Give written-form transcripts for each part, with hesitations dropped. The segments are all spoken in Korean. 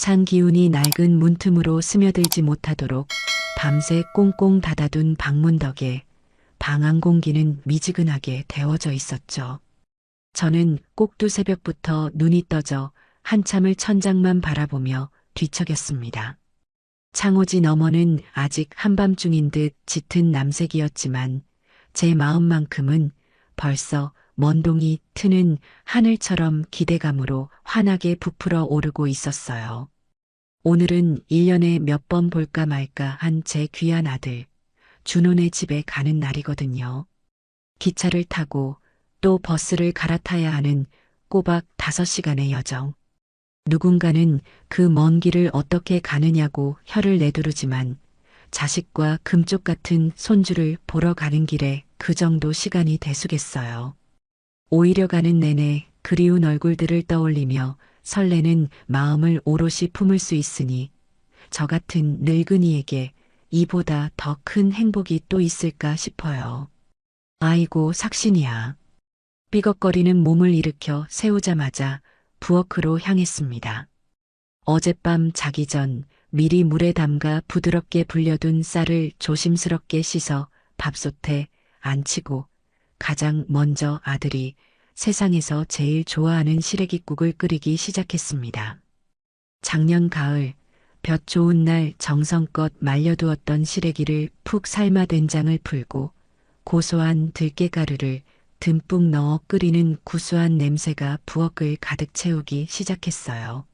찬 기운이 낡은 문틈으로 스며들지 못하도록 밤새 꽁꽁 닫아둔 방문 덕에 방 안 공기는 미지근하게 데워져 있었죠. 저는 꼭두 새벽부터 눈이 떠져 한참을 천장만 바라보며 뒤척였습니다. 창호지 너머는 아직 한밤중인 듯 짙은 남색이었지만 제 마음만큼은 벌써 먼동이 트는 하늘처럼 기대감으로 환하게 부풀어 오르고 있었어요. 오늘은 1년에 몇 번 볼까 말까 한 제 귀한 아들 준호네 집에 가는 날이거든요. 기차를 타고 또 버스를 갈아타야 하는 꼬박 5시간의 여정. 누군가는 그 먼 길을 어떻게 가느냐고 혀를 내두르지만 자식과 금쪽 같은 손주를 보러 가는 길에 그 정도 시간이 대수겠어요. 오히려 가는 내내 그리운 얼굴들을 떠올리며 설레는 마음을 오롯이 품을 수 있으니 저 같은 늙은이에게 이보다 더 큰 행복이 또 있을까 싶어요. 아이고 삭신이야. 삐걱거리는 몸을 일으켜 세우자마자 부엌으로 향했습니다. 어젯밤 자기 전 미리 물에 담가 부드럽게 불려둔 쌀을 조심스럽게 씻어 밥솥에 안치고 가장 먼저 아들이 세상에서 제일 좋아하는 시래기국을 끓이기 시작했습니다. 작년 가을 볕 좋은 날 정성껏 말려두었던 시래기를 푹 삶아 된장을 풀고 고소한 들깨가루를 듬뿍 넣어 끓이는 구수한 냄새가 부엌을 가득 채우기 시작했어요.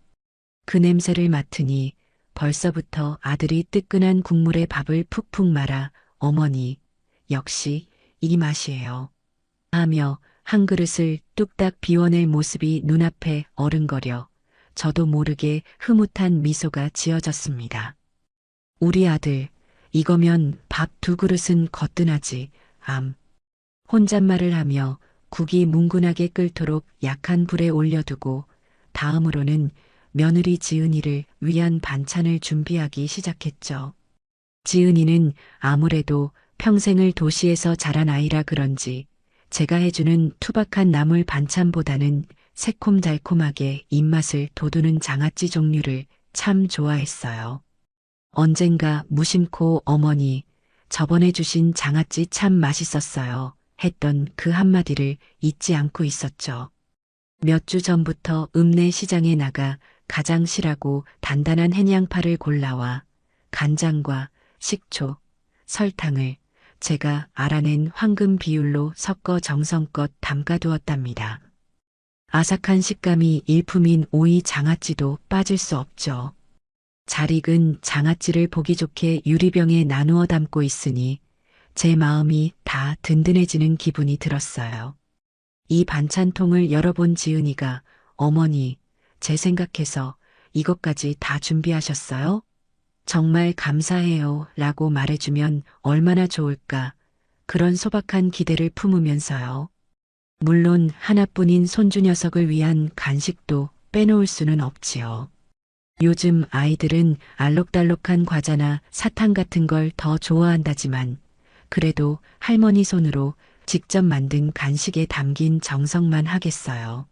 그 냄새를 맡으니 벌써부터 아들이 뜨끈한 국물에 밥을 푹푹 말아 어머니, 역시 이 맛이에요. 하며 한 그릇을 뚝딱 비워낼 모습이 눈앞에 어른거려 저도 모르게 흐뭇한 미소가 지어졌습니다. 우리 아들, 이거면 밥 2그릇은 거뜬하지, 혼잣말을 하며 국이 뭉근하게 끓도록 약한 불에 올려두고 다음으로는 며느리 지은이를 위한 반찬을 준비하기 시작했죠. 지은이는 아무래도 평생을 도시에서 자란 아이라 그런지 제가 해주는 투박한 나물 반찬보다는 새콤달콤하게 입맛을 돋우는 장아찌 종류를 참 좋아했어요. 언젠가 무심코 어머니, 저번에 주신 장아찌 참 맛있었어요. 했던 그 한마디를 잊지 않고 있었죠. 몇 주 전부터 읍내 시장에 나가 가장 실하고 단단한 햇양파를 골라와 간장과 식초, 설탕을 제가 알아낸 황금 비율로 섞어 정성껏 담가두었답니다. 아삭한 식감이 일품인 오이 장아찌도 빠질 수 없죠. 잘 익은 장아찌를 보기 좋게 유리병에 나누어 담고 있으니 제 마음이 다 든든해지는 기분이 들었어요. 이 반찬통을 열어본 지은이가 어머니, 제 생각해서 이것까지 다 준비하셨어요? 정말 감사해요 라고 말해주면 얼마나 좋을까 그런 소박한 기대를 품으면서요. 물론 하나뿐인 손주 녀석을 위한 간식도 빼놓을 수는 없지요. 요즘 아이들은 알록달록한 과자나 사탕 같은 걸 더 좋아한다지만 그래도 할머니 손으로 직접 만든 간식에 담긴 정성만 하겠어요.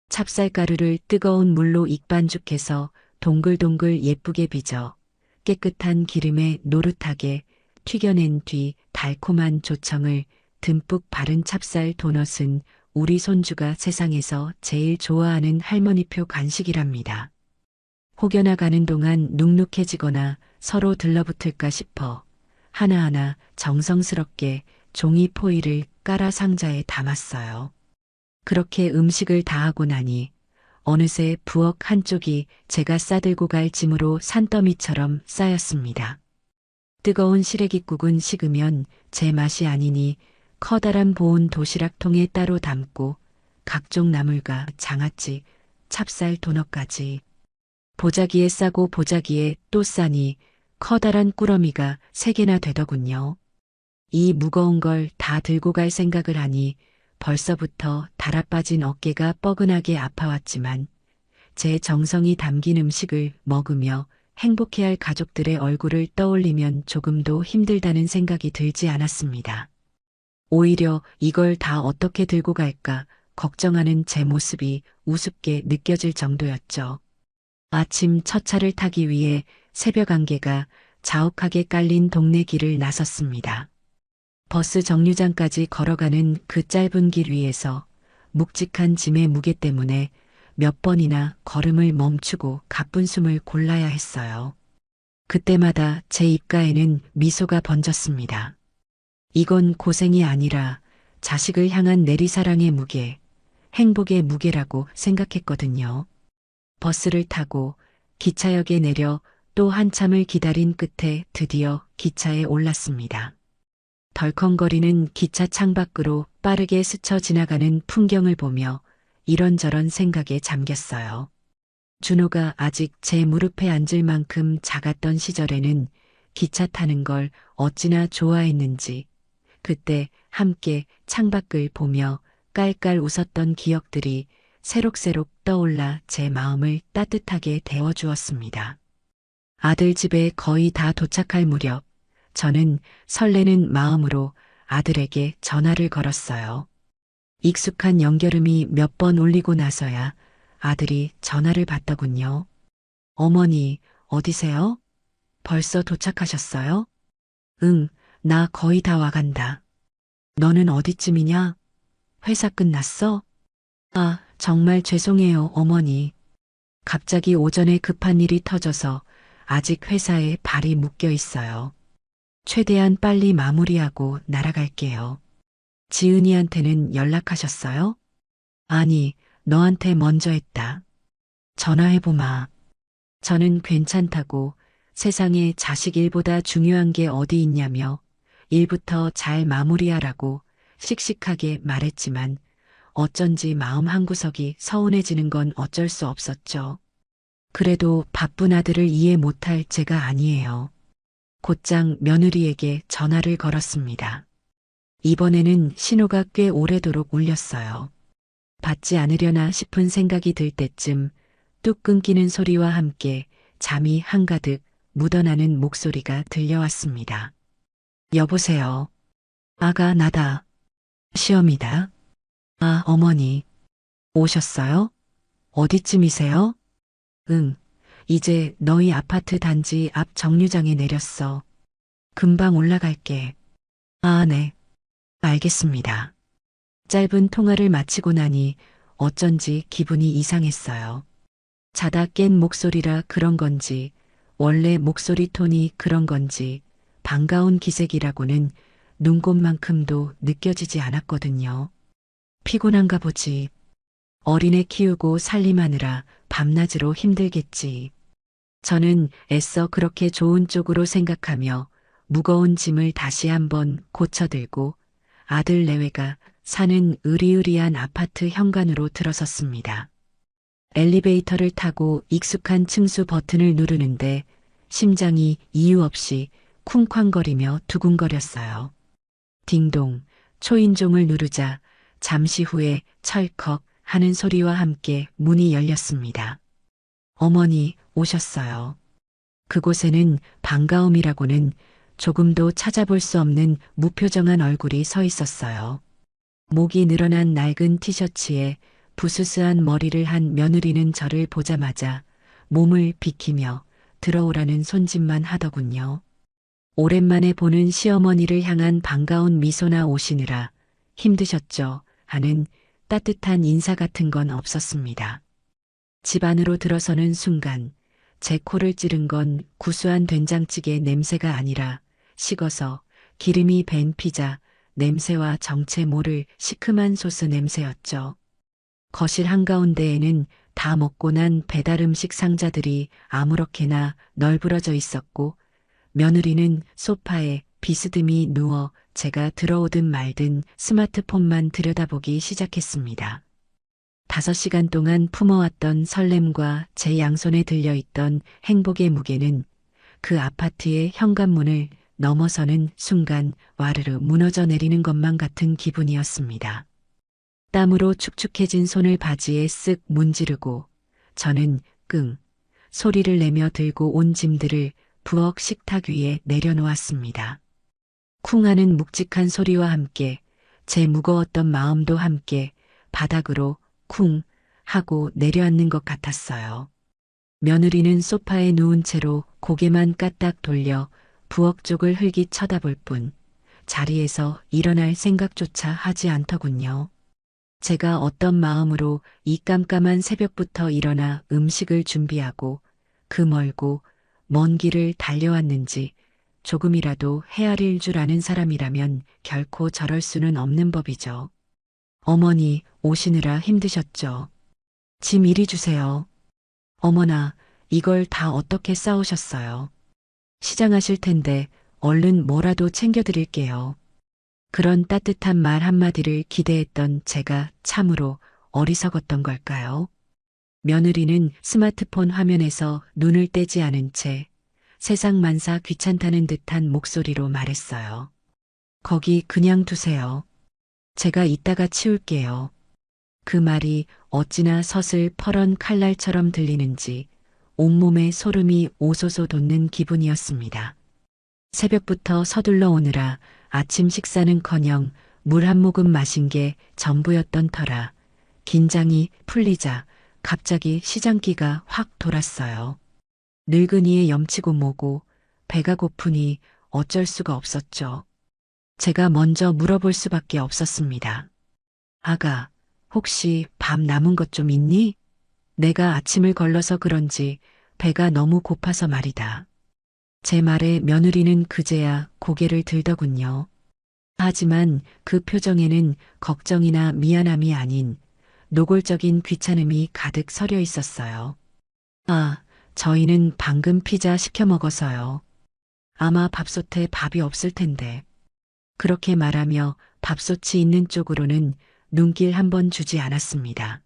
찹쌀가루를 뜨거운 물로 익반죽해서 동글동글 예쁘게 빚어 깨끗한 기름에 노릇하게 튀겨낸 뒤 달콤한 조청을 듬뿍 바른 찹쌀 도넛은 우리 손주가 세상에서 제일 좋아하는 할머니표 간식이랍니다. 혹여나 가는 동안 눅눅해지거나 서로 들러붙을까 싶어 하나하나 정성스럽게 종이 포일을 깔아 상자에 담았어요. 그렇게 음식을 다 하고 나니 어느새 부엌 한쪽이 제가 싸들고 갈 짐으로 산더미처럼 쌓였습니다. 뜨거운 시래기국은 식으면 제 맛이 아니니 커다란 보온 도시락통에 따로 담고 각종 나물과 장아찌, 찹쌀 도넛까지 보자기에 싸고 보자기에 또 싸니 커다란 꾸러미가 3개나 되더군요. 이 무거운 걸 다 들고 갈 생각을 하니 벌써부터 달아빠진 어깨가 뻐근하게 아파왔지만 제 정성이 담긴 음식을 먹으며 행복해할 가족들의 얼굴을 떠올리면 조금도 힘들다는 생각이 들지 않았습니다. 오히려 이걸 다 어떻게 들고 갈까 걱정하는 제 모습이 우습게 느껴질 정도였죠. 아침 첫 차를 타기 위해 새벽 안개가 자욱하게 깔린 동네 길을 나섰습니다. 버스 정류장까지 걸어가는 그 짧은 길 위에서 묵직한 짐의 무게 때문에 몇 번이나 걸음을 멈추고 가쁜 숨을 골라야 했어요. 그때마다 제 입가에는 미소가 번졌습니다. 이건 고생이 아니라 자식을 향한 내리사랑의 무게, 행복의 무게라고 생각했거든요. 버스를 타고 기차역에 내려 또 한참을 기다린 끝에 드디어 기차에 올랐습니다. 덜컹거리는 기차 창밖으로 빠르게 스쳐 지나가는 풍경을 보며 이런저런 생각에 잠겼어요. 준호가 아직 제 무릎에 앉을 만큼 작았던 시절에는 기차 타는 걸 어찌나 좋아했는지, 그때 함께 창밖을 보며 깔깔 웃었던 기억들이 새록새록 떠올라 제 마음을 따뜻하게 데워주었습니다. 아들 집에 거의 다 도착할 무렵, 저는 설레는 마음으로 아들에게 전화를 걸었어요. 익숙한 연결음이 몇 번 울리고 나서야 아들이 전화를 받더군요. 어머니, 어디세요? 벌써 도착하셨어요? 응, 나 거의 다 와간다. 너는 어디쯤이냐? 회사 끝났어? 아, 정말 죄송해요, 어머니. 갑자기 오전에 급한 일이 터져서 아직 회사에 발이 묶여 있어요. 최대한 빨리 마무리하고 날아갈게요. 지은이한테는 연락하셨어요? 아니, 너한테 먼저 했다. 전화해보마. 저는 괜찮다고 세상에 자식 일보다 중요한 게 어디 있냐며 일부터 잘 마무리하라고 씩씩하게 말했지만 어쩐지 마음 한구석이 서운해지는 건 어쩔 수 없었죠. 그래도 바쁜 아들을 이해 못할 제가 아니에요. 곧장 며느리에게 전화를 걸었습니다. 이번에는 신호가 꽤 오래도록 울렸어요. 받지 않으려나 싶은 생각이 들 때쯤 뚝 끊기는 소리와 함께 잠이 한가득 묻어나는 목소리가 들려왔습니다. 여보세요. 아가 나다. 시험이다. 아, 어머니. 오셨어요? 어디쯤이세요? 응. 이제 너희 아파트 단지 앞 정류장에 내렸어. 금방 올라갈게. 아, 네. 알겠습니다. 짧은 통화를 마치고 나니 어쩐지 기분이 이상했어요. 자다 깬 목소리라 그런 건지, 원래 목소리 톤이 그런 건지, 반가운 기색이라고는 눈곱만큼도 느껴지지 않았거든요. 피곤한가 보지. 어린애 키우고 살림하느라 밤낮으로 힘들겠지. 저는 애써 그렇게 좋은 쪽으로 생각하며 무거운 짐을 다시 한번 고쳐들고 아들 내외가 사는 으리으리한 아파트 현관으로 들어섰습니다. 엘리베이터를 타고 익숙한 층수 버튼을 누르는데 심장이 이유 없이 쿵쾅거리며 두근거렸어요. 딩동, 초인종을 누르자 잠시 후에 철컥 하는 소리와 함께 문이 열렸습니다. 어머니 오셨어요. 그곳에는 반가움이라고는 조금도 찾아볼 수 없는 무표정한 얼굴이 서 있었어요. 목이 늘어난 낡은 티셔츠에 부스스한 머리를 한 며느리는 저를 보자마자 몸을 비키며 들어오라는 손짓만 하더군요. 오랜만에 보는 시어머니를 향한 반가운 미소나 오시느라 힘드셨죠 하는 따뜻한 인사 같은 건 없었습니다. 집 안으로 들어서는 순간 제 코를 찌른 건 구수한 된장찌개 냄새가 아니라 식어서 기름이 밴 피자 냄새와 정체 모를 시큼한 소스 냄새였죠. 거실 한가운데에는 다 먹고 난 배달 음식 상자들이 아무렇게나 널브러져 있었고 며느리는 소파에 비스듬히 누워 제가 들어오든 말든 스마트폰만 들여다보기 시작했습니다. 5시간 동안 품어왔던 설렘과 제 양손에 들려있던 행복의 무게는 그 아파트의 현관문을 넘어서는 순간 와르르 무너져 내리는 것만 같은 기분이었습니다. 땀으로 축축해진 손을 바지에 쓱 문지르고 저는 끙 소리를 내며 들고 온 짐들을 부엌 식탁 위에 내려놓았습니다. 쿵 하는 묵직한 소리와 함께 제 무거웠던 마음도 함께 바닥으로 쿵 하고 내려앉는 것 같았어요. 며느리는 소파에 누운 채로 고개만 까딱 돌려 부엌 쪽을 흘깃 쳐다볼 뿐 자리에서 일어날 생각조차 하지 않더군요. 제가 어떤 마음으로 이 깜깜한 새벽부터 일어나 음식을 준비하고 그 멀고 먼 길을 달려왔는지 조금이라도 헤아릴 줄 아는 사람이라면 결코 저럴 수는 없는 법이죠. 어머니 오시느라 힘드셨죠. 짐 이리 주세요. 어머나, 이걸 다 어떻게 싸우셨어요? 시장하실 텐데 얼른 뭐라도 챙겨드릴게요. 그런 따뜻한 말 한마디를 기대했던 제가 참으로 어리석었던 걸까요? 며느리는 스마트폰 화면에서 눈을 떼지 않은 채 세상 만사 귀찮다는 듯한 목소리로 말했어요. 거기 그냥 두세요. 제가 이따가 치울게요. 그 말이 어찌나 서슬 퍼런 칼날처럼 들리는지 온몸에 소름이 오소소 돋는 기분이었습니다. 새벽부터 서둘러 오느라 아침 식사는커녕 물 한 모금 마신 게 전부였던 터라 긴장이 풀리자 갑자기 시장기가 확 돌았어요. 늙은이의 염치고 뭐고 배가 고프니 어쩔 수가 없었죠. 제가 먼저 물어볼 수밖에 없었습니다. 아가, 혹시 밥 남은 것 좀 있니? 내가 아침을 걸러서 그런지 배가 너무 고파서 말이다. 제 말에 며느리는 그제야 고개를 들더군요. 하지만 그 표정에는 걱정이나 미안함이 아닌 노골적인 귀찮음이 가득 서려 있었어요. 아, 저희는 방금 피자 시켜 먹어서요. 아마 밥솥에 밥이 없을 텐데. 그렇게 말하며 밥솥이 있는 쪽으로는 눈길 한번 주지 않았습니다.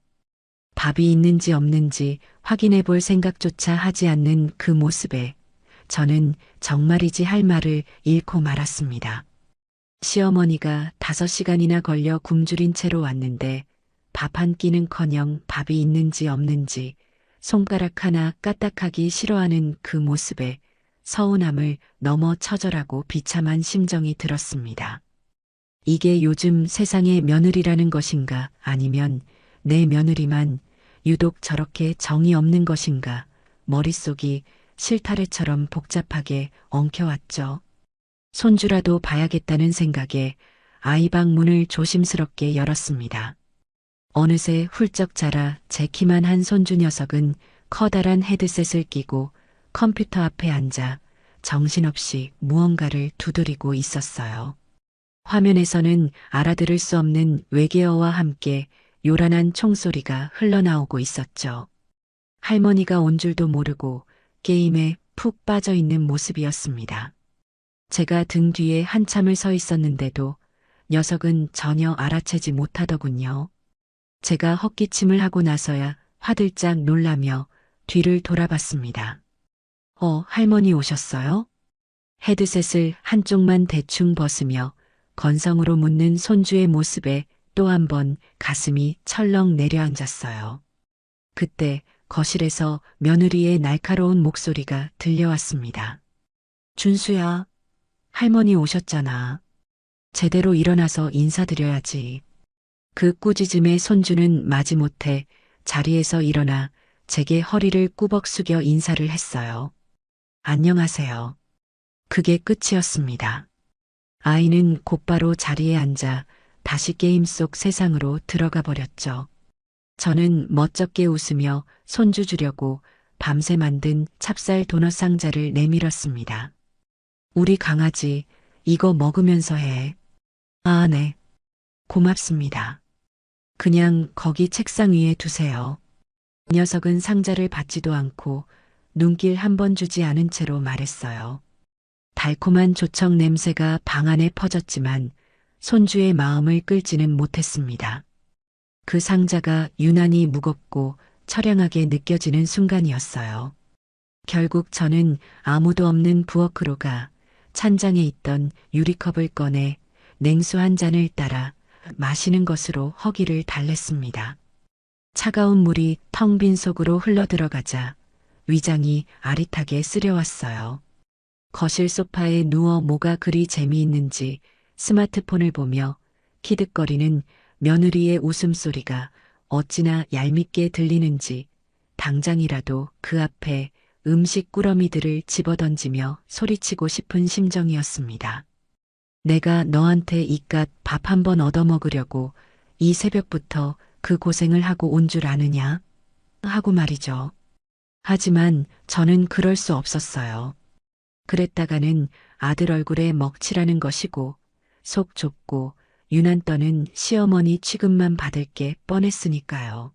밥이 있는지 없는지 확인해 볼 생각조차 하지 않는 그 모습에 저는 정말이지 할 말을 잃고 말았습니다. 시어머니가 5시간이나 걸려 굶주린 채로 왔는데 밥 한 끼는커녕 밥이 있는지 없는지 손가락 하나 까딱하기 싫어하는 그 모습에 서운함을 넘어 처절하고 비참한 심정이 들었습니다. 이게 요즘 세상의 며느리라는 것인가 아니면 내 며느리만 유독 저렇게 정이 없는 것인가 머릿속이 실타래처럼 복잡하게 엉켜왔죠. 손주라도 봐야겠다는 생각에 아이방 문을 조심스럽게 열었습니다. 어느새 훌쩍 자라 제 키만 한 손주 녀석은 커다란 헤드셋을 끼고 컴퓨터 앞에 앉아 정신없이 무언가를 두드리고 있었어요. 화면에서는 알아들을 수 없는 외계어와 함께 요란한 총소리가 흘러나오고 있었죠. 할머니가 온 줄도 모르고 게임에 푹 빠져 있는 모습이었습니다. 제가 등 뒤에 한참을 서 있었는데도 녀석은 전혀 알아채지 못하더군요. 제가 헛기침을 하고 나서야 화들짝 놀라며 뒤를 돌아봤습니다. 할머니 오셨어요? 헤드셋을 한쪽만 대충 벗으며 건성으로 묻는 손주의 모습에 또 한 번 가슴이 철렁 내려앉았어요. 그때 거실에서 며느리의 날카로운 목소리가 들려왔습니다. 준수야, 할머니 오셨잖아. 제대로 일어나서 인사드려야지. 그 꾸짖음에 손주는 마지못해 자리에서 일어나 제게 허리를 꾸벅 숙여 인사를 했어요. 안녕하세요. 그게 끝이었습니다. 아이는 곧바로 자리에 앉아 다시 게임 속 세상으로 들어가 버렸죠. 저는 멋쩍게 웃으며 손주 주려고 밤새 만든 찹쌀 도넛 상자를 내밀었습니다. 우리 강아지 이거 먹으면서 해. 아, 네. 고맙습니다. 그냥 거기 책상 위에 두세요. 녀석은 상자를 받지도 않고 눈길 한 번 주지 않은 채로 말했어요. 달콤한 조청 냄새가 방 안에 퍼졌지만 손주의 마음을 끌지는 못했습니다. 그 상자가 유난히 무겁고 처량하게 느껴지는 순간이었어요. 결국 저는 아무도 없는 부엌으로 가 찬장에 있던 유리컵을 꺼내 냉수 한 잔을 따라 마시는 것으로 허기를 달랬습니다. 차가운 물이 텅 빈 속으로 흘러들어가자 위장이 아릿하게 쓰려왔어요. 거실 소파에 누워 뭐가 그리 재미있는지 스마트폰을 보며 키득거리는 며느리의 웃음소리가 어찌나 얄밉게 들리는지 당장이라도 그 앞에 음식 꾸러미들을 집어던지며 소리치고 싶은 심정이었습니다. 내가 너한테 이깟 밥 한 번 얻어먹으려고 이 새벽부터 그 고생을 하고 온 줄 아느냐? 하고 말이죠. 하지만 저는 그럴 수 없었어요. 그랬다가는 아들 얼굴에 먹칠하는 것이고 속 좁고 유난 떠는 시어머니 취급만 받을 게 뻔했으니까요.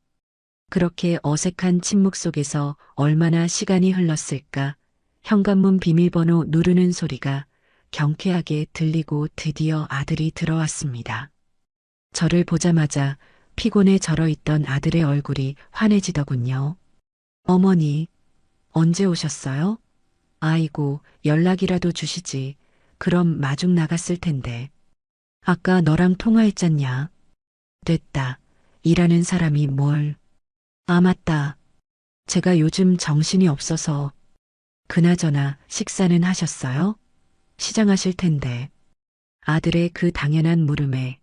그렇게 어색한 침묵 속에서 얼마나 시간이 흘렀을까 현관문 비밀번호 누르는 소리가 경쾌하게 들리고 드디어 아들이 들어왔습니다. 저를 보자마자 피곤에 절어있던 아들의 얼굴이 환해지더군요. 어머니, 언제 오셨어요? 아이고, 연락이라도 주시지. 그럼 마중 나갔을 텐데. 아까 너랑 통화했잖냐. 됐다. 일하는 사람이 뭘. 아, 맞다. 제가 요즘 정신이 없어서. 그나저나 식사는 하셨어요? 시장하실 텐데. 아들의 그 당연한 물음에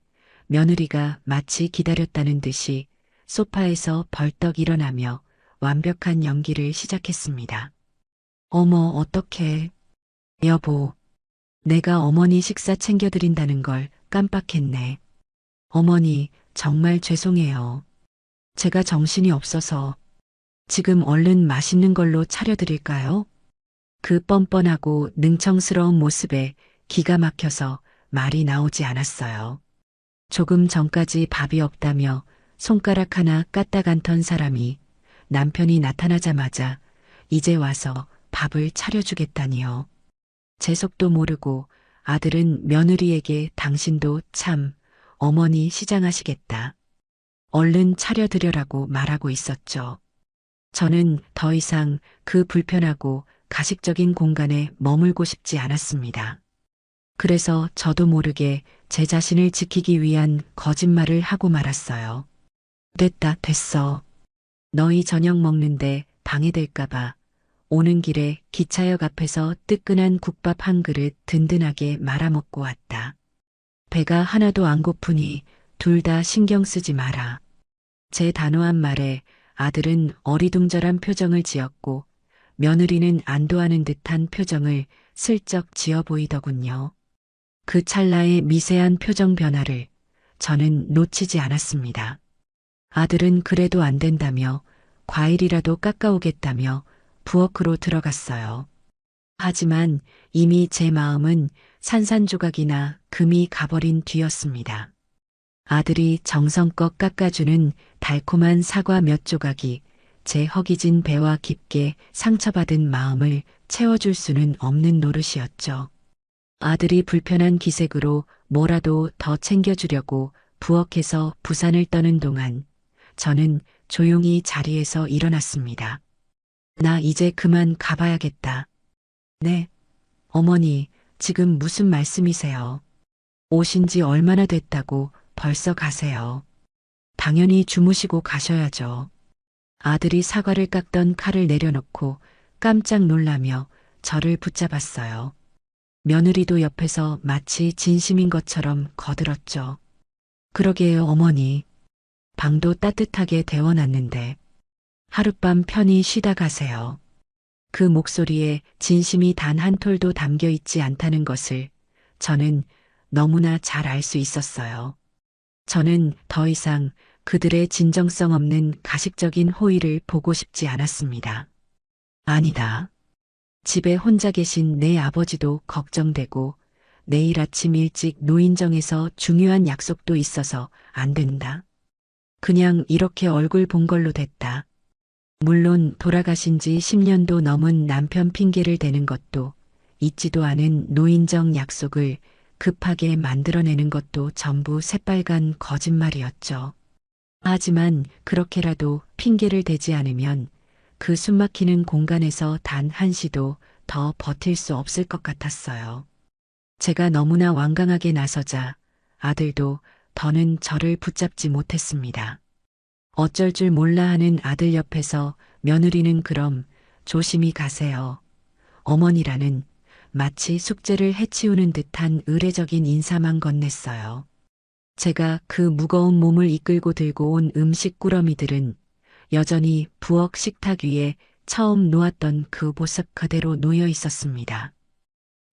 며느리가 마치 기다렸다는 듯이 소파에서 벌떡 일어나며 완벽한 연기를 시작했습니다. 어머, 어떡해. 여보, 내가 어머니 식사 챙겨드린다는 걸 깜빡했네. 어머니, 정말 죄송해요. 제가 정신이 없어서 지금 얼른 맛있는 걸로 차려드릴까요? 그 뻔뻔하고 능청스러운 모습에 기가 막혀서 말이 나오지 않았어요. 조금 전까지 밥이 없다며 손가락 하나 까딱 안 턴 사람이 남편이 나타나자마자 이제 와서 밥을 차려주겠다니요. 제 속도 모르고 아들은 며느리에게 당신도 참 어머니 시장하시겠다. 얼른 차려드려라고 말하고 있었죠. 저는 더 이상 그 불편하고 가식적인 공간에 머물고 싶지 않았습니다. 그래서 저도 모르게 제 자신을 지키기 위한 거짓말을 하고 말았어요. 됐다, 됐어. 너희 저녁 먹는데 방해될까봐 오는 길에 기차역 앞에서 뜨끈한 국밥 한 그릇 든든하게 말아먹고 왔다. 배가 하나도 안 고프니 둘 다 신경 쓰지 마라. 제 단호한 말에 아들은 어리둥절한 표정을 지었고 며느리는 안도하는 듯한 표정을 슬쩍 지어 보이더군요. 그 찰나의 미세한 표정 변화를 저는 놓치지 않았습니다. 아들은 그래도 안 된다며 과일이라도 깎아오겠다며 부엌으로 들어갔어요. 하지만 이미 제 마음은 산산조각이나 금이 가버린 뒤였습니다. 아들이 정성껏 깎아주는 달콤한 사과 몇 조각이 제 허기진 배와 깊게 상처받은 마음을 채워줄 수는 없는 노릇이었죠. 아들이 불편한 기색으로 뭐라도 더 챙겨주려고 부엌에서 부산을 떠는 동안 저는 조용히 자리에서 일어났습니다. 나 이제 그만 가봐야겠다. 네. 어머니, 지금 무슨 말씀이세요? 오신 지 얼마나 됐다고 벌써 가세요. 당연히 주무시고 가셔야죠. 아들이 사과를 깎던 칼을 내려놓고 깜짝 놀라며 저를 붙잡았어요. 며느리도 옆에서 마치 진심인 것처럼 거들었죠. 그러게요, 어머니. 방도 따뜻하게 데워놨는데 하룻밤 편히 쉬다 가세요. 그 목소리에 진심이 단 한 톨도 담겨 있지 않다는 것을 저는 너무나 잘 알 수 있었어요. 저는 더 이상 그들의 진정성 없는 가식적인 호의를 보고 싶지 않았습니다. 아니다. 집에 혼자 계신 내 아버지도 걱정되고 내일 아침 일찍 노인정에서 중요한 약속도 있어서 안 된다. 그냥 이렇게 얼굴 본 걸로 됐다. 물론 돌아가신 지 10년도 넘은 남편 핑계를 대는 것도 있지도 않은 노인정 약속을 급하게 만들어내는 것도 전부 새빨간 거짓말이었죠. 하지만 그렇게라도 핑계를 대지 않으면 그 숨막히는 공간에서 단 한시도 더 버틸 수 없을 것 같았어요. 제가 너무나 완강하게 나서자 아들도 더는 저를 붙잡지 못했습니다. 어쩔 줄 몰라 하는 아들 옆에서 며느리는 그럼 조심히 가세요. 어머니라는 마치 숙제를 해치우는 듯한 의례적인 인사만 건넸어요. 제가 그 무거운 몸을 이끌고 들고 온 음식 꾸러미들은 여전히 부엌 식탁 위에 처음 놓았던 그 모습 그대로 놓여 있었습니다.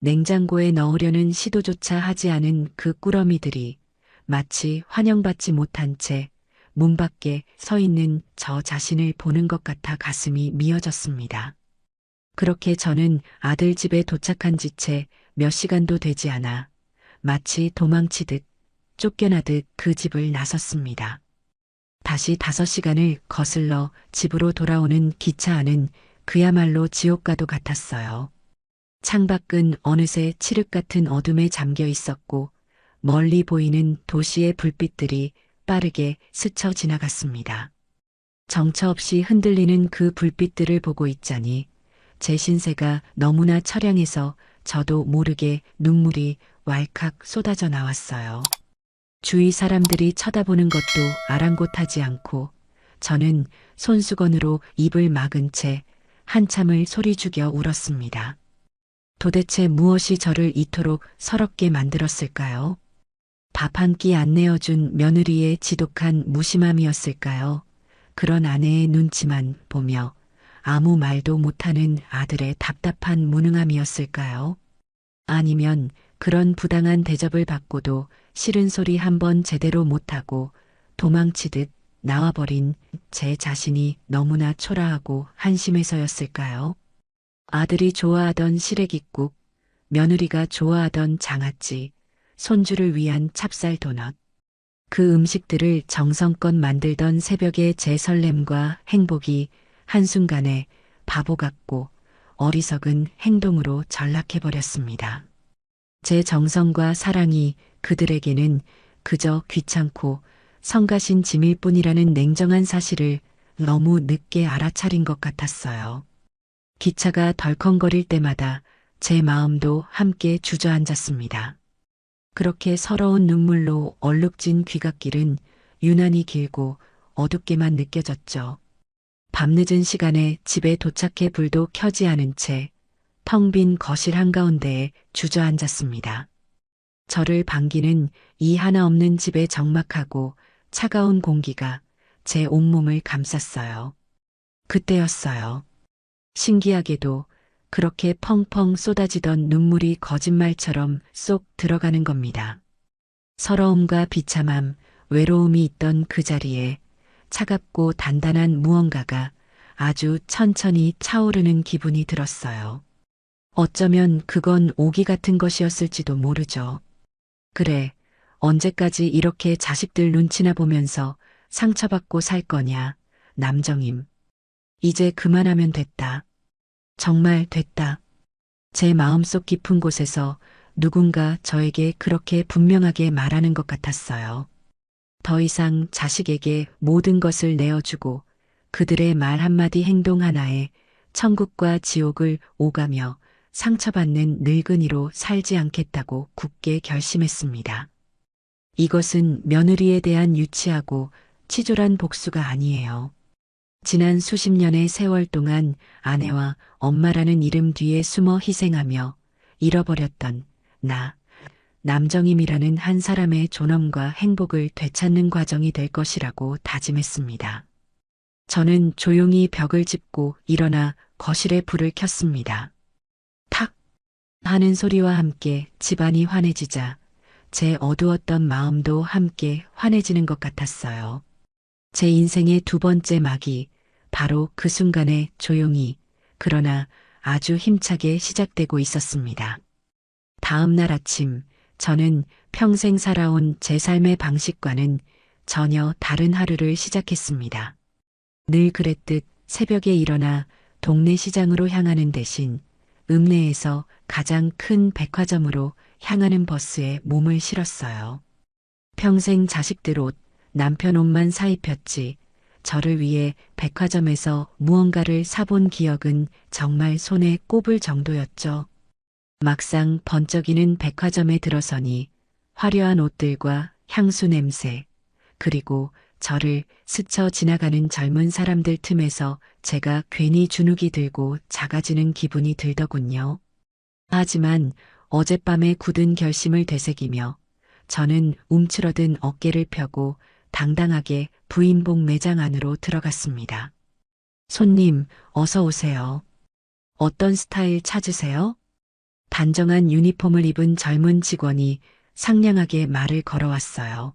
냉장고에 넣으려는 시도조차 하지 않은 그 꾸러미들이 마치 환영받지 못한 채 문 밖에 서 있는 저 자신을 보는 것 같아 가슴이 미어졌습니다. 그렇게 저는 아들 집에 도착한 지 채 몇 시간도 되지 않아 마치 도망치듯 쫓겨나듯 그 집을 나섰습니다. 다시 5시간을 거슬러 집으로 돌아오는 기차 안은 그야말로 지옥과도 같았어요. 창밖은 어느새 칠흑 같은 어둠에 잠겨 있었고 멀리 보이는 도시의 불빛들이 빠르게 스쳐 지나갔습니다. 정처 없이 흔들리는 그 불빛들을 보고 있자니 제 신세가 너무나 처량해서 저도 모르게 눈물이 왈칵 쏟아져 나왔어요. 주위 사람들이 쳐다보는 것도 아랑곳하지 않고 저는 손수건으로 입을 막은 채 한참을 소리 죽여 울었습니다. 도대체 무엇이 저를 이토록 서럽게 만들었을까요? 밥 한 끼 안 내어준 며느리의 지독한 무심함이었을까요? 그런 아내의 눈치만 보며 아무 말도 못하는 아들의 답답한 무능함이었을까요? 아니면 그런 부당한 대접을 받고도 싫은 소리 한 번 제대로 못하고 도망치듯 나와버린 제 자신이 너무나 초라하고 한심해서였을까요? 아들이 좋아하던 시래기국, 며느리가 좋아하던 장아찌, 손주를 위한 찹쌀 도넛. 그 음식들을 정성껏 만들던 새벽의 제 설렘과 행복이 한순간에 바보 같고 어리석은 행동으로 전락해버렸습니다. 제 정성과 사랑이 그들에게는 그저 귀찮고 성가신 짐일 뿐이라는 냉정한 사실을 너무 늦게 알아차린 것 같았어요. 기차가 덜컹거릴 때마다 제 마음도 함께 주저앉았습니다. 그렇게 서러운 눈물로 얼룩진 귀갓길은 유난히 길고 어둡게만 느껴졌죠. 밤늦은 시간에 집에 도착해 불도 켜지 않은 채 텅 빈 거실 한가운데에 주저앉았습니다. 저를 반기는 이 하나 없는 집의 적막하고 차가운 공기가 제 온몸을 감쌌어요. 그때였어요. 신기하게도 그렇게 펑펑 쏟아지던 눈물이 거짓말처럼 쏙 들어가는 겁니다. 서러움과 비참함, 외로움이 있던 그 자리에 차갑고 단단한 무언가가 아주 천천히 차오르는 기분이 들었어요. 어쩌면 그건 오기 같은 것이었을지도 모르죠. 그래, 언제까지 이렇게 자식들 눈치나 보면서 상처받고 살 거냐, 남정임. 이제 그만하면 됐다. 정말 됐다. 제 마음속 깊은 곳에서 누군가 저에게 그렇게 분명하게 말하는 것 같았어요. 더 이상 자식에게 모든 것을 내어주고 그들의 말 한마디 행동 하나에 천국과 지옥을 오가며 상처받는 늙은이로 살지 않겠다고 굳게 결심했습니다. 이것은 며느리에 대한 유치하고 치졸한 복수가 아니에요. 지난 수십 년의 세월 동안 아내와 엄마라는 이름 뒤에 숨어 희생하며 잃어버렸던 나, 남정임이라는 한 사람의 존엄과 행복을 되찾는 과정이 될 것이라고 다짐했습니다. 저는 조용히 벽을 짚고 일어나 거실에 불을 켰습니다. 탁 하는 소리와 함께 집안이 환해지자 제 어두웠던 마음도 함께 환해지는 것 같았어요. 제 인생의 두 번째 막이 바로 그 순간에 조용히 그러나 아주 힘차게 시작되고 있었습니다. 다음 날 아침 저는 평생 살아온 제 삶의 방식과는 전혀 다른 하루를 시작했습니다. 늘 그랬듯 새벽에 일어나 동네 시장으로 향하는 대신 읍내에서 가장 큰 백화점으로 향하는 버스에 몸을 실었어요. 평생 자식들 옷, 남편 옷만 사입혔지 저를 위해 백화점에서 무언가를 사본 기억은 정말 손에 꼽을 정도였죠. 막상 번쩍이는 백화점에 들어서니 화려한 옷들과 향수 냄새, 그리고 저를 스쳐 지나가는 젊은 사람들 틈에서 제가 괜히 주눅이 들고 작아지는 기분이 들더군요. 하지만 어젯밤에 굳은 결심을 되새기며 저는 움츠러든 어깨를 펴고 당당하게 부인복 매장 안으로 들어갔습니다. 손님, 어서 오세요. 어떤 스타일 찾으세요? 단정한 유니폼을 입은 젊은 직원이 상냥하게 말을 걸어왔어요.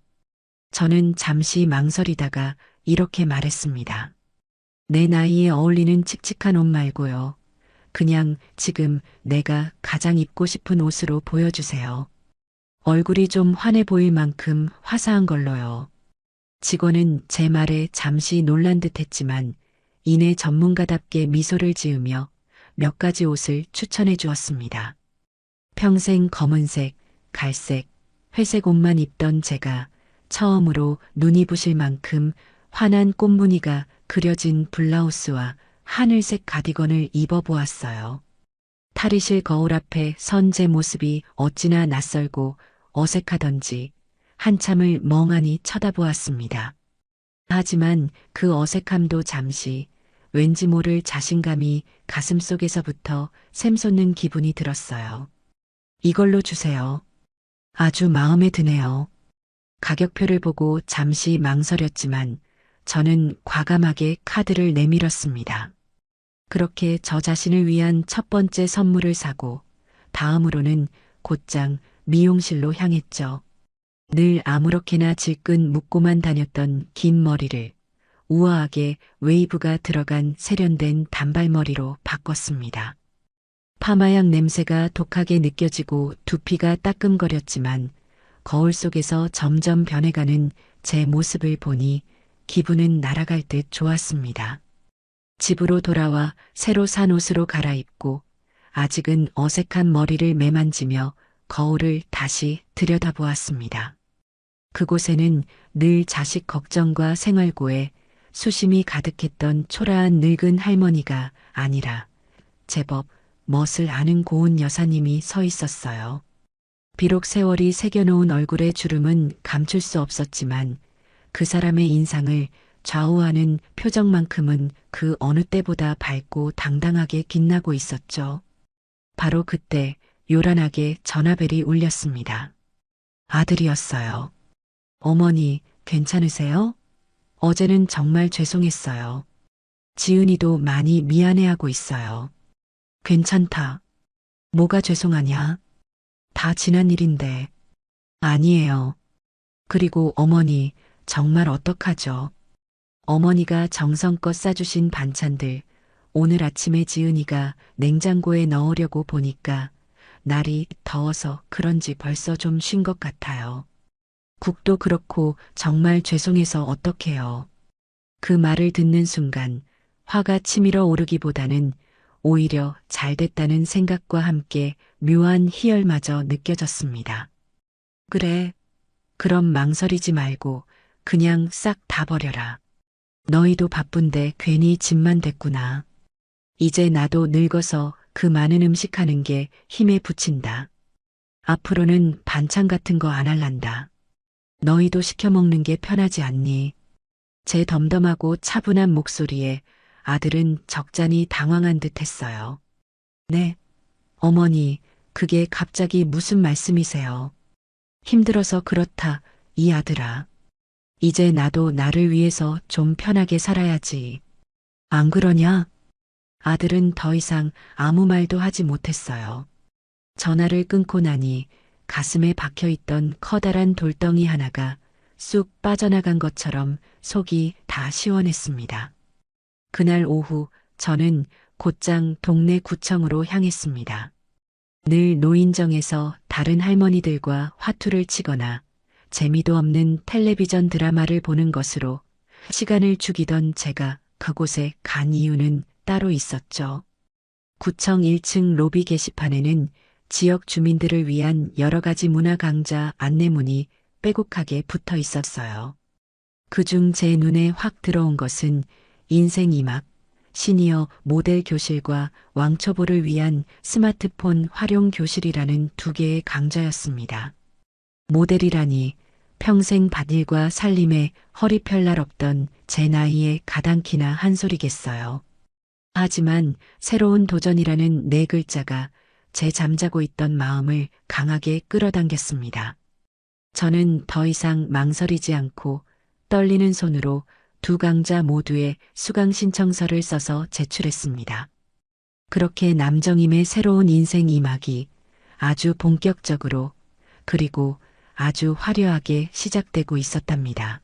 저는 잠시 망설이다가 이렇게 말했습니다. 내 나이에 어울리는 칙칙한 옷 말고요. 그냥 지금 내가 가장 입고 싶은 옷으로 보여주세요. 얼굴이 좀 환해 보일 만큼 화사한 걸로요. 직원은 제 말에 잠시 놀란 듯 했지만 이내 전문가답게 미소를 지으며 몇 가지 옷을 추천해 주었습니다. 평생 검은색, 갈색, 회색 옷만 입던 제가 처음으로 눈이 부실 만큼 환한 꽃무늬가 그려진 블라우스와 하늘색 가디건을 입어보았어요. 탈의실 거울 앞에 선 제 모습이 어찌나 낯설고 어색하던지 한참을 멍하니 쳐다보았습니다. 하지만 그 어색함도 잠시 왠지 모를 자신감이 가슴속에서부터 샘솟는 기분이 들었어요. 이걸로 주세요. 아주 마음에 드네요. 가격표를 보고 잠시 망설였지만 저는 과감하게 카드를 내밀었습니다. 그렇게 저 자신을 위한 첫 번째 선물을 사고 다음으로는 곧장 미용실로 향했죠. 늘 아무렇게나 질끈 묶고만 다녔던 긴 머리를 우아하게 웨이브가 들어간 세련된 단발머리로 바꿨습니다. 파마향 냄새가 독하게 느껴지고 두피가 따끔거렸지만 거울 속에서 점점 변해가는 제 모습을 보니 기분은 날아갈 듯 좋았습니다. 집으로 돌아와 새로 산 옷으로 갈아입고 아직은 어색한 머리를 매만지며 거울을 다시 들여다보았습니다. 그곳에는 늘 자식 걱정과 생활고에 수심이 가득했던 초라한 늙은 할머니가 아니라 제법 멋을 아는 고운 여사님이 서 있었어요. 비록 세월이 새겨놓은 얼굴의 주름은 감출 수 없었지만 그 사람의 인상을 좌우하는 표정만큼은 그 어느 때보다 밝고 당당하게 빛나고 있었죠. 바로 그때 요란하게 전화벨이 울렸습니다. 아들이었어요. 어머니, 괜찮으세요? 어제는 정말 죄송했어요. 지은이도 많이 미안해하고 있어요. 괜찮다. 뭐가 죄송하냐? 다 지난 일인데. 아니에요. 그리고 어머니, 정말 어떡하죠? 어머니가 정성껏 싸주신 반찬들, 오늘 아침에 지은이가 냉장고에 넣으려고 보니까 날이 더워서 그런지 벌써 좀 쉰 것 같아요. 국도 그렇고 정말 죄송해서 어떡해요. 그 말을 듣는 순간 화가 치밀어 오르기보다는 오히려 잘됐다는 생각과 함께 묘한 희열마저 느껴졌습니다. 그래, 그럼 망설이지 말고 그냥 싹 다 버려라. 너희도 바쁜데 괜히 짐만 됐구나. 이제 나도 늙어서 그 많은 음식 하는 게 힘에 부친다. 앞으로는 반찬 같은 거 안 할란다. 너희도 시켜 먹는 게 편하지 않니? 제 덤덤하고 차분한 목소리에 아들은 적잖이 당황한 듯 했어요. 네, 어머니, 그게 갑자기 무슨 말씀이세요? 힘들어서 그렇다, 이 아들아. 이제 나도 나를 위해서 좀 편하게 살아야지. 안 그러냐? 아들은 더 이상 아무 말도 하지 못했어요. 전화를 끊고 나니 가슴에 박혀있던 커다란 돌덩이 하나가 쑥 빠져나간 것처럼 속이 다 시원했습니다. 그날 오후 저는 곧장 동네 구청으로 향했습니다. 늘 노인정에서 다른 할머니들과 화투를 치거나 재미도 없는 텔레비전 드라마를 보는 것으로 시간을 죽이던 제가 그곳에 간 이유는 따로 있었죠. 구청 1층 로비 게시판에는 지역 주민들을 위한 여러 가지 문화 강좌 안내문이 빼곡하게 붙어 있었어요. 그중 제 눈에 확 들어온 것은 인생 2막, 시니어 모델 교실과 왕초보를 위한 스마트폰 활용 교실이라는 두 개의 강좌였습니다. 모델이라니 평생 밭일과 살림에 허리 펼 날 없던 제 나이에 가당키나 한 소리겠어요. 하지만 새로운 도전이라는 네 글자가 제 잠자고 있던 마음을 강하게 끌어당겼습니다. 저는 더 이상 망설이지 않고 떨리는 손으로 두 강자 모두의 수강 신청서를 써서 제출했습니다. 그렇게 남정임의 새로운 인생 2막이 아주 본격적으로 그리고 아주 화려하게 시작되고 있었답니다.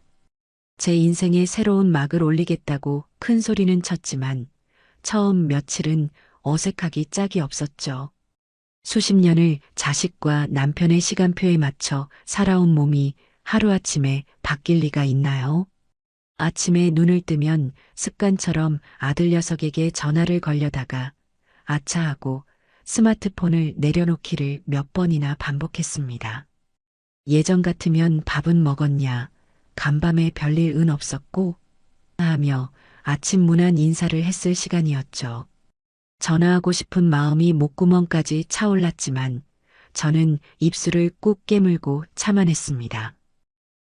제 인생에 새로운 막을 올리겠다고 큰 소리는 쳤지만 처음 며칠은 어색하기 짝이 없었죠. 수십 년을 자식과 남편의 시간표에 맞춰 살아온 몸이 하루아침에 바뀔 리가 있나요? 아침에 눈을 뜨면 습관처럼 아들 녀석에게 전화를 걸려다가 아차 하고 스마트폰을 내려놓기를 몇 번이나 반복했습니다. 예전 같으면 밥은 먹었냐, 간밤에 별일 은 없었고 하며 아침 무난 인사를 했을 시간이었죠. 전화하고 싶은 마음이 목구멍까지 차올랐지만 저는 입술을 꾹 깨물고 참아냈습니다.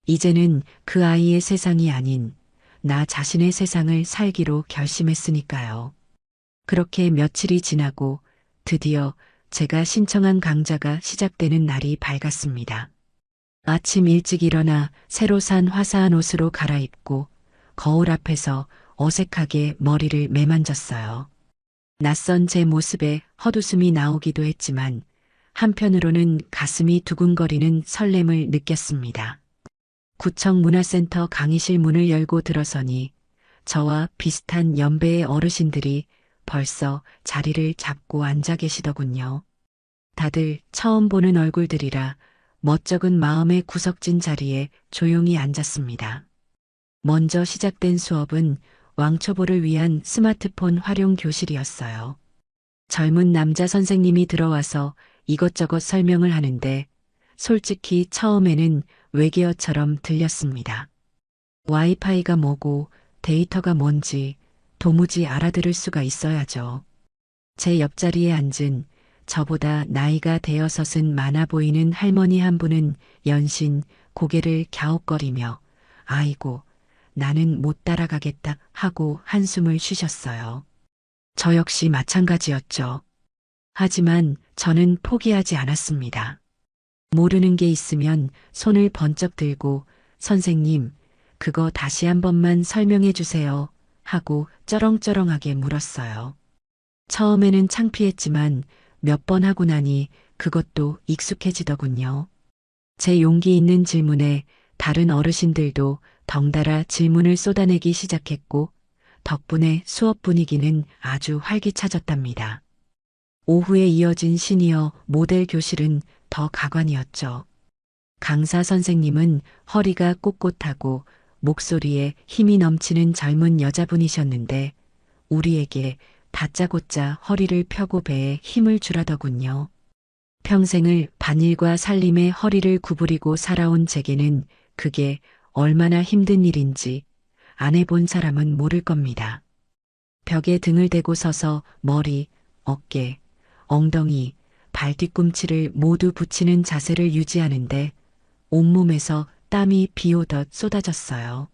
이제는 그 아이의 세상이 아닌 나 자신의 세상을 살기로 결심했으니까요. 그렇게 며칠이 지나고 드디어 제가 신청한 강좌가 시작되는 날이 밝았습니다. 아침 일찍 일어나 새로 산 화사한 옷으로 갈아입고 거울 앞에서 어색하게 머리를 매만졌어요. 낯선 제 모습에 헛웃음이 나오기도 했지만 한편으로는 가슴이 두근거리는 설렘을 느꼈습니다. 구청 문화센터 강의실 문을 열고 들어서니 저와 비슷한 연배의 어르신들이 벌써 자리를 잡고 앉아 계시더군요. 다들 처음 보는 얼굴들이라 멋쩍은 마음의 구석진 자리에 조용히 앉았습니다. 먼저 시작된 수업은 왕초보를 위한 스마트폰 활용 교실이었어요. 젊은 남자 선생님이 들어와서 이것저것 설명을 하는데 솔직히 처음에는 외계어처럼 들렸습니다. 와이파이가 뭐고 데이터가 뭔지 도무지 알아들을 수가 있어야죠. 제 옆자리에 앉은 저보다 나이가 대여섯은 많아 보이는 할머니 한 분은 연신 고개를 갸웃거리며 아이고 나는 못 따라가겠다 하고 한숨을 쉬셨어요. 저 역시 마찬가지였죠. 하지만 저는 포기하지 않았습니다. 모르는 게 있으면 손을 번쩍 들고 선생님, 그거 다시 한 번만 설명해 주세요 하고 쩌렁쩌렁하게 물었어요. 처음에는 창피했지만 몇 번 하고 나니 그것도 익숙해지더군요. 제 용기 있는 질문에 다른 어르신들도 덩달아 질문을 쏟아내기 시작했고 덕분에 수업 분위기는 아주 활기차졌답니다. 오후에 이어진 시니어 모델 교실은 더 가관이었죠. 강사 선생님은 허리가 꼿꼿하고 목소리에 힘이 넘치는 젊은 여자분이셨는데 우리에게 다짜고짜 허리를 펴고 배에 힘을 주라더군요. 평생을 반일과 살림에 허리를 구부리고 살아온 제게는 그게 얼마나 힘든 일인지 안 해본 사람은 모를 겁니다. 벽에 등을 대고 서서 머리, 어깨, 엉덩이, 발 뒤꿈치를 모두 붙이는 자세를 유지하는데 온몸에서 땀이 비 오듯 쏟아졌어요.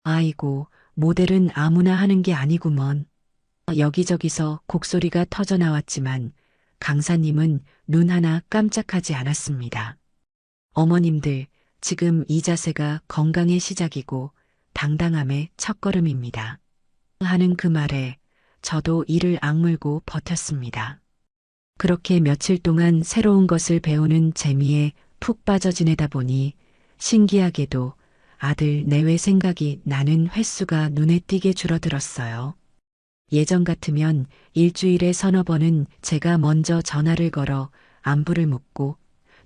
아이고, 모델은 아무나 하는 게 아니구먼. 여기저기서 곡소리가 터져 나왔지만 강사님은 눈 하나 깜짝하지 않았습니다. 어머님들, 지금 이 자세가 건강의 시작이고 당당함의 첫걸음입니다. 하는 그 말에 저도 이를 악물고 버텼습니다. 그렇게 며칠 동안 새로운 것을 배우는 재미에 푹 빠져 지내다 보니 신기하게도 아들 내외 생각이 나는 횟수가 눈에 띄게 줄어들었어요. 예전 같으면 일주일에 서너 번은 제가 먼저 전화를 걸어 안부를 묻고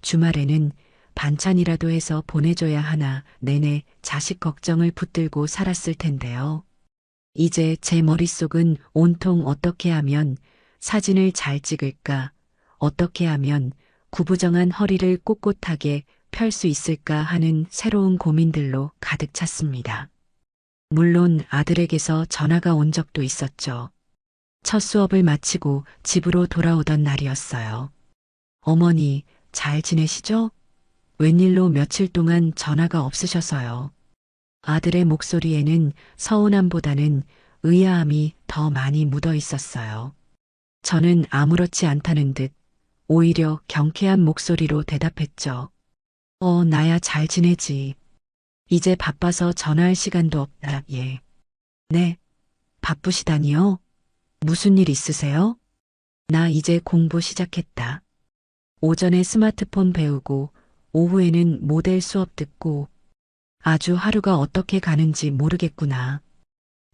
주말에는 반찬이라도 해서 보내줘야 하나 내내 자식 걱정을 붙들고 살았을 텐데요. 이제 제 머릿속은 온통 어떻게 하면 사진을 잘 찍을까, 어떻게 하면 구부정한 허리를 꼿꼿하게 펼 수 있을까 하는 새로운 고민들로 가득 찼습니다. 물론 아들에게서 전화가 온 적도 있었죠. 첫 수업을 마치고 집으로 돌아오던 날이었어요. 어머니, 잘 지내시죠? 웬일로 며칠 동안 전화가 없으셔서요. 아들의 목소리에는 서운함보다는 의아함이 더 많이 묻어 있었어요. 저는 아무렇지 않다는 듯 오히려 경쾌한 목소리로 대답했죠. 나야 잘 지내지. 이제 바빠서 전화할 시간도 없다. 예. 네. 바쁘시다니요? 무슨 일 있으세요? 나 이제 공부 시작했다. 오전에 스마트폰 배우고 오후에는 모델 수업 듣고 아주 하루가 어떻게 가는지 모르겠구나.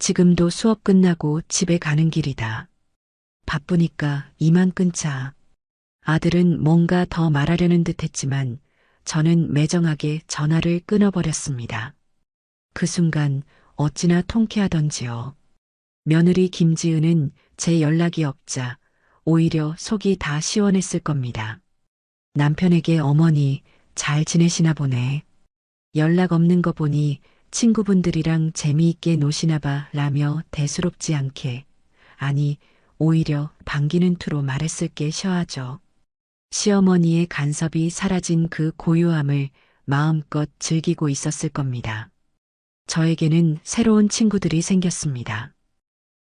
지금도 수업 끝나고 집에 가는 길이다. 바쁘니까 이만 끊자. 아들은 뭔가 더 말하려는 듯 했지만 저는 매정하게 전화를 끊어버렸습니다. 그 순간 어찌나 통쾌하던지요. 며느리 김지은은 제 연락이 없자 오히려 속이 다 시원했을 겁니다. 남편에게 어머니 잘 지내시나 보네. 연락 없는 거 보니 친구분들이랑 재미있게 노시나 봐 라며 대수롭지 않게, 아니 오히려 반기는 투로 말했을 게 셔하죠. 시어머니의 간섭이 사라진 그 고요함을 마음껏 즐기고 있었을 겁니다. 저에게는 새로운 친구들이 생겼습니다.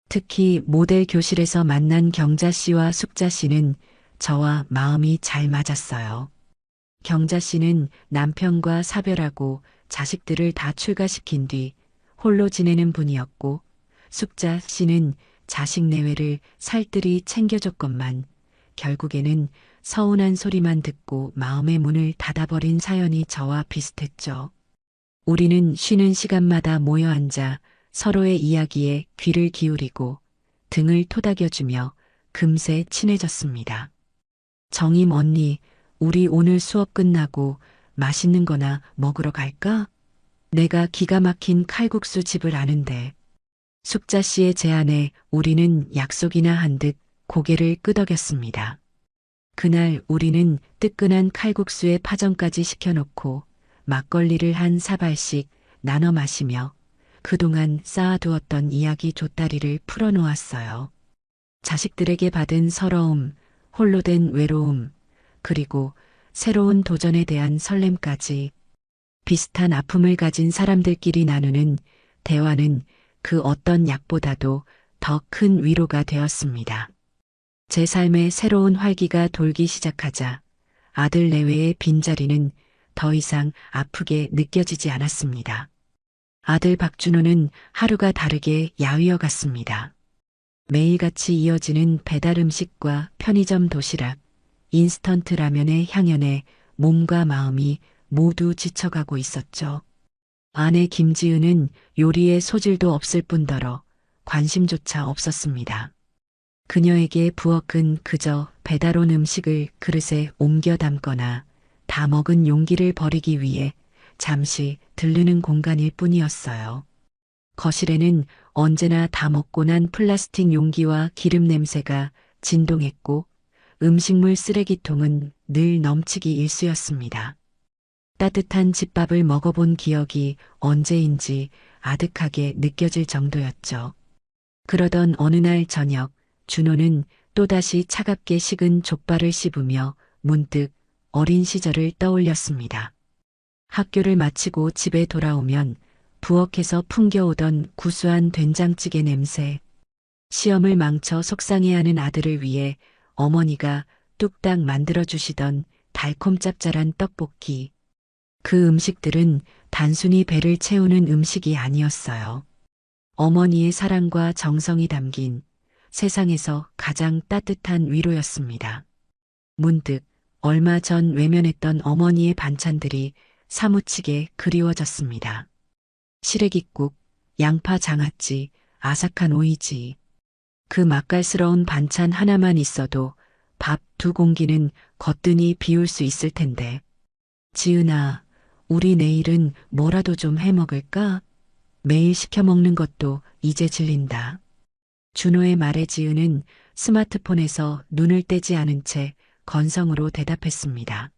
특히 모델 교실에서 만난 경자 씨와 숙자 씨는 저와 마음이 잘 맞았어요. 경자 씨는 남편과 사별하고 자식들을 다 출가시킨 뒤 홀로 지내는 분이었고, 숙자 씨는 자식 내외를 살뜰히 챙겨줬건만 결국에는 서운한 소리만 듣고 마음의 문을 닫아버린 사연이 저와 비슷했죠. 우리는 쉬는 시간마다 모여 앉아 서로의 이야기에 귀를 기울이고 등을 토닥여주며 금세 친해졌습니다. 정임 언니, 우리 오늘 수업 끝나고 맛있는 거나 먹으러 갈까? 내가 기가 막힌 칼국수 집을 아는데. 숙자 씨의 제안에 우리는 약속이나 한 듯 고개를 끄덕였습니다. 그날 우리는 뜨끈한 칼국수에 파전까지 시켜놓고 막걸리를 한 사발씩 나눠 마시며 그동안 쌓아두었던 이야기 돛다리를 풀어놓았어요. 자식들에게 받은 서러움, 홀로 된 외로움, 그리고 새로운 도전에 대한 설렘까지 비슷한 아픔을 가진 사람들끼리 나누는 대화는 그 어떤 약보다도 더 큰 위로가 되었습니다. 제 삶에 새로운 활기가 돌기 시작하자 아들 내외의 빈자리는 더 이상 아프게 느껴지지 않았습니다. 아들 박준호는 하루가 다르게 야위어 갔습니다. 매일같이 이어지는 배달 음식과 편의점 도시락, 인스턴트 라면의 향연에 몸과 마음이 모두 지쳐가고 있었죠. 아내 김지은은 요리에 소질도 없을 뿐더러 관심조차 없었습니다. 그녀에게 부엌은 그저 배달 온 음식을 그릇에 옮겨 담거나 다 먹은 용기를 버리기 위해 잠시 들르는 공간일 뿐이었어요. 거실에는 언제나 다 먹고 난 플라스틱 용기와 기름 냄새가 진동했고 음식물 쓰레기통은 늘 넘치기 일쑤였습니다. 따뜻한 집밥을 먹어본 기억이 언제인지 아득하게 느껴질 정도였죠. 그러던 어느 날 저녁, 준호는 또다시 차갑게 식은 족발을 씹으며 문득 어린 시절을 떠올렸습니다. 학교를 마치고 집에 돌아오면 부엌에서 풍겨오던 구수한 된장찌개 냄새, 시험을 망쳐 속상해하는 아들을 위해 어머니가 뚝딱 만들어주시던 달콤 짭짤한 떡볶이. 그 음식들은 단순히 배를 채우는 음식이 아니었어요. 어머니의 사랑과 정성이 담긴 세상에서 가장 따뜻한 위로였습니다. 문득 얼마 전 외면했던 어머니의 반찬들이 사무치게 그리워졌습니다. 시래기국, 양파 장아찌, 아삭한 오이지. 그 맛깔스러운 반찬 하나만 있어도 밥 2공기는 거뜬히 비울 수 있을 텐데. 지은아, 우리 내일은 뭐라도 좀 해 먹을까? 매일 시켜 먹는 것도 이제 질린다. 준호의 말에 지은은 스마트폰에서 눈을 떼지 않은 채 건성으로 대답했습니다.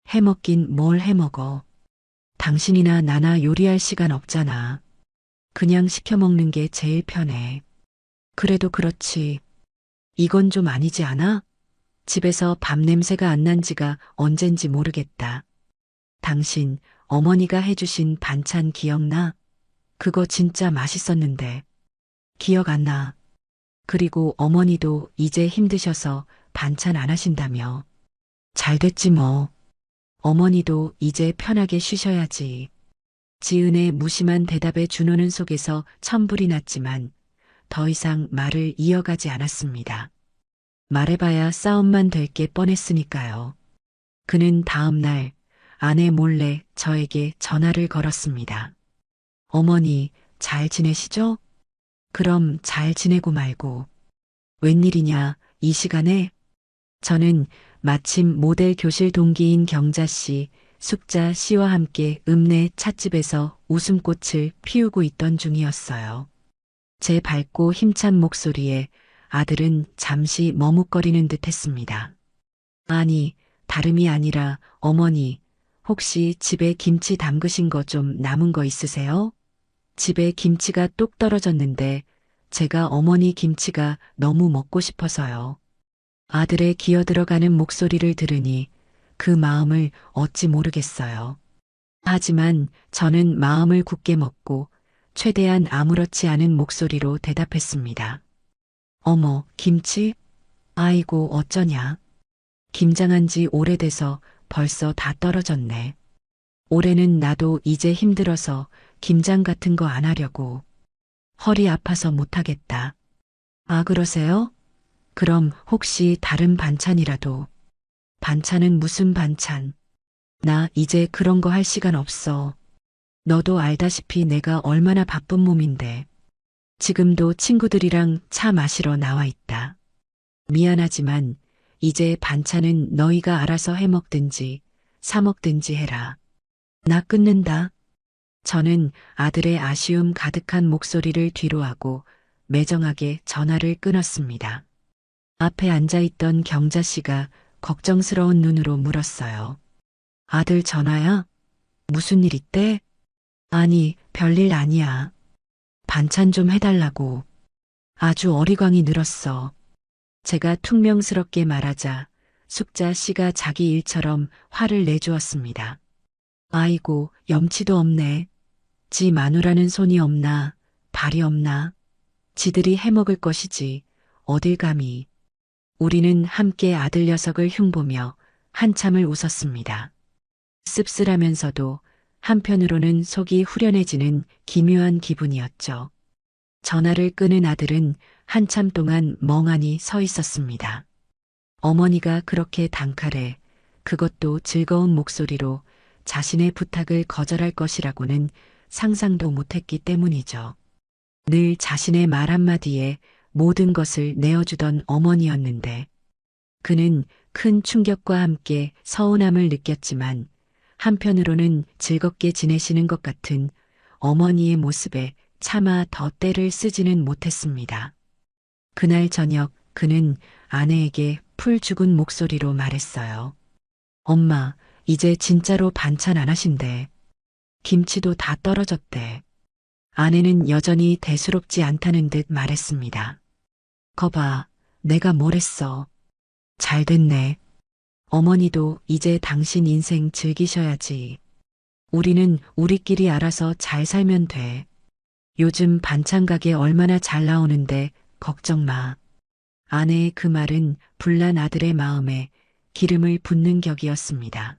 해먹긴 뭘 해먹어. 당신이나 나나 요리할 시간 없잖아. 그냥 시켜 먹는 게 제일 편해. 그래도 그렇지. 이건 좀 아니지 않아? 집에서 밥 냄새가 안 난 지가 언젠지 모르겠다. 당신 어머니가 해주신 반찬 기억나? 그거 진짜 맛있었는데. 기억 안 나. 그리고 어머니도 이제 힘드셔서 반찬 안 하신다며. 잘 됐지 뭐. 어머니도 이제 편하게 쉬셔야지. 지은의 무심한 대답에 준호는 속에서 천불이 났지만 더 이상 말을 이어가지 않았습니다. 말해봐야 싸움만 될 게 뻔했으니까요. 그는 다음 날 아내 몰래 저에게 전화를 걸었습니다. 어머니, 잘 지내시죠? 그럼 잘 지내고 말고. 웬일이냐, 이 시간에? 저는 마침 모델 교실 동기인 경자 씨, 숙자 씨와 함께 읍내 찻집에서 웃음꽃을 피우고 있던 중이었어요. 제 밝고 힘찬 목소리에 아들은 잠시 머뭇거리는 듯 했습니다. 아니, 다름이 아니라 어머니, 혹시 집에 김치 담그신 거 좀 남은 거 있으세요? 집에 김치가 뚝 떨어졌는데 제가 어머니 김치가 너무 먹고 싶어서요. 아들의 기어들어가는 목소리를 들으니 그 마음을 어찌 모르겠어요. 하지만 저는 마음을 굳게 먹고 최대한 아무렇지 않은 목소리로 대답했습니다. 어머, 김치? 아이고, 어쩌냐. 김장한 지 오래돼서 벌써 다 떨어졌네. 올해는 나도 이제 힘들어서 김장 같은 거 안 하려고. 허리 아파서 못하겠다. 아, 그러세요? 그럼 혹시 다른 반찬이라도. 반찬은 무슨 반찬? 나 이제 그런 거 할 시간 없어. 너도 알다시피 내가 얼마나 바쁜 몸인데. 지금도 친구들이랑 차 마시러 나와 있다. 미안하지만 이제 반찬은 너희가 알아서 해 먹든지 사 먹든지 해라. 나 끊는다. 저는 아들의 아쉬움 가득한 목소리를 뒤로하고 매정하게 전화를 끊었습니다. 앞에 앉아있던 경자 씨가 걱정스러운 눈으로 물었어요. 아들 전화야? 무슨 일 있대? 아니, 별일 아니야. 반찬 좀 해달라고. 아주 어리광이 늘었어. 제가 퉁명스럽게 말하자 숙자 씨가 자기 일처럼 화를 내주었습니다. 아이고, 염치도 없네. 지 마누라는 손이 없나, 발이 없나. 지들이 해먹을 것이지, 어딜 감히. 우리는 함께 아들 녀석을 흉보며 한참을 웃었습니다. 씁쓸하면서도 한편으로는 속이 후련해지는 기묘한 기분이었죠. 전화를 끊은 아들은 한참 동안 멍하니 서 있었습니다. 어머니가 그렇게 단칼에 그것도 즐거운 목소리로 자신의 부탁을 거절할 것이라고는 상상도 못했기 때문이죠. 늘 자신의 말 한마디에 모든 것을 내어주던 어머니였는데 그는 큰 충격과 함께 서운함을 느꼈지만 한편으로는 즐겁게 지내시는 것 같은 어머니의 모습에 차마 더 떼를 쓰지는 못했습니다. 그날 저녁 그는 아내에게 풀 죽은 목소리로 말했어요. 엄마, 이제 진짜로 반찬 안 하신대. 김치도 다 떨어졌대. 아내는 여전히 대수롭지 않다는 듯 말했습니다. 거봐, 내가 뭘 했어. 잘 됐네. 어머니도 이제 당신 인생 즐기셔야지. 우리는 우리끼리 알아서 잘 살면 돼. 요즘 반찬 가게 얼마나 잘 나오는데 걱정 마. 아내의 그 말은 불난 아들의 마음에 기름을 붓는 격이었습니다.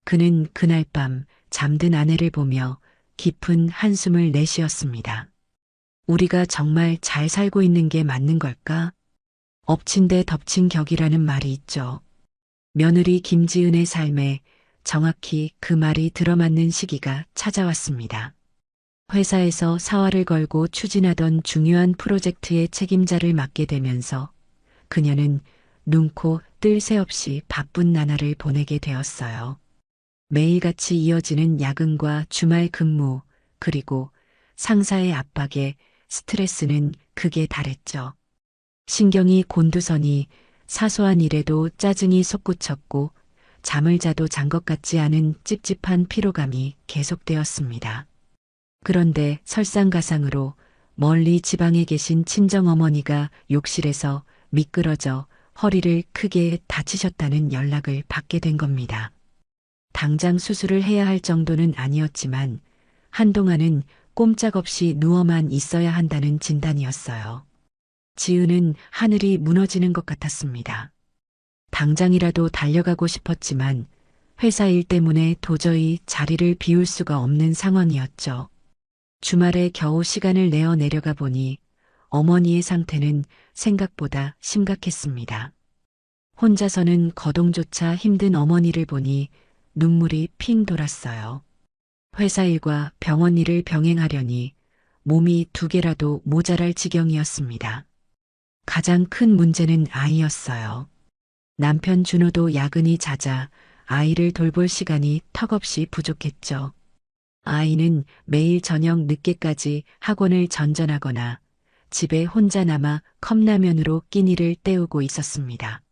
그는 그날 밤 잠든 아내를 보며 깊은 한숨을 내쉬었습니다. 우리가 정말 잘 살고 있는 게 맞는 걸까? 엎친 데 덮친 격이라는 말이 있죠. 며느리 김지은의 삶에 정확히 그 말이 들어맞는 시기가 찾아왔습니다. 회사에서 사활을 걸고 추진하던 중요한 프로젝트의 책임자를 맡게 되면서 그녀는 눈코 뜰 새 없이 바쁜 나날을 보내게 되었어요. 매일같이 이어지는 야근과 주말 근무, 그리고 상사의 압박에 스트레스는 극에 달했죠. 신경이 곤두서니 사소한 일에도 짜증이 솟구쳤고 잠을 자도 잔 것 같지 않은 찝찝한 피로감이 계속되었습니다. 그런데 설상가상으로 멀리 지방에 계신 친정어머니가 욕실에서 미끄러져 허리를 크게 다치셨다는 연락을 받게 된 겁니다. 당장 수술을 해야 할 정도는 아니었지만 한동안은 꼼짝없이 누워만 있어야 한다는 진단이었어요. 지은은 하늘이 무너지는 것 같았습니다. 당장이라도 달려가고 싶었지만 회사 일 때문에 도저히 자리를 비울 수가 없는 상황이었죠. 주말에 겨우 시간을 내어 내려가 보니 어머니의 상태는 생각보다 심각했습니다. 혼자서는 거동조차 힘든 어머니를 보니 눈물이 핑 돌았어요. 회사 일과 병원 일을 병행하려니 몸이 두 개라도 모자랄 지경이었습니다. 가장 큰 문제는 아이였어요. 남편 준호도 야근이 잦아 아이를 돌볼 시간이 턱없이 부족했죠. 아이는 매일 저녁 늦게까지 학원을 전전하거나 집에 혼자 남아 컵라면으로 끼니를 때우고 있었습니다.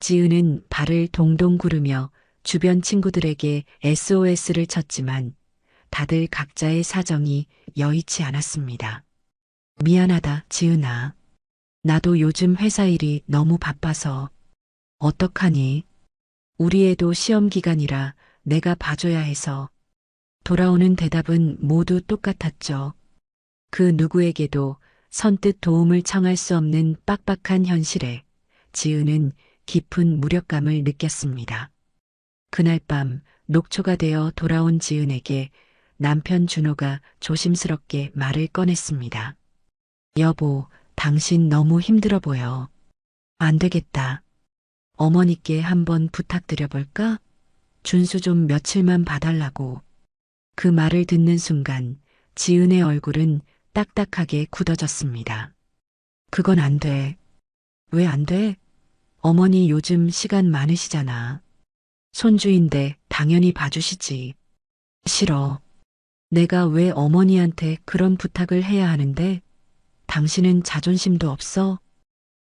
지은은 발을 동동 구르며 주변 친구들에게 SOS를 쳤지만 다들 각자의 사정이 여의치 않았습니다. 미안하다, 지은아. 나도 요즘 회사 일이 너무 바빠서. 어떡하니? 우리 애도 시험 기간이라 내가 봐줘야 해서. 돌아오는 대답은 모두 똑같았죠. 그 누구에게도 선뜻 도움을 청할 수 없는 빡빡한 현실에 지은은 깊은 무력감을 느꼈습니다. 그날 밤 녹초가 되어 돌아온 지은에게 남편 준호가 조심스럽게 말을 꺼냈습니다. 여보, 당신 너무 힘들어 보여. 안 되겠다. 어머니께 한번 부탁드려볼까? 준수 좀 며칠만 봐달라고. 그 말을 듣는 순간 지은의 얼굴은 딱딱하게 굳어졌습니다. 그건 안 돼. 왜 안 돼? 어머니 요즘 시간 많으시잖아. 손주인데 당연히 봐주시지. 싫어. 내가 왜 어머니한테 그런 부탁을 해야 하는데? 당신은 자존심도 없어?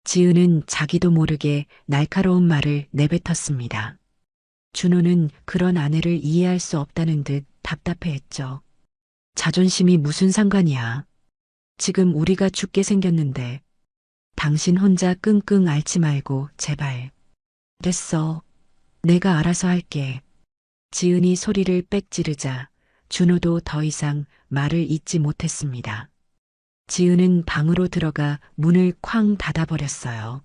지은은 자기도 모르게 날카로운 말을 내뱉었습니다. 준호는 그런 아내를 이해할 수 없다는 듯 답답해했죠. 자존심이 무슨 상관이야. 지금 우리가 죽게 생겼는데 당신 혼자 끙끙 앓지 말고 제발. 됐어. 내가 알아서 할게. 지은이 소리를 빽 지르자 준호도 더 이상 말을 잇지 못했습니다. 지은은 방으로 들어가 문을 쾅 닫아버렸어요.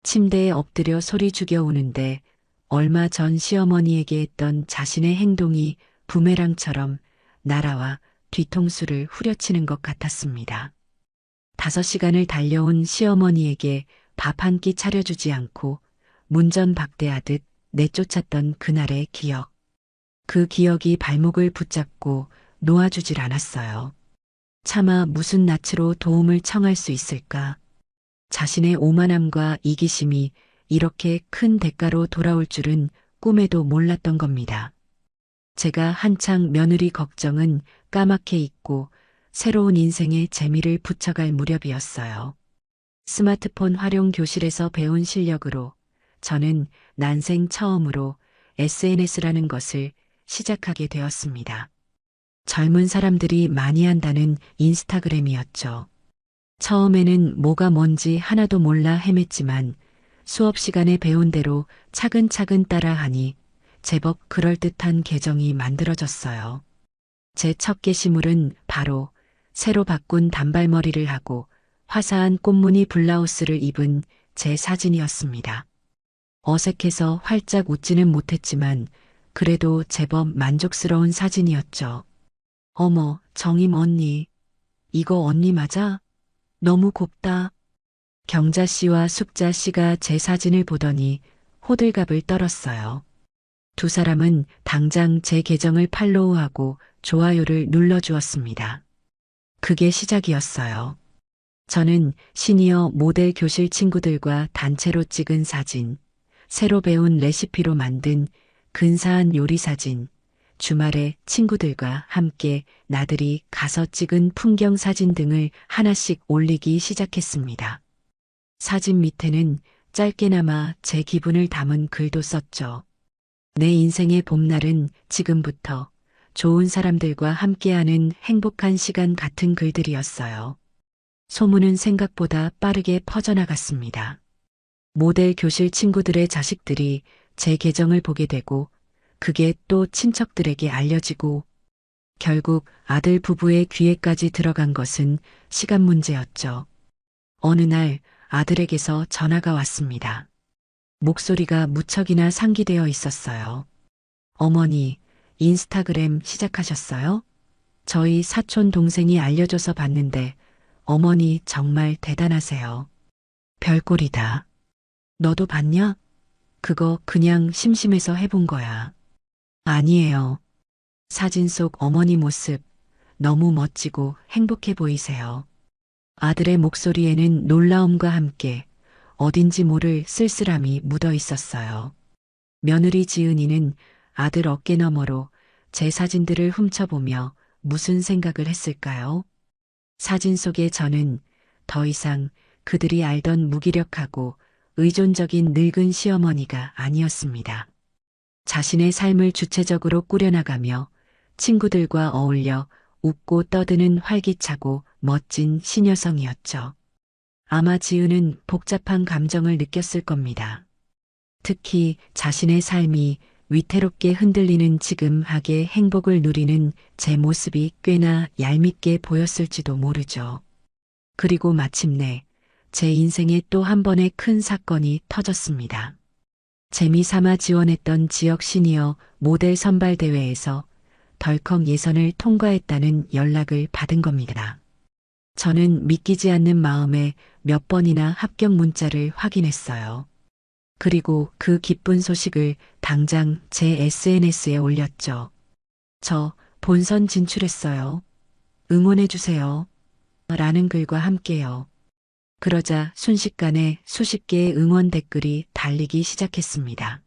침대에 엎드려 소리 죽여 우는데 얼마 전 시어머니에게 했던 자신의 행동이 부메랑처럼 날아와 뒤통수를 후려치는 것 같았습니다. 5시간을 달려온 시어머니에게 밥 한 끼 차려주지 않고 문전박대하듯 내쫓았던 그날의 기억. 그 기억이 발목을 붙잡고 놓아주질 않았어요. 차마 무슨 낯으로 도움을 청할 수 있을까? 자신의 오만함과 이기심이 이렇게 큰 대가로 돌아올 줄은 꿈에도 몰랐던 겁니다. 제가 한창 며느리 걱정은 까맣게 잊고 새로운 인생의 재미를 붙여갈 무렵이었어요. 스마트폰 활용 교실에서 배운 실력으로 저는 난생 처음으로 SNS라는 것을 시작하게 되었습니다. 젊은 사람들이 많이 한다는 인스타그램이었죠. 처음에는 뭐가 뭔지 하나도 몰라 헤맸지만 수업 시간에 배운 대로 차근차근 따라하니 제법 그럴듯한 계정이 만들어졌어요. 제 첫 게시물은 바로 새로 바꾼 단발머리를 하고 화사한 꽃무늬 블라우스를 입은 제 사진이었습니다. 어색해서 활짝 웃지는 못했지만 그래도 제법 만족스러운 사진이었죠. 어머, 정임 언니. 이거 언니 맞아? 너무 곱다. 경자 씨와 숙자 씨가 제 사진을 보더니 호들갑을 떨었어요. 두 사람은 당장 제 계정을 팔로우하고 좋아요를 눌러주었습니다. 그게 시작이었어요. 저는 시니어 모델 교실 친구들과 단체로 찍은 사진, 새로 배운 레시피로 만든 근사한 요리 사진, 주말에 친구들과 함께 나들이 가서 찍은 풍경 사진 등을 하나씩 올리기 시작했습니다. 사진 밑에는 짧게나마 제 기분을 담은 글도 썼죠. 내 인생의 봄날은 지금부터 좋은 사람들과 함께하는 행복한 시간 같은 글들이었어요. 소문은 생각보다 빠르게 퍼져나갔습니다. 모델 교실 친구들의 자식들이 제 계정을 보게 되고 그게 또 친척들에게 알려지고 결국 아들 부부의 귀에까지 들어간 것은 시간 문제였죠. 어느 날 아들에게서 전화가 왔습니다. 목소리가 무척이나 상기되어 있었어요. 어머니, 인스타그램 시작하셨어요? 저희 사촌 동생이 알려줘서 봤는데 어머니 정말 대단하세요. 별꼴이다. 너도 봤냐? 그거 그냥 심심해서 해본 거야. 아니에요. 사진 속 어머니 모습 너무 멋지고 행복해 보이세요. 아들의 목소리에는 놀라움과 함께 어딘지 모를 쓸쓸함이 묻어 있었어요. 며느리 지은이는 아들 어깨 너머로 제 사진들을 훔쳐보며 무슨 생각을 했을까요? 사진 속의 저는 더 이상 그들이 알던 무기력하고 의존적인 늙은 시어머니가 아니었습니다. 자신의 삶을 주체적으로 꾸려나가며 친구들과 어울려 웃고 떠드는 활기차고 멋진 시녀성이었죠. 아마 지은은 복잡한 감정을 느꼈을 겁니다. 특히 자신의 삶이 위태롭게 흔들리는 지금 하게 행복을 누리는 제 모습이 꽤나 얄밉게 보였을지도 모르죠. 그리고 마침내 제 인생에 또 한 번의 큰 사건이 터졌습니다. 재미삼아 지원했던 지역 시니어 모델 선발 대회에서 덜컥 예선을 통과했다는 연락을 받은 겁니다. 저는 믿기지 않는 마음에 몇 번이나 합격 문자를 확인했어요. 그리고 그 기쁜 소식을 당장 제 SNS에 올렸죠. 저 본선 진출했어요. 응원해주세요. 라는 글과 함께요. 그러자 순식간에 수십 개의 응원 댓글이 달리기 시작했습니다.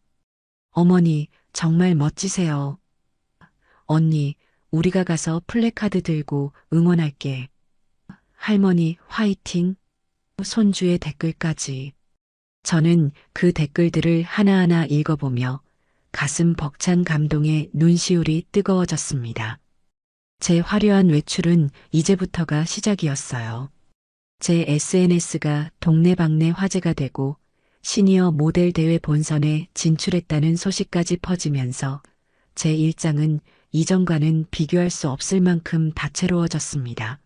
어머니, 정말 멋지세요. 언니, 우리가 가서 플래카드 들고 응원할게. 할머니, 화이팅. 손주의 댓글까지. 저는 그 댓글들을 하나하나 읽어보며 가슴 벅찬 감동에 눈시울이 뜨거워졌습니다. 제 화려한 외출은 이제부터가 시작이었어요. 제 SNS가 동네방네 화제가 되고 시니어 모델 대회 본선에 진출했다는 소식까지 퍼지면서 제 일상은 이전과는 비교할 수 없을 만큼 다채로워졌습니다.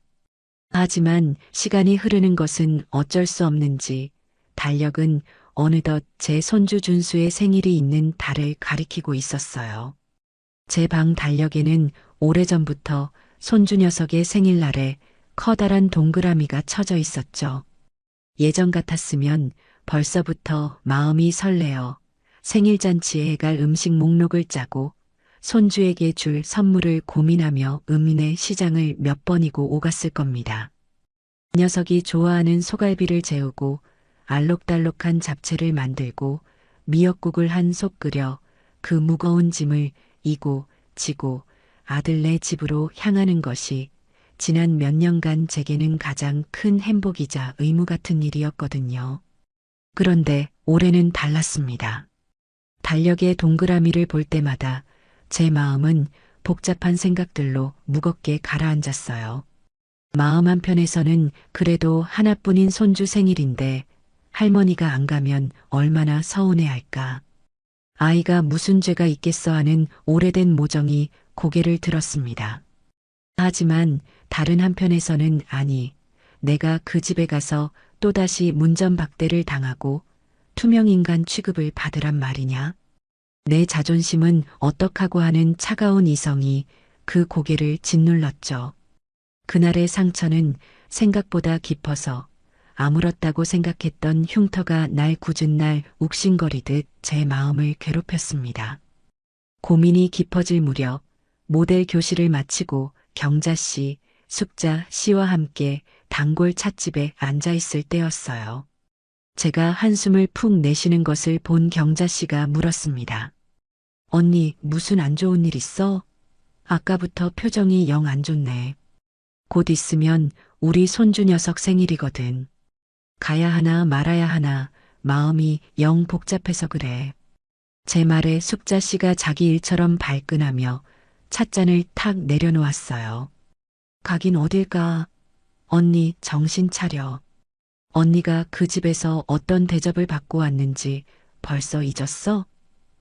하지만 시간이 흐르는 것은 어쩔 수 없는지 달력은 어느덧 제 손주 준수의 생일이 있는 달을 가리키고 있었어요. 제 방 달력에는 오래전부터 손주 녀석의 생일날에 커다란 동그라미가 쳐져 있었죠. 예전 같았으면 벌써부터 마음이 설레어 생일잔치에 해갈 음식 목록을 짜고 손주에게 줄 선물을 고민하며 읍내 시장을 몇 번이고 오갔을 겁니다. 녀석이 좋아하는 소갈비를 재우고 알록달록한 잡채를 만들고 미역국을 한 솥 끓여 그 무거운 짐을 이고 지고 아들네 집으로 향하는 것이 지난 몇 년간 제게는 가장 큰 행복이자 의무 같은 일이었거든요. 그런데 올해는 달랐습니다. 달력의 동그라미를 볼 때마다 제 마음은 복잡한 생각들로 무겁게 가라앉았어요. 마음 한편에서는 그래도 하나뿐인 손주 생일인데 할머니가 안 가면 얼마나 서운해할까. 아이가 무슨 죄가 있겠어 하는 오래된 모정이 고개를 들었습니다. 하지만 다른 한편에서는 아니, 내가 그 집에 가서 또다시 문전박대를 당하고 투명인간 취급을 받으란 말이냐. 내 자존심은 어떡하고 하는 차가운 이성이 그 고개를 짓눌렀죠. 그날의 상처는 생각보다 깊어서 아물었다고 생각했던 흉터가 날 굳은 날 욱신거리듯 제 마음을 괴롭혔습니다. 고민이 깊어질 무렵 모델 교실을 마치고 경자 씨, 숙자 씨와 함께 단골 찻집에 앉아 있을 때였어요. 제가 한숨을 푹 내쉬는 것을 본 경자 씨가 물었습니다. 언니, 무슨 안 좋은 일 있어? 아까부터 표정이 영 안 좋네. 곧 있으면 우리 손주 녀석 생일이거든. 가야 하나 말아야 하나 마음이 영 복잡해서 그래. 제 말에 숙자 씨가 자기 일처럼 발끈하며 찻잔을 탁 내려놓았어요. 가긴 어딜까? 언니 정신 차려. 언니가 그 집에서 어떤 대접을 받고 왔는지 벌써 잊었어?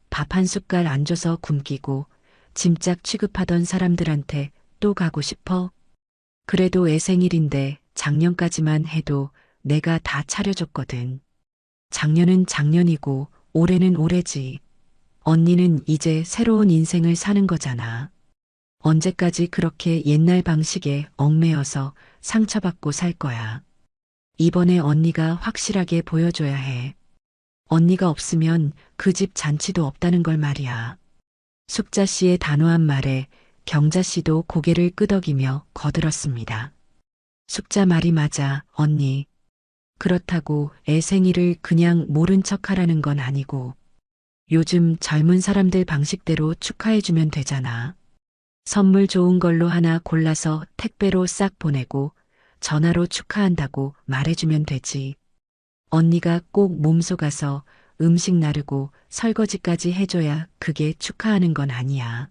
밥 한 숟갈 안 줘서 굶기고 짐짝 취급하던 사람들한테 또 가고 싶어? 그래도 애 생일인데 작년까지만 해도 내가 다 차려줬거든. 작년은 작년이고 올해는 올해지. 언니는 이제 새로운 인생을 사는 거잖아. 언제까지 그렇게 옛날 방식에 얽매여서 상처받고 살 거야. 이번에 언니가 확실하게 보여줘야 해. 언니가 없으면 그 집 잔치도 없다는 걸 말이야. 숙자 씨의 단호한 말에 경자 씨도 고개를 끄덕이며 거들었습니다. 숙자 말이 맞아, 언니. 그렇다고 애 생일을 그냥 모른 척 하라는 건 아니고, 요즘 젊은 사람들 방식대로 축하해주면 되잖아. 선물 좋은 걸로 하나 골라서 택배로 싹 보내고 전화로 축하한다고 말해주면 되지. 언니가 꼭 몸소 가서 음식 나르고 설거지까지 해줘야 그게 축하하는 건 아니야.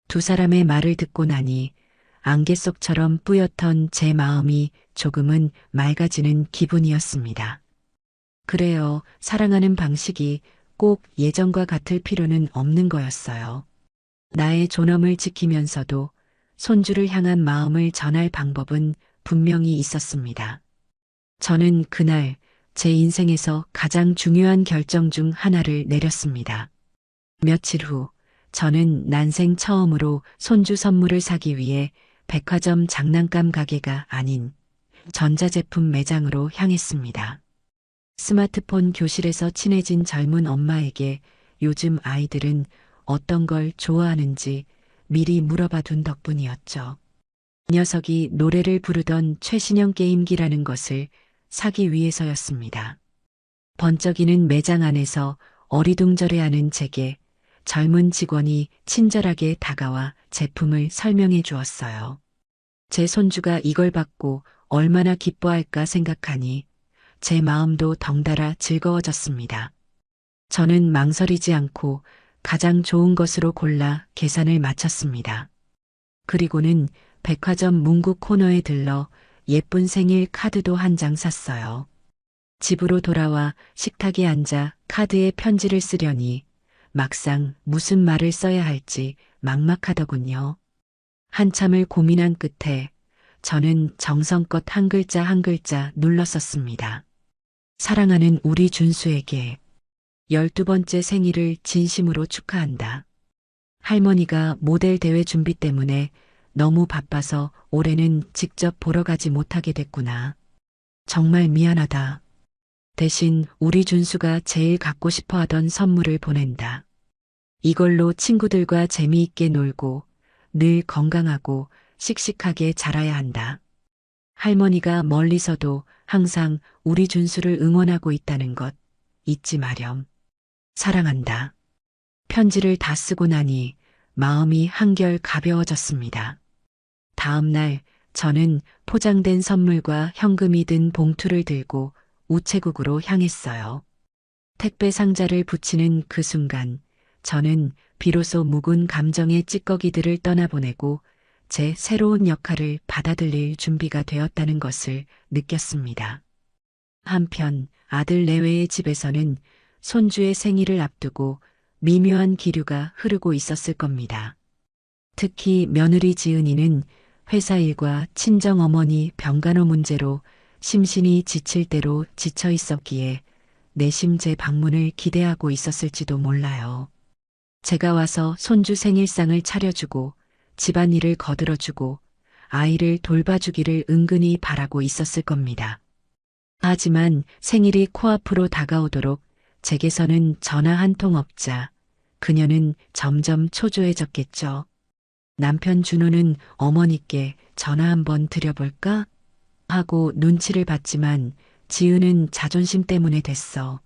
두 사람의 말을 듣고 나니 안개 속처럼 뿌옇던 제 마음이 조금은 맑아지는 기분이었습니다. 그래요, 사랑하는 방식이 꼭 예전과 같을 필요는 없는 거였어요. 나의 존엄을 지키면서도 손주를 향한 마음을 전할 방법은 분명히 있었습니다. 저는 그날 제 인생에서 가장 중요한 결정 중 하나를 내렸습니다. 며칠 후, 저는 난생 처음으로 손주 선물을 사기 위해 백화점 장난감 가게가 아닌 전자제품 매장으로 향했습니다. 스마트폰 교실에서 친해진 젊은 엄마에게 요즘 아이들은 어떤 걸 좋아하는지 미리 물어봐 둔 덕분이었죠. 녀석이 노래를 부르던 최신형 게임기라는 것을 사기 위해서였습니다. 번쩍이는 매장 안에서 어리둥절해하는 제게 젊은 직원이 친절하게 다가와 제품을 설명해 주었어요. 제 손주가 이걸 받고 얼마나 기뻐할까 생각하니 제 마음도 덩달아 즐거워졌습니다. 저는 망설이지 않고 가장 좋은 것으로 골라 계산을 마쳤습니다. 그리고는 백화점 문구 코너에 들러 예쁜 생일 카드도 한 장 샀어요. 집으로 돌아와 식탁에 앉아 카드에 편지를 쓰려니 막상 무슨 말을 써야 할지 막막하더군요. 한참을 고민한 끝에 저는 정성껏 한 글자 한 글자 눌렀었습니다. 사랑하는 우리 준수에게 12번째 생일을 진심으로 축하한다. 할머니가 모델 대회 준비 때문에 너무 바빠서 올해는 직접 보러 가지 못하게 됐구나. 정말 미안하다. 대신 우리 준수가 제일 갖고 싶어 하던 선물을 보낸다. 이걸로 친구들과 재미있게 놀고 늘 건강하고 씩씩하게 자라야 한다. 할머니가 멀리서도 항상 우리 준수를 응원하고 있다는 것 잊지 마렴. 사랑한다. 편지를 다 쓰고 나니 마음이 한결 가벼워졌습니다. 다음 날 저는 포장된 선물과 현금이 든 봉투를 들고 우체국으로 향했어요. 택배 상자를 붙이는 그 순간 저는 비로소 묵은 감정의 찌꺼기들을 떠나보내고 제 새로운 역할을 받아들일 준비가 되었다는 것을 느꼈습니다. 한편 아들 내외의 집에서는 손주의 생일을 앞두고 미묘한 기류가 흐르고 있었을 겁니다. 특히 며느리 지은이는 회사 일과 친정어머니 병간호 문제로 심신이 지칠 대로 지쳐 있었기에 내심 제 방문을 기대하고 있었을지도 몰라요. 제가 와서 손주 생일상을 차려주고 집안일을 거들어주고 아이를 돌봐주기를 은근히 바라고 있었을 겁니다. 하지만 생일이 코앞으로 다가오도록 제게서는 전화 한 통 없자 그녀는 점점 초조해졌겠죠. 남편 준호는 어머니께 전화 한번 드려볼까? 하고 눈치를 봤지만 지은은 자존심 때문에 됐어.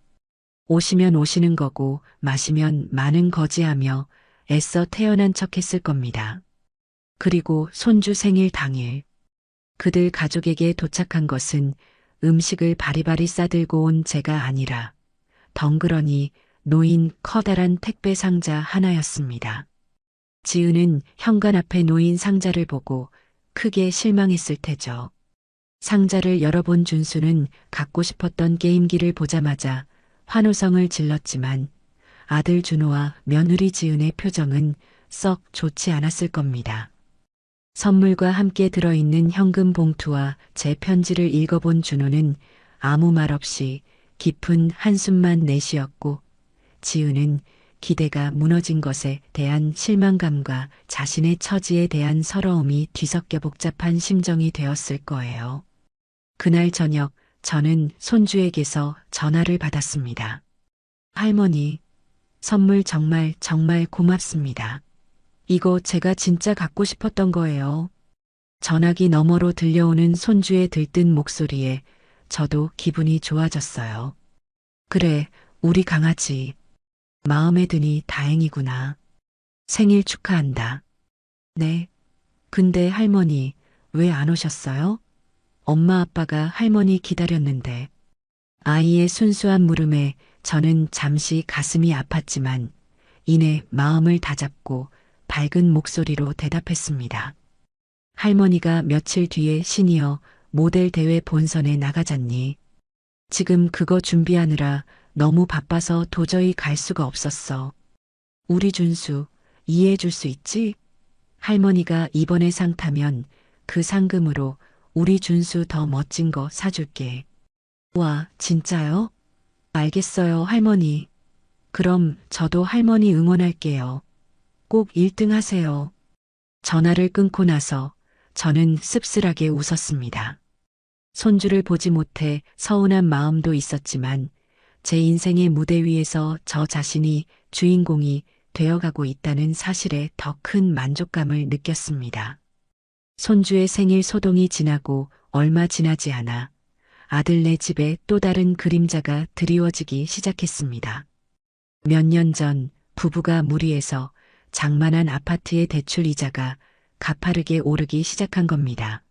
오시면 오시는 거고 마시면 마는 거지하며 애써 태어난 척 했을 겁니다. 그리고 손주 생일 당일 그들 가족에게 도착한 것은 음식을 바리바리 싸들고 온 제가 아니라 덩그러니 놓인 커다란 택배 상자 하나였습니다. 지은은 현관 앞에 놓인 상자를 보고 크게 실망했을 테죠. 상자를 열어본 준수는 갖고 싶었던 게임기를 보자마자 환호성을 질렀지만 아들 준호와 며느리 지은의 표정은 썩 좋지 않았을 겁니다. 선물과 함께 들어있는 현금 봉투와 제 편지를 읽어본 준호는 아무 말 없이 깊은 한숨만 내쉬었고 지은은 기대가 무너진 것에 대한 실망감과 자신의 처지에 대한 서러움이 뒤섞여 복잡한 심정이 되었을 거예요. 그날 저녁 저는 손주에게서 전화를 받았습니다. 할머니, 선물 정말 정말 고맙습니다. 이거 제가 진짜 갖고 싶었던 거예요. 전화기 너머로 들려오는 손주의 들뜬 목소리에 저도 기분이 좋아졌어요. 그래, 우리 강아지. 마음에 드니 다행이구나. 생일 축하한다. 네. 근데 할머니, 왜 안 오셨어요? 엄마 아빠가 할머니 기다렸는데. 아이의 순수한 물음에 저는 잠시 가슴이 아팠지만 이내 마음을 다잡고 밝은 목소리로 대답했습니다. 할머니가 며칠 뒤에 시니어 모델 대회 본선에 나가잖니. 지금 그거 준비하느라 너무 바빠서 도저히 갈 수가 없었어. 우리 준수 이해해 줄 수 있지? 할머니가 이번에 상 타면 그 상금으로 우리 준수 더 멋진 거 사줄게. 와, 진짜요? 알겠어요, 할머니. 그럼 저도 할머니 응원할게요. 꼭 1등 하세요. 전화를 끊고 나서 저는 씁쓸하게 웃었습니다. 손주를 보지 못해 서운한 마음도 있었지만 제 인생의 무대 위에서 저 자신이 주인공이 되어가고 있다는 사실에 더 큰 만족감을 느꼈습니다. 손주의 생일 소동이 지나고 얼마 지나지 않아 아들네 집에 또 다른 그림자가 드리워지기 시작했습니다. 몇 년 전 부부가 무리해서 장만한 아파트의 대출 이자가 가파르게 오르기 시작한 겁니다.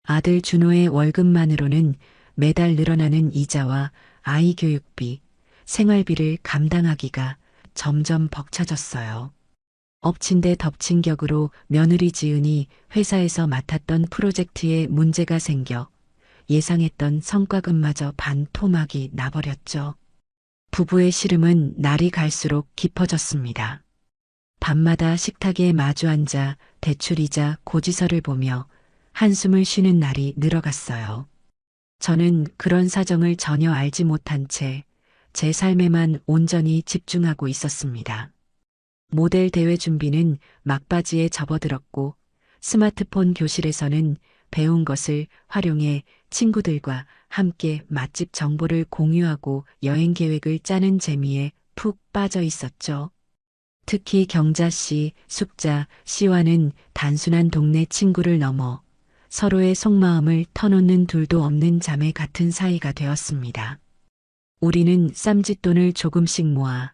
아들 준호의 월급만으로는 매달 늘어나는 이자와 아이 교육비, 생활비를 감당하기가 점점 벅차졌어요. 엎친 데 덮친 격으로 며느리 지은이 회사에서 맡았던 프로젝트에 문제가 생겨 예상했던 성과금마저 반토막이 나버렸죠. 부부의 시름은 날이 갈수록 깊어졌습니다. 밤마다 식탁에 마주 앉아 대출이자 고지서를 보며 한숨을 쉬는 날이 늘어갔어요. 저는 그런 사정을 전혀 알지 못한 채 제 삶에만 온전히 집중하고 있었습니다. 모델 대회 준비는 막바지에 접어들었고 스마트폰 교실에서는 배운 것을 활용해 친구들과 함께 맛집 정보를 공유하고 여행 계획을 짜는 재미에 푹 빠져 있었죠. 특히 경자 씨, 숙자 씨와는 단순한 동네 친구를 넘어 서로의 속마음을 터놓는 둘도 없는 자매 같은 사이가 되었습니다. 우리는 쌈짓돈을 조금씩 모아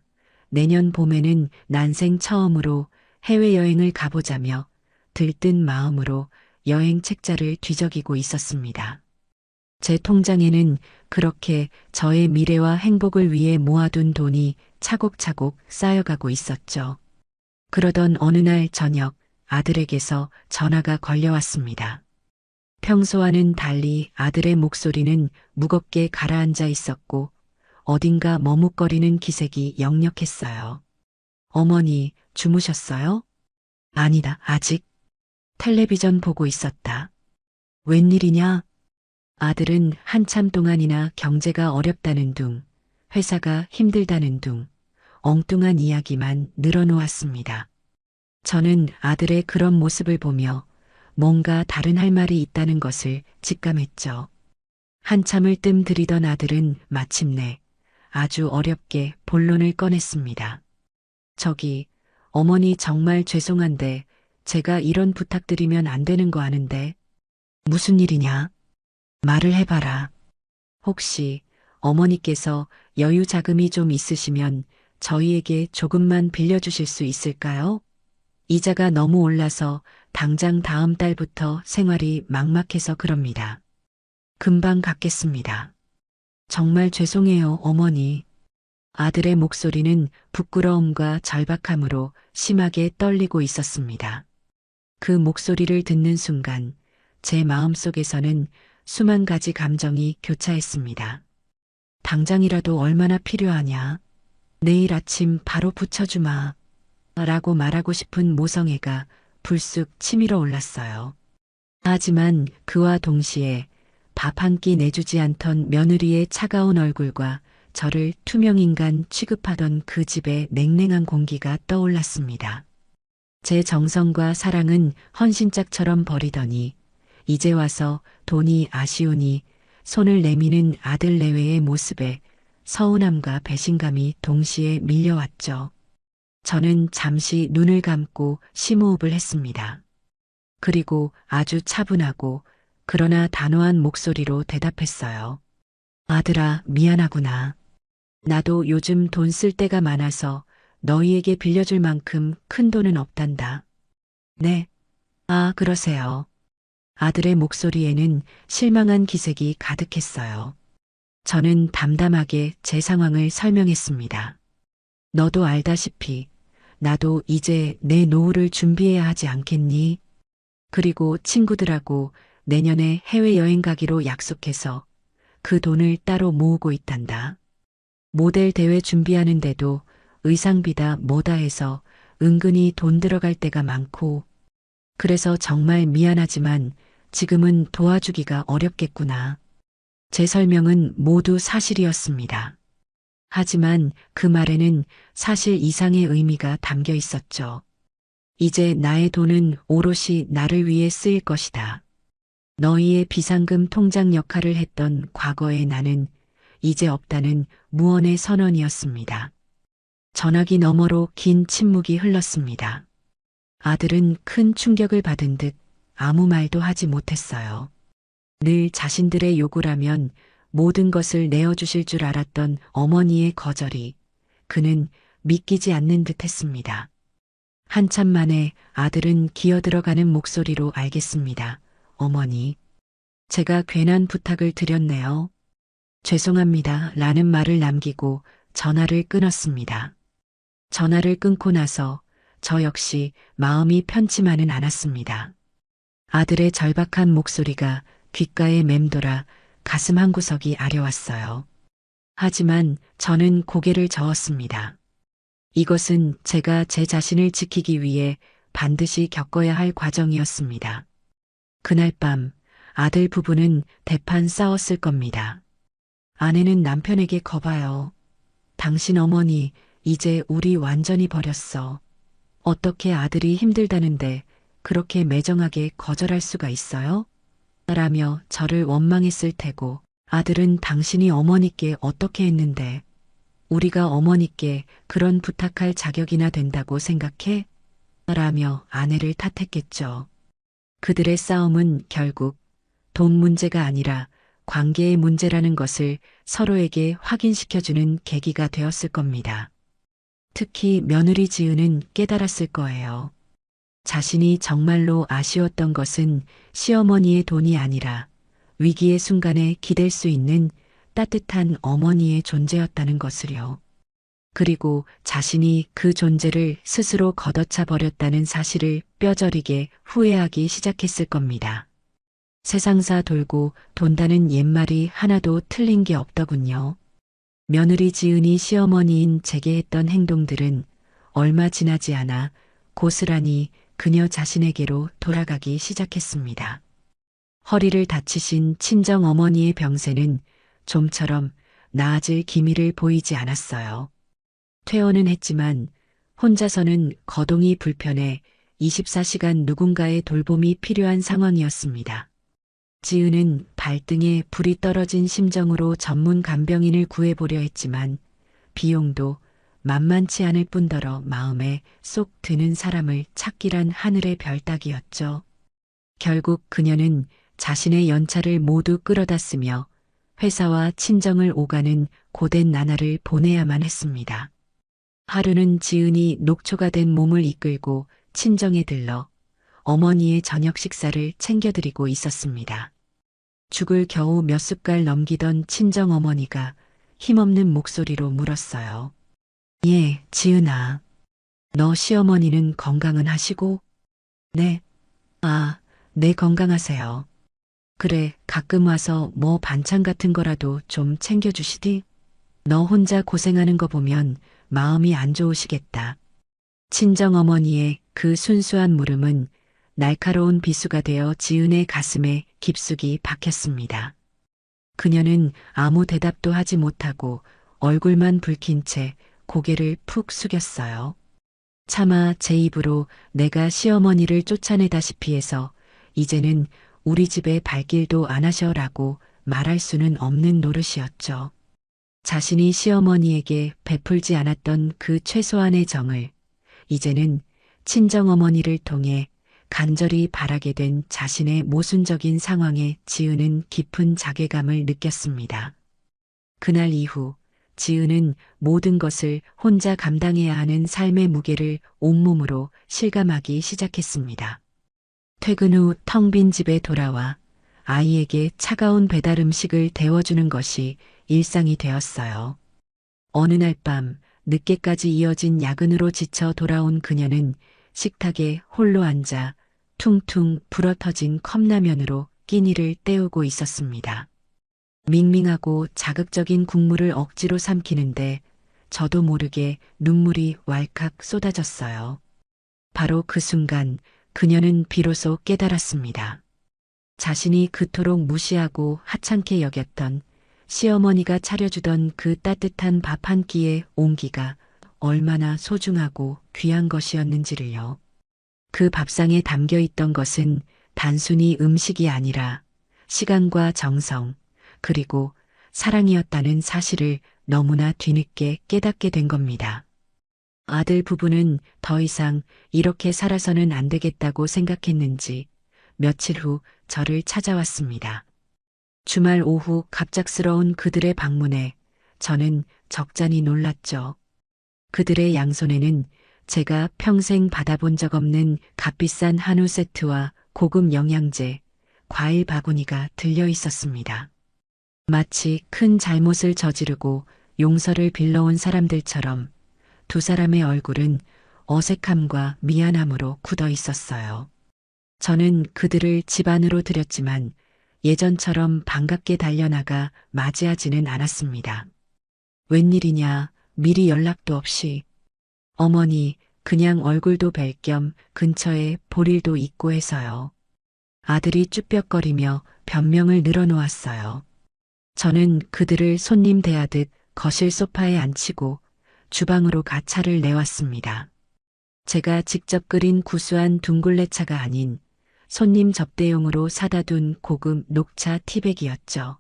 내년 봄에는 난생 처음으로 해외여행을 가보자며 들뜬 마음으로 여행 책자를 뒤적이고 있었습니다. 제 통장에는 그렇게 저의 미래와 행복을 위해 모아둔 돈이 차곡차곡 쌓여가고 있었죠. 그러던 어느 날 저녁 아들에게서 전화가 걸려왔습니다. 평소와는 달리 아들의 목소리는 무겁게 가라앉아 있었고 어딘가 머뭇거리는 기색이 역력했어요. 어머니, 주무셨어요? 아니다, 아직. 텔레비전 보고 있었다. 웬일이냐? 아들은 한참 동안이나 경제가 어렵다는 둥, 회사가 힘들다는 둥, 엉뚱한 이야기만 늘어놓았습니다. 저는 아들의 그런 모습을 보며 뭔가 다른 할 말이 있다는 것을 직감했죠. 한참을 뜸들이던 아들은 마침내 아주 어렵게 본론을 꺼냈습니다. 저기, 어머니 정말 죄송한데 제가 이런 부탁드리면 안 되는 거 아는데. 무슨 일이냐? 말을 해봐라. 혹시 어머니께서 여유 자금이 좀 있으시면 저희에게 조금만 빌려주실 수 있을까요? 이자가 너무 올라서 당장 다음 달부터 생활이 막막해서 그럽니다. 금방 갚겠습니다. 정말 죄송해요, 어머니. 아들의 목소리는 부끄러움과 절박함으로 심하게 떨리고 있었습니다. 그 목소리를 듣는 순간 제 마음속에서는 수만 가지 감정이 교차했습니다. 당장이라도 얼마나 필요하냐? 내일 아침 바로 붙여주마. 라고 말하고 싶은 모성애가 불쑥 치밀어 올랐어요. 하지만 그와 동시에 밥 한 끼 내주지 않던 며느리의 차가운 얼굴과 저를 투명인간 취급하던 그 집의 냉랭한 공기가 떠올랐습니다. 제 정성과 사랑은 헌신짝처럼 버리더니 이제 와서 돈이 아쉬우니 손을 내미는 아들 내외의 모습에 서운함과 배신감이 동시에 밀려왔죠. 저는 잠시 눈을 감고 심호흡을 했습니다. 그리고 아주 차분하고 그러나 단호한 목소리로 대답했어요. 아들아, 미안하구나. 나도 요즘 돈 쓸 때가 많아서 너희에게 빌려줄 만큼 큰 돈은 없단다. 네. 아, 그러세요. 아들의 목소리에는 실망한 기색이 가득했어요. 저는 담담하게 제 상황을 설명했습니다. 너도 알다시피 나도 이제 내 노후를 준비해야 하지 않겠니? 그리고 친구들하고 내년에 해외여행 가기로 약속해서 그 돈을 따로 모으고 있단다. 모델 대회 준비하는데도 의상비다 뭐다 해서 은근히 돈 들어갈 때가 많고, 그래서 정말 미안하지만 지금은 도와주기가 어렵겠구나. 제 설명은 모두 사실이었습니다. 하지만 그 말에는 사실 이상의 의미가 담겨 있었죠. 이제 나의 돈은 오롯이 나를 위해 쓰일 것이다. 너희의 비상금 통장 역할을 했던 과거의 나는 이제 없다는 무언의 선언이었습니다. 전화기 너머로 긴 침묵이 흘렀습니다. 아들은 큰 충격을 받은 듯 아무 말도 하지 못했어요. 늘 자신들의 요구라면 모든 것을 내어주실 줄 알았던 어머니의 거절이 그는 믿기지 않는 듯 했습니다. 한참 만에 아들은 기어들어가는 목소리로 알겠습니다. 어머니, 제가 괜한 부탁을 드렸네요. 죄송합니다. 라는 말을 남기고 전화를 끊었습니다. 전화를 끊고 나서 저 역시 마음이 편치만은 않았습니다. 아들의 절박한 목소리가 귓가에 맴돌아 가슴 한구석이 아려왔어요. 하지만 저는 고개를 저었습니다. 이것은 제가 제 자신을 지키기 위해 반드시 겪어야 할 과정이었습니다. 그날 밤 아들 부부는 대판 싸웠을 겁니다. 아내는 남편에게 거봐요. 당신 어머니 이제 우리 완전히 버렸어. 어떻게 아들이 힘들다는데 그렇게 매정하게 거절할 수가 있어요? 라며 저를 원망했을 테고 아들은 당신이 어머니께 어떻게 했는데 우리가 어머니께 그런 부탁할 자격이나 된다고 생각해? 라며 아내를 탓했겠죠. 그들의 싸움은 결국 돈 문제가 아니라 관계의 문제라는 것을 서로에게 확인시켜주는 계기가 되었을 겁니다. 특히 며느리 지은은 깨달았을 거예요. 자신이 정말로 아쉬웠던 것은 시어머니의 돈이 아니라 위기의 순간에 기댈 수 있는 따뜻한 어머니의 존재였다는 것을요. 그리고 자신이 그 존재를 스스로 걷어차 버렸다는 사실을 뼈저리게 후회하기 시작했을 겁니다. 세상사 돌고 돈다는 옛말이 하나도 틀린 게 없더군요. 며느리 지은이 시어머니인 제게 했던 행동들은 얼마 지나지 않아 고스란히 그녀 자신에게로 돌아가기 시작했습니다. 허리를 다치신 친정 어머니의 병세는 좀처럼 나아질 기미를 보이지 않았어요. 퇴원은 했지만 혼자서는 거동이 불편해 24시간 누군가의 돌봄이 필요한 상황이었습니다. 지은은 발등에 불이 떨어진 심정으로 전문 간병인을 구해보려 했지만 비용도 만만치 않을 뿐더러 마음에 쏙 드는 사람을 찾기란 하늘의 별 따기였죠. 결국 그녀는 자신의 연차를 모두 끌어다 쓰며 회사와 친정을 오가는 고된 나날을 보내야만 했습니다. 하루는 지은이 녹초가 된 몸을 이끌고 친정에 들러 어머니의 저녁 식사를 챙겨드리고 있었습니다. 죽을 겨우 몇 숟갈 넘기던 친정 어머니가 힘없는 목소리로 물었어요. 예, 지은아. 너 시어머니는 건강은 하시고? 네. 아, 네, 건강하세요. 그래, 가끔 와서 뭐 반찬 같은 거라도 좀 챙겨주시디? 너 혼자 고생하는 거 보면 마음이 안 좋으시겠다. 친정 어머니의 그 순수한 물음은 날카로운 비수가 되어 지은의 가슴에 깊숙이 박혔습니다. 그녀는 아무 대답도 하지 못하고 얼굴만 붉힌 채 고개를 푹 숙였어요. 차마 제 입으로 내가 시어머니를 쫓아내다시피 해서 이제는 우리 집에 발길도 안 하셔라고 말할 수는 없는 노릇이었죠. 자신이 시어머니에게 베풀지 않았던 그 최소한의 정을 이제는 친정어머니를 통해 간절히 바라게 된 자신의 모순적인 상황에 지은은 깊은 자괴감을 느꼈습니다. 그날 이후 지은은 모든 것을 혼자 감당해야 하는 삶의 무게를 온몸으로 실감하기 시작했습니다. 퇴근 후 텅 빈 집에 돌아와 아이에게 차가운 배달 음식을 데워주는 것이 일상이 되었어요. 어느 날 밤 늦게까지 이어진 야근으로 지쳐 돌아온 그녀는 식탁에 홀로 앉아 퉁퉁 불어터진 컵라면으로 끼니를 때우고 있었습니다. 밍밍하고 자극적인 국물을 억지로 삼키는데 저도 모르게 눈물이 왈칵 쏟아졌어요. 바로 그 순간 그녀는 비로소 깨달았습니다. 자신이 그토록 무시하고 하찮게 여겼던 시어머니가 차려주던 그 따뜻한 밥 한 끼의 온기가 얼마나 소중하고 귀한 것이었는지를요. 그 밥상에 담겨 있던 것은 단순히 음식이 아니라 시간과 정성, 그리고 사랑이었다는 사실을 너무나 뒤늦게 깨닫게 된 겁니다. 아들 부부는 더 이상 이렇게 살아서는 안 되겠다고 생각했는지 며칠 후 저를 찾아왔습니다. 주말 오후 갑작스러운 그들의 방문에 저는 적잖이 놀랐죠. 그들의 양손에는 제가 평생 받아본 적 없는 값비싼 한우 세트와 고급 영양제, 과일 바구니가 들려 있었습니다. 마치 큰 잘못을 저지르고 용서를 빌러온 사람들처럼 두 사람의 얼굴은 어색함과 미안함으로 굳어 있었어요. 저는 그들을 집 안으로 들였지만 예전처럼 반갑게 달려나가 맞이하지는 않았습니다. 웬일이냐, 미리 연락도 없이. 어머니, 그냥 얼굴도 뵐 겸 근처에 볼 일도 있고 해서요. 아들이 쭈뼛거리며 변명을 늘어놓았어요. 저는 그들을 손님 대하듯 거실 소파에 앉히고 주방으로 가 차를 내왔습니다. 제가 직접 끓인 구수한 둥글레차가 아닌 손님 접대용으로 사다 둔 고급 녹차 티백이었죠.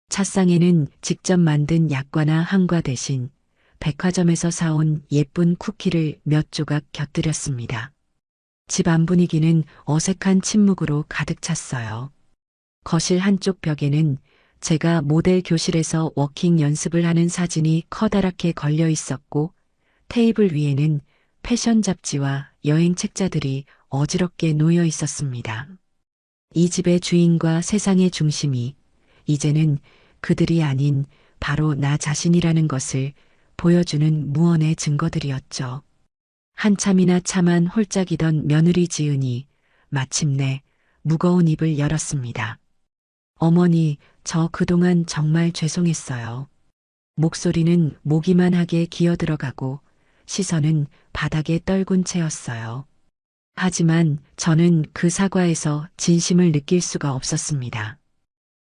차상에는 직접 만든 약과나 한과 대신 백화점에서 사온 예쁜 쿠키를 몇 조각 곁들였습니다. 집 안 분위기는 어색한 침묵으로 가득 찼어요. 거실 한쪽 벽에는 제가 모델 교실에서 워킹 연습을 하는 사진이 커다랗게 걸려 있었고 테이블 위에는 패션 잡지와 여행 책자들이 어지럽게 놓여 있었습니다. 이 집의 주인과 세상의 중심이 이제는 그들이 아닌 바로 나 자신이라는 것을 보여주는 무언의 증거들이었죠. 한참이나 참한 홀짝이던 며느리 지은이 마침내 무거운 입을 열었습니다. 어머니, 저 그동안 정말 죄송했어요. 목소리는 모기만하게 기어들어가고 시선은 바닥에 떨군 채였어요. 하지만 저는 그 사과에서 진심을 느낄 수가 없었습니다.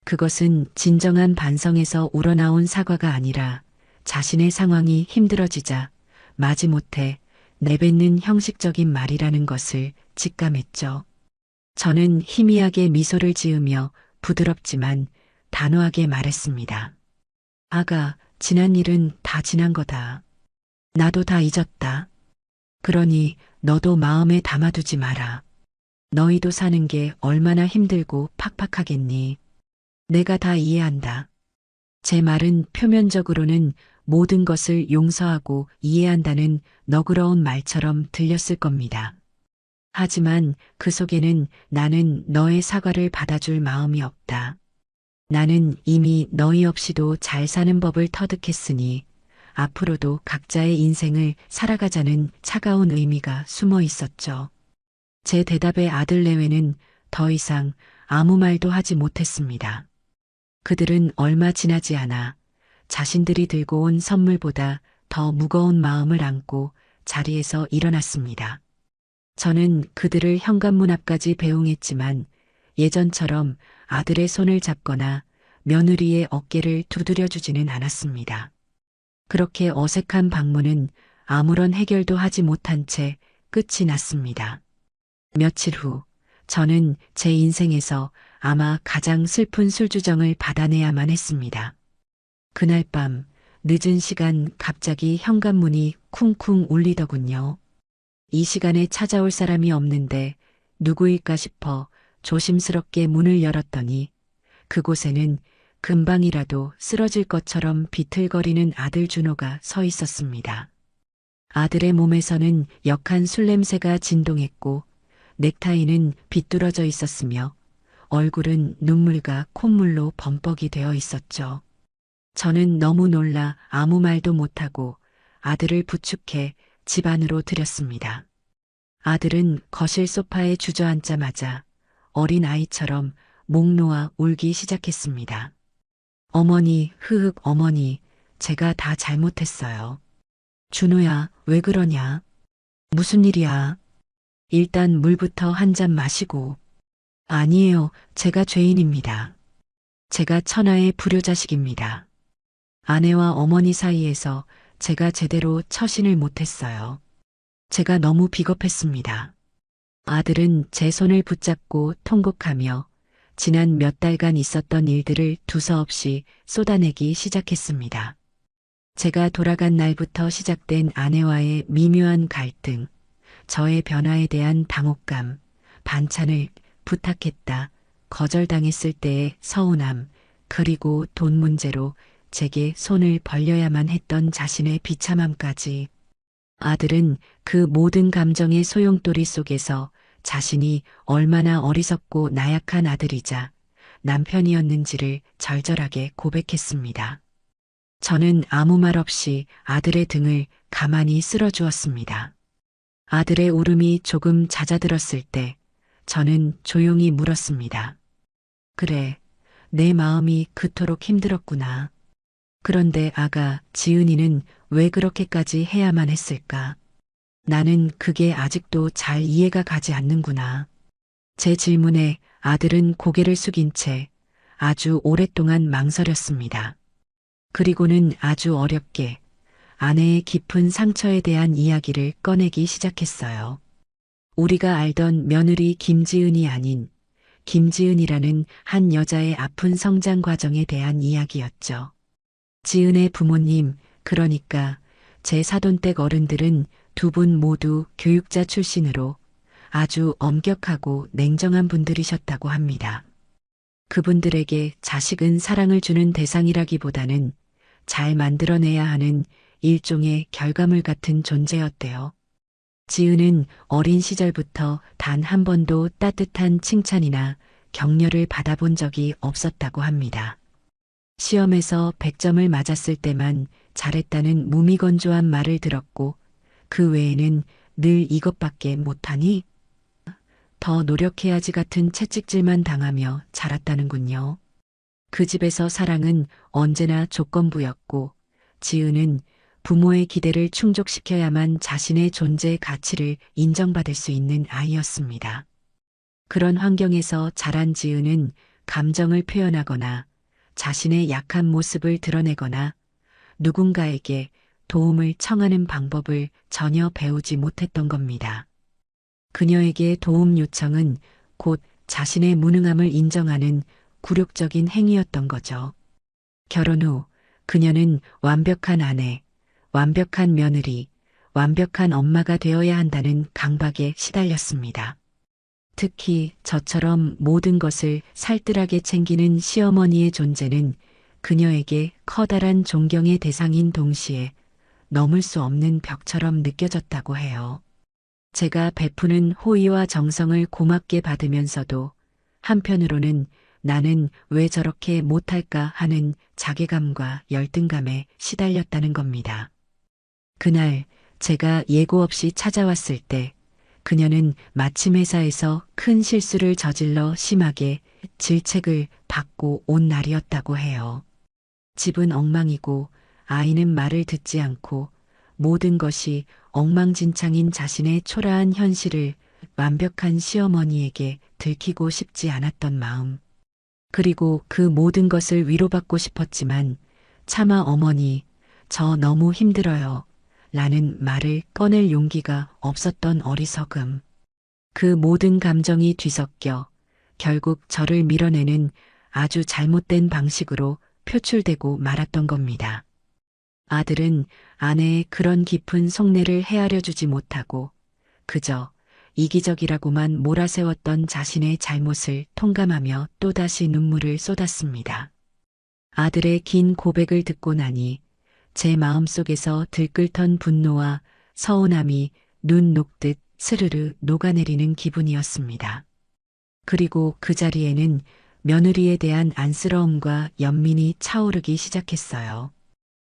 그것은 진정한 반성에서 우러나온 사과가 아니라 자신의 상황이 힘들어지자 마지못해 내뱉는 형식적인 말이라는 것을 직감했죠. 저는 희미하게 미소를 지으며 부드럽지만 단호하게 말했습니다. 아가, 지난 일은 다 지난 거다. 나도 다 잊었다. 그러니 너도 마음에 담아두지 마라. 너희도 사는 게 얼마나 힘들고 팍팍하겠니. 내가 다 이해한다. 제 말은 표면적으로는 모든 것을 용서하고 이해한다는 너그러운 말처럼 들렸을 겁니다. 하지만 그 속에는 나는 너의 사과를 받아줄 마음이 없다. 나는 이미 너희 없이도 잘 사는 법을 터득했으니 앞으로도 각자의 인생을 살아가자는 차가운 의미가 숨어 있었죠. 제 대답에 아들 내외는 더 이상 아무 말도 하지 못했습니다. 그들은 얼마 지나지 않아 자신들이 들고 온 선물보다 더 무거운 마음을 안고 자리에서 일어났습니다. 저는 그들을 현관문 앞까지 배웅했지만 예전처럼 아들의 손을 잡거나 며느리의 어깨를 두드려주지는 않았습니다. 그렇게 어색한 방문은 아무런 해결도 하지 못한 채 끝이 났습니다. 며칠 후, 저는 제 인생에서 아마 가장 슬픈 술주정을 받아내야만 했습니다. 그날 밤, 늦은 시간 갑자기 현관문이 쿵쿵 울리더군요. 이 시간에 찾아올 사람이 없는데 누구일까 싶어 조심스럽게 문을 열었더니 그곳에는 금방이라도 쓰러질 것처럼 비틀거리는 아들 준호가 서 있었습니다. 아들의 몸에서는 역한 술 냄새가 진동했고 넥타이는 비뚤어져 있었으며 얼굴은 눈물과 콧물로 범벅이 되어 있었죠. 저는 너무 놀라 아무 말도 못하고 아들을 부축해 집 안으로 들였습니다. 아들은 거실 소파에 주저앉자마자 어린 아이처럼 목 놓아 울기 시작했습니다. 어머니, 흐흑 어머니, 제가 다 잘못했어요. 준호야, 왜 그러냐? 무슨 일이야? 일단 물부터 한 잔 마시고. 아니에요, 제가 죄인입니다. 제가 천하의 불효자식입니다. 아내와 어머니 사이에서 제가 제대로 처신을 못했어요. 제가 너무 비겁했습니다. 아들은 제 손을 붙잡고 통곡하며 지난 몇 달간 있었던 일들을 두서없이 쏟아내기 시작했습니다. 제가 돌아간 날부터 시작된 아내와의 미묘한 갈등, 저의 변화에 대한 당혹감, 반찬을 부탁했다, 거절당했을 때의 서운함, 그리고 돈 문제로 제게 손을 벌려야만 했던 자신의 비참함까지. 아들은 그 모든 감정의 소용돌이 속에서 자신이 얼마나 어리석고 나약한 아들이자 남편이었는지를 절절하게 고백했습니다. 저는 아무 말 없이 아들의 등을 가만히 쓸어주었습니다. 아들의 울음이 조금 잦아들었을 때 저는 조용히 물었습니다. 그래, 내 마음이 그토록 힘들었구나. 그런데 아가, 지은이는 왜 그렇게까지 해야만 했을까? 나는 그게 아직도 잘 이해가 가지 않는구나. 제 질문에 아들은 고개를 숙인 채 아주 오랫동안 망설였습니다. 그리고는 아주 어렵게 아내의 깊은 상처에 대한 이야기를 꺼내기 시작했어요. 우리가 알던 며느리 김지은이 아닌 김지은이라는 한 여자의 아픈 성장 과정에 대한 이야기였죠. 지은의 부모님, 그러니까 제 사돈댁 어른들은 두 분 모두 교육자 출신으로 아주 엄격하고 냉정한 분들이셨다고 합니다. 그분들에게 자식은 사랑을 주는 대상이라기보다는 잘 만들어내야 하는 일종의 결과물 같은 존재였대요. 지은은 어린 시절부터 단 한 번도 따뜻한 칭찬이나 격려를 받아본 적이 없었다고 합니다. 시험에서 100점을 맞았을 때만 잘했다는 무미건조한 말을 들었고 그 외에는 늘 이것밖에 못하니? 더 노력해야지 같은 채찍질만 당하며 자랐다는군요. 그 집에서 사랑은 언제나 조건부였고 지은은 부모의 기대를 충족시켜야만 자신의 존재 가치를 인정받을 수 있는 아이였습니다. 그런 환경에서 자란 지은은 감정을 표현하거나 자신의 약한 모습을 드러내거나 누군가에게 도움을 청하는 방법을 전혀 배우지 못했던 겁니다. 그녀에게 도움 요청은 곧 자신의 무능함을 인정하는 굴욕적인 행위였던 거죠. 결혼 후 그녀는 완벽한 아내, 완벽한 며느리, 완벽한 엄마가 되어야 한다는 강박에 시달렸습니다. 특히 저처럼 모든 것을 살뜰하게 챙기는 시어머니의 존재는 그녀에게 커다란 존경의 대상인 동시에 넘을 수 없는 벽처럼 느껴졌다고 해요. 제가 베푸는 호의와 정성을 고맙게 받으면서도 한편으로는 나는 왜 저렇게 못할까 하는 자괴감과 열등감에 시달렸다는 겁니다. 그날 제가 예고 없이 찾아왔을 때 그녀는 마침 회사에서 큰 실수를 저질러 심하게 질책을 받고 온 날이었다고 해요. 집은 엉망이고 아이는 말을 듣지 않고 모든 것이 엉망진창인 자신의 초라한 현실을 완벽한 시어머니에게 들키고 싶지 않았던 마음. 그리고 그 모든 것을 위로받고 싶었지만 차마 어머니, 저 너무 힘들어요. 라는 말을 꺼낼 용기가 없었던 어리석음. 그 모든 감정이 뒤섞여 결국 저를 밀어내는 아주 잘못된 방식으로 표출되고 말았던 겁니다. 아들은 아내의 그런 깊은 속내를 헤아려 주지 못하고 그저 이기적이라고만 몰아세웠던 자신의 잘못을 통감하며 또다시 눈물을 쏟았습니다. 아들의 긴 고백을 듣고 나니 제 마음속에서 들끓던 분노와 서운함이 눈 녹듯 스르르 녹아내리는 기분이었습니다. 그리고 그 자리에는 며느리에 대한 안쓰러움과 연민이 차오르기 시작했어요.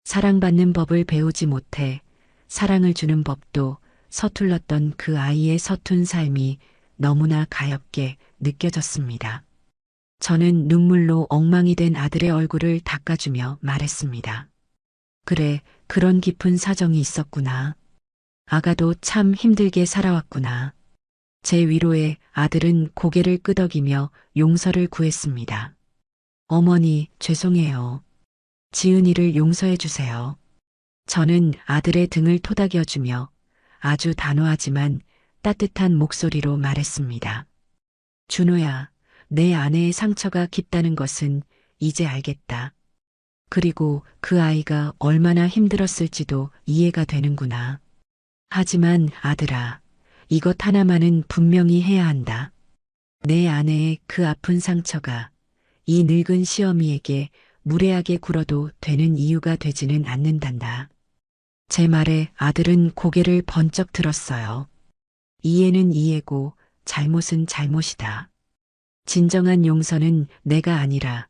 사랑받는 법을 배우지 못해 사랑을 주는 법도 서툴렀던 그 아이의 서툰 삶이 너무나 가엾게 느껴졌습니다. 저는 눈물로 엉망이 된 아들의 얼굴을 닦아주며 말했습니다. 그래, 그런 깊은 사정이 있었구나. 아가도 참 힘들게 살아왔구나. 제 위로에 아들은 고개를 끄덕이며 용서를 구했습니다. 어머니, 죄송해요. 지은이를 용서해 주세요. 저는 아들의 등을 토닥여주며 아주 단호하지만 따뜻한 목소리로 말했습니다. 준호야, 내 아내의 상처가 깊다는 것은 이제 알겠다. 그리고 그 아이가 얼마나 힘들었을지도 이해가 되는구나. 하지만 아들아, 이것 하나만은 분명히 해야 한다. 내 아내의 그 아픈 상처가 이 늙은 시어미에게 무례하게 굴어도 되는 이유가 되지는 않는단다. 제 말에 아들은 고개를 번쩍 들었어요. 이해는 이해고 잘못은 잘못이다. 진정한 용서는 내가 아니라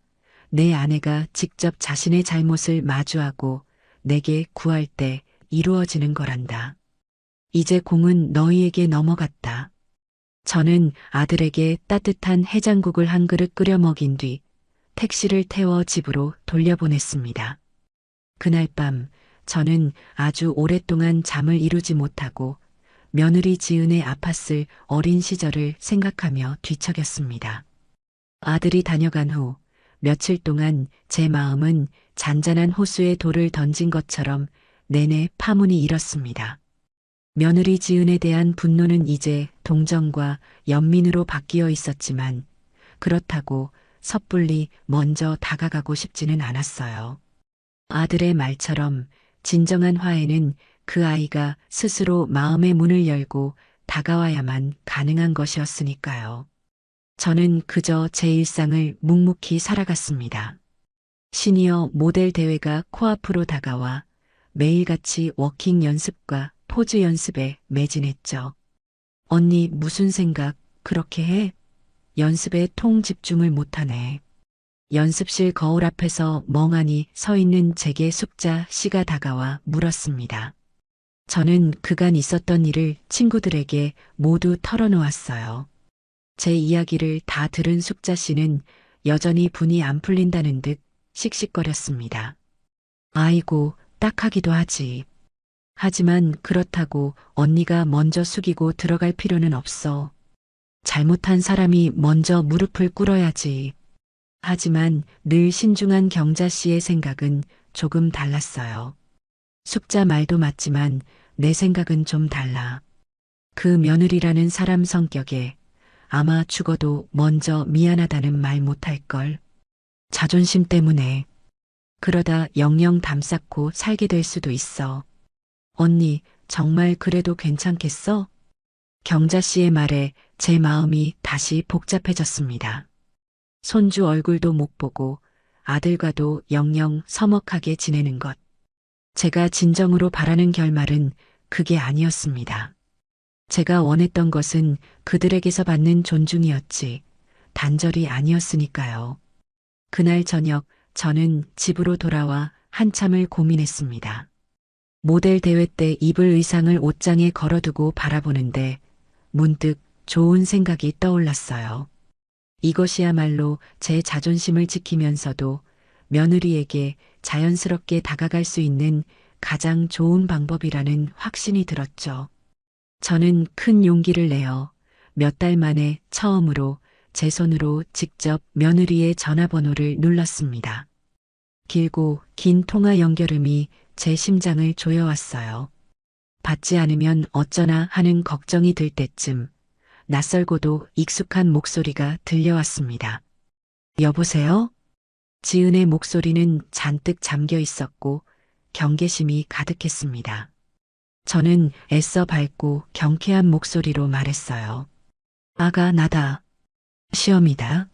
내 아내가 직접 자신의 잘못을 마주하고 내게 구할 때 이루어지는 거란다. 이제 공은 너희에게 넘어갔다. 저는 아들에게 따뜻한 해장국을 한 그릇 끓여 먹인 뒤 택시를 태워 집으로 돌려보냈습니다. 그날 밤 저는 아주 오랫동안 잠을 이루지 못하고 며느리 지은의 아팠을 어린 시절을 생각하며 뒤척였습니다. 아들이 다녀간 후 며칠 동안 제 마음은 잔잔한 호수에 돌을 던진 것처럼 내내 파문이 일었습니다. 며느리 지은에 대한 분노는 이제 동정과 연민으로 바뀌어 있었지만 그렇다고 섣불리 먼저 다가가고 싶지는 않았어요. 아들의 말처럼 진정한 화해는 그 아이가 스스로 마음의 문을 열고 다가와야만 가능한 것이었으니까요. 저는 그저 제 일상을 묵묵히 살아갔습니다. 시니어 모델 대회가 코앞으로 다가와 매일같이 워킹 연습과 포즈 연습에 매진했죠. 언니 무슨 생각 그렇게 해? 연습에 통 집중을 못하네. 연습실 거울 앞에서 멍하니 서 있는 제게 숙자 씨가 다가와 물었습니다. 저는 그간 있었던 일을 친구들에게 모두 털어놓았어요. 제 이야기를 다 들은 숙자 씨는 여전히 분이 안 풀린다는 듯 씩씩거렸습니다. 아이고, 딱하기도 하지. 하지만 그렇다고 언니가 먼저 숙이고 들어갈 필요는 없어. 잘못한 사람이 먼저 무릎을 꿇어야지. 하지만 늘 신중한 경자 씨의 생각은 조금 달랐어요. 숙자 말도 맞지만 내 생각은 좀 달라. 그 며느리라는 사람 성격에 아마 죽어도 먼저 미안하다는 말 못할걸. 자존심 때문에. 그러다 영영 담쌓고 살게 될 수도 있어. 언니, 정말 그래도 괜찮겠어? 경자 씨의 말에 제 마음이 다시 복잡해졌습니다. 손주 얼굴도 못 보고 아들과도 영영 서먹하게 지내는 것. 제가 진정으로 바라는 결말은 그게 아니었습니다. 제가 원했던 것은 그들에게서 받는 존중이었지, 단절이 아니었으니까요. 그날 저녁 저는 집으로 돌아와 한참을 고민했습니다. 모델 대회 때 입을 의상을 옷장에 걸어두고 바라보는데 문득 좋은 생각이 떠올랐어요. 이것이야말로 제 자존심을 지키면서도 며느리에게 자연스럽게 다가갈 수 있는 가장 좋은 방법이라는 확신이 들었죠. 저는 큰 용기를 내어 몇 달 만에 처음으로 제 손으로 직접 며느리의 전화번호를 눌렀습니다. 길고 긴 통화 연결음이 제 심장을 조여왔어요. 받지 않으면 어쩌나 하는 걱정이 들 때쯤 낯설고도 익숙한 목소리가 들려왔습니다. 여보세요? 지은의 목소리는 잔뜩 잠겨 있었고 경계심이 가득했습니다. 저는 애써 밝고 경쾌한 목소리로 말했어요. 아가, 나다. 시험이다.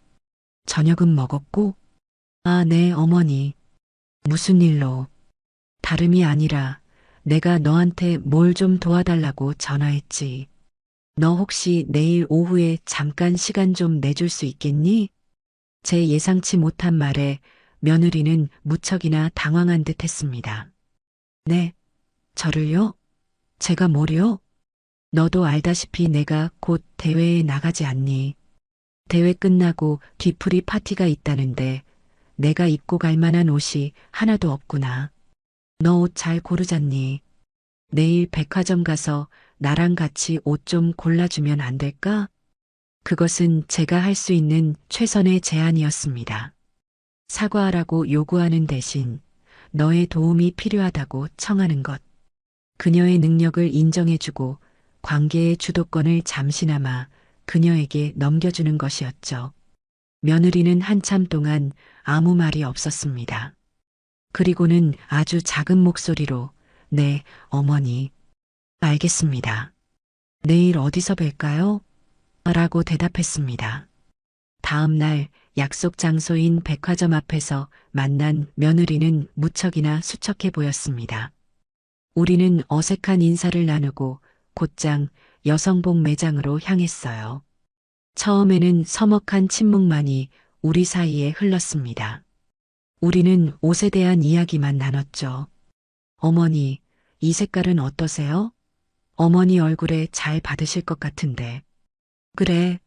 저녁은 먹었고? 아, 네, 어머니. 무슨 일로? 다름이 아니라 내가 너한테 뭘 좀 도와달라고 전화했지. 너 혹시 내일 오후에 잠깐 시간 좀 내줄 수 있겠니? 제 예상치 못한 말에 며느리는 무척이나 당황한 듯 했습니다. 네, 저를요? 제가 뭐요? 너도 알다시피 내가 곧 대회에 나가지 않니? 대회 끝나고 뒤풀이 파티가 있다는데 내가 입고 갈 만한 옷이 하나도 없구나. 너 옷 잘 고르잖니? 내일 백화점 가서 나랑 같이 옷 좀 골라주면 안 될까? 그것은 제가 할 수 있는 최선의 제안이었습니다. 사과하라고 요구하는 대신 너의 도움이 필요하다고 청하는 것. 그녀의 능력을 인정해주고 관계의 주도권을 잠시나마 그녀에게 넘겨주는 것이었죠. 며느리는 한참 동안 아무 말이 없었습니다. 그리고는 아주 작은 목소리로 네, 어머니. 알겠습니다. 내일 어디서 뵐까요? 라고 대답했습니다. 다음 날 약속 장소인 백화점 앞에서 만난 며느리는 무척이나 수척해 보였습니다. 우리는 어색한 인사를 나누고 곧장 여성복 매장으로 향했어요. 처음에는 서먹한 침묵만이 우리 사이에 흘렀습니다. 우리는 옷에 대한 이야기만 나눴죠. 어머니, 이 색깔은 어떠세요? 어머니 얼굴에 잘 받으실 것 같은데. 그래,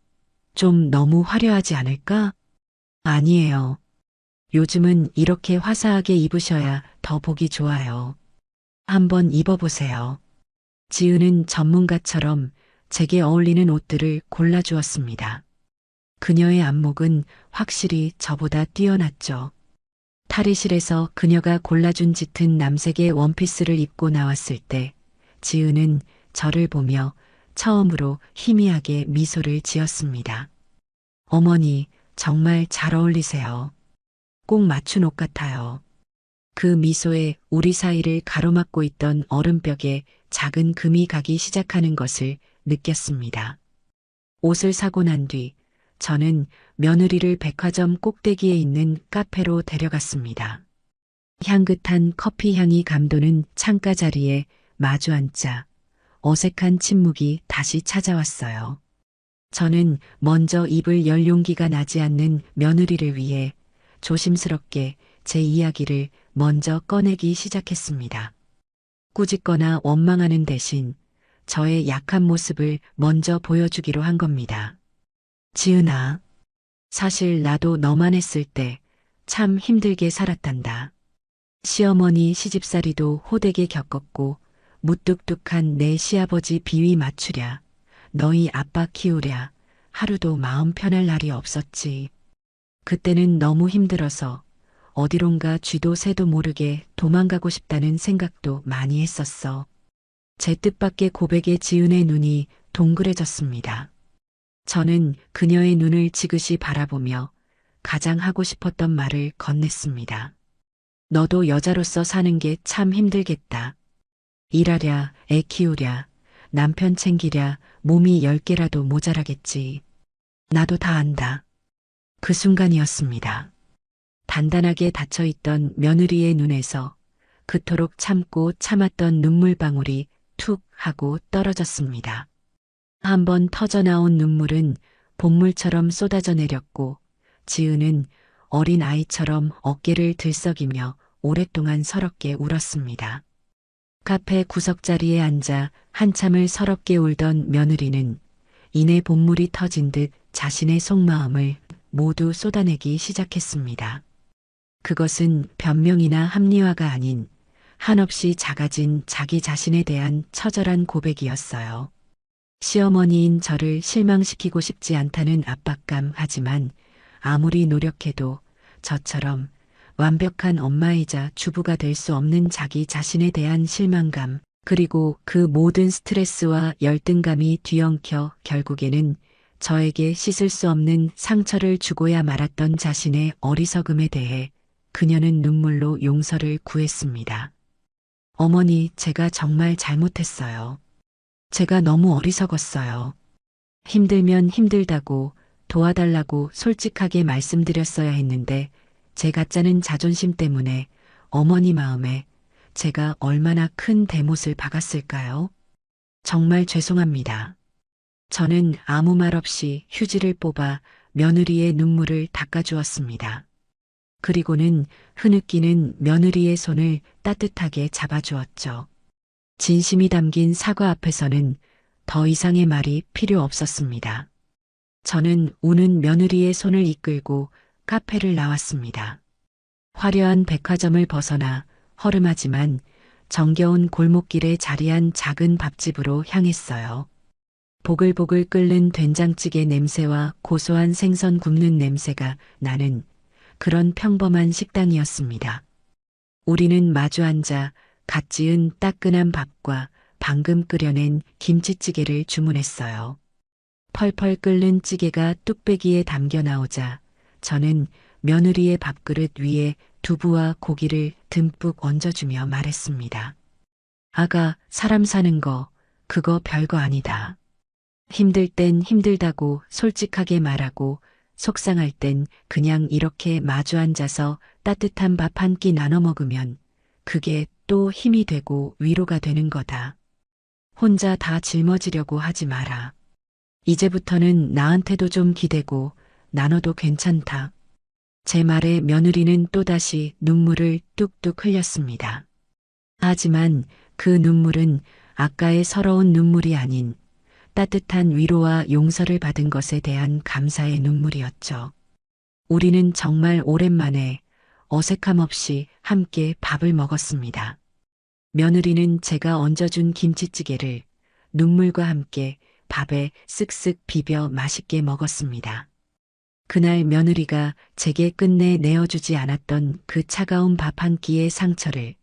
좀 너무 화려하지 않을까? 아니에요. 요즘은 이렇게 화사하게 입으셔야 더 보기 좋아요. 한번 입어보세요. 지은은 전문가처럼 제게 어울리는 옷들을 골라주었습니다. 그녀의 안목은 확실히 저보다 뛰어났죠. 탈의실에서 그녀가 골라준 짙은 남색의 원피스를 입고 나왔을 때 지은은 저를 보며 처음으로 희미하게 미소를 지었습니다. 어머니, 정말 잘 어울리세요. 꼭 맞춘 옷 같아요. 그 미소에 우리 사이를 가로막고 있던 얼음벽에 작은 금이 가기 시작하는 것을 느꼈습니다. 옷을 사고 난 뒤 저는 며느리를 백화점 꼭대기에 있는 카페로 데려갔습니다. 향긋한 커피 향이 감도는 창가 자리에 마주 앉자 어색한 침묵이 다시 찾아왔어요. 저는 먼저 입을 열 용기가 나지 않는 며느리를 위해 조심스럽게 제 이야기를 먼저 꺼내기 시작했습니다. 꾸짖거나 원망하는 대신 저의 약한 모습을 먼저 보여주기로 한 겁니다. 지은아, 사실 나도 너만 했을 때 참 힘들게 살았단다. 시어머니 시집살이도 호되게 겪었고 무뚝뚝한 내 시아버지 비위 맞추랴, 너희 아빠 키우랴 하루도 마음 편할 날이 없었지. 그때는 너무 힘들어서 어디론가 쥐도 새도 모르게 도망가고 싶다는 생각도 많이 했었어. 제 뜻밖의 고백에 지은의 눈이 동그래졌습니다. 저는 그녀의 눈을 지그시 바라보며 가장 하고 싶었던 말을 건넸습니다. 너도 여자로서 사는 게 참 힘들겠다. 일하랴, 애 키우랴, 남편 챙기랴, 몸이 10개라도 모자라겠지. 나도 다 안다. 그 순간이었습니다. 단단하게 닫혀있던 며느리의 눈에서 그토록 참고 참았던 눈물방울이 툭 하고 떨어졌습니다. 한번 터져나온 눈물은 본물처럼 쏟아져 내렸고 지은은 어린 아이처럼 어깨를 들썩이며 오랫동안 서럽게 울었습니다. 카페 구석자리에 앉아 한참을 서럽게 울던 며느리는 이내 본물이 터진 듯 자신의 속마음을 모두 쏟아내기 시작했습니다. 그것은 변명이나 합리화가 아닌 한없이 작아진 자기 자신에 대한 처절한 고백이었어요. 시어머니인 저를 실망시키고 싶지 않다는 압박감 하지만 아무리 노력해도 저처럼 완벽한 엄마이자 주부가 될 수 없는 자기 자신에 대한 실망감, 그리고 그 모든 스트레스와 열등감이 뒤엉켜 결국에는 저에게 씻을 수 없는 상처를 주고야 말았던 자신의 어리석음에 대해 그녀는 눈물로 용서를 구했습니다. 어머니, 제가 정말 잘못했어요. 제가 너무 어리석었어요. 힘들면 힘들다고 도와달라고 솔직하게 말씀드렸어야 했는데 제 가짜는 자존심 때문에 어머니 마음에 제가 얼마나 큰 대못을 박았을까요? 정말 죄송합니다. 저는 아무 말 없이 휴지를 뽑아 며느리의 눈물을 닦아주었습니다. 그리고는 흐느끼는 며느리의 손을 따뜻하게 잡아주었죠. 진심이 담긴 사과 앞에서는 더 이상의 말이 필요 없었습니다. 저는 우는 며느리의 손을 이끌고 카페를 나왔습니다. 화려한 백화점을 벗어나 허름하지만 정겨운 골목길에 자리한 작은 밥집으로 향했어요. 보글보글 끓는 된장찌개 냄새와 고소한 생선 굽는 냄새가 나는 그런 평범한 식당이었습니다. 우리는 마주 앉아 갓 지은 따끈한 밥과 방금 끓여낸 김치찌개를 주문했어요. 펄펄 끓는 찌개가 뚝배기에 담겨 나오자 저는 며느리의 밥그릇 위에 두부와 고기를 듬뿍 얹어주며 말했습니다. 아가, 사람 사는 거, 그거 별거 아니다. 힘들 땐 힘들다고 솔직하게 말하고 속상할 땐 그냥 이렇게 마주 앉아서 따뜻한 밥 한 끼 나눠 먹으면 그게 또 힘이 되고 위로가 되는 거다. 혼자 다 짊어지려고 하지 마라. 이제부터는 나한테도 좀 기대고 나눠도 괜찮다. 제 말에 며느리는 또다시 눈물을 뚝뚝 흘렸습니다. 하지만 그 눈물은 아까의 서러운 눈물이 아닌 따뜻한 위로와 용서를 받은 것에 대한 감사의 눈물이었죠. 우리는 정말 오랜만에 어색함 없이 함께 밥을 먹었습니다. 며느리는 제가 얹어준 김치찌개를 눈물과 함께 밥에 쓱쓱 비벼 맛있게 먹었습니다. 그날 며느리가 제게 끝내 내어주지 않았던 그 차가운 밥 한 끼의 상처를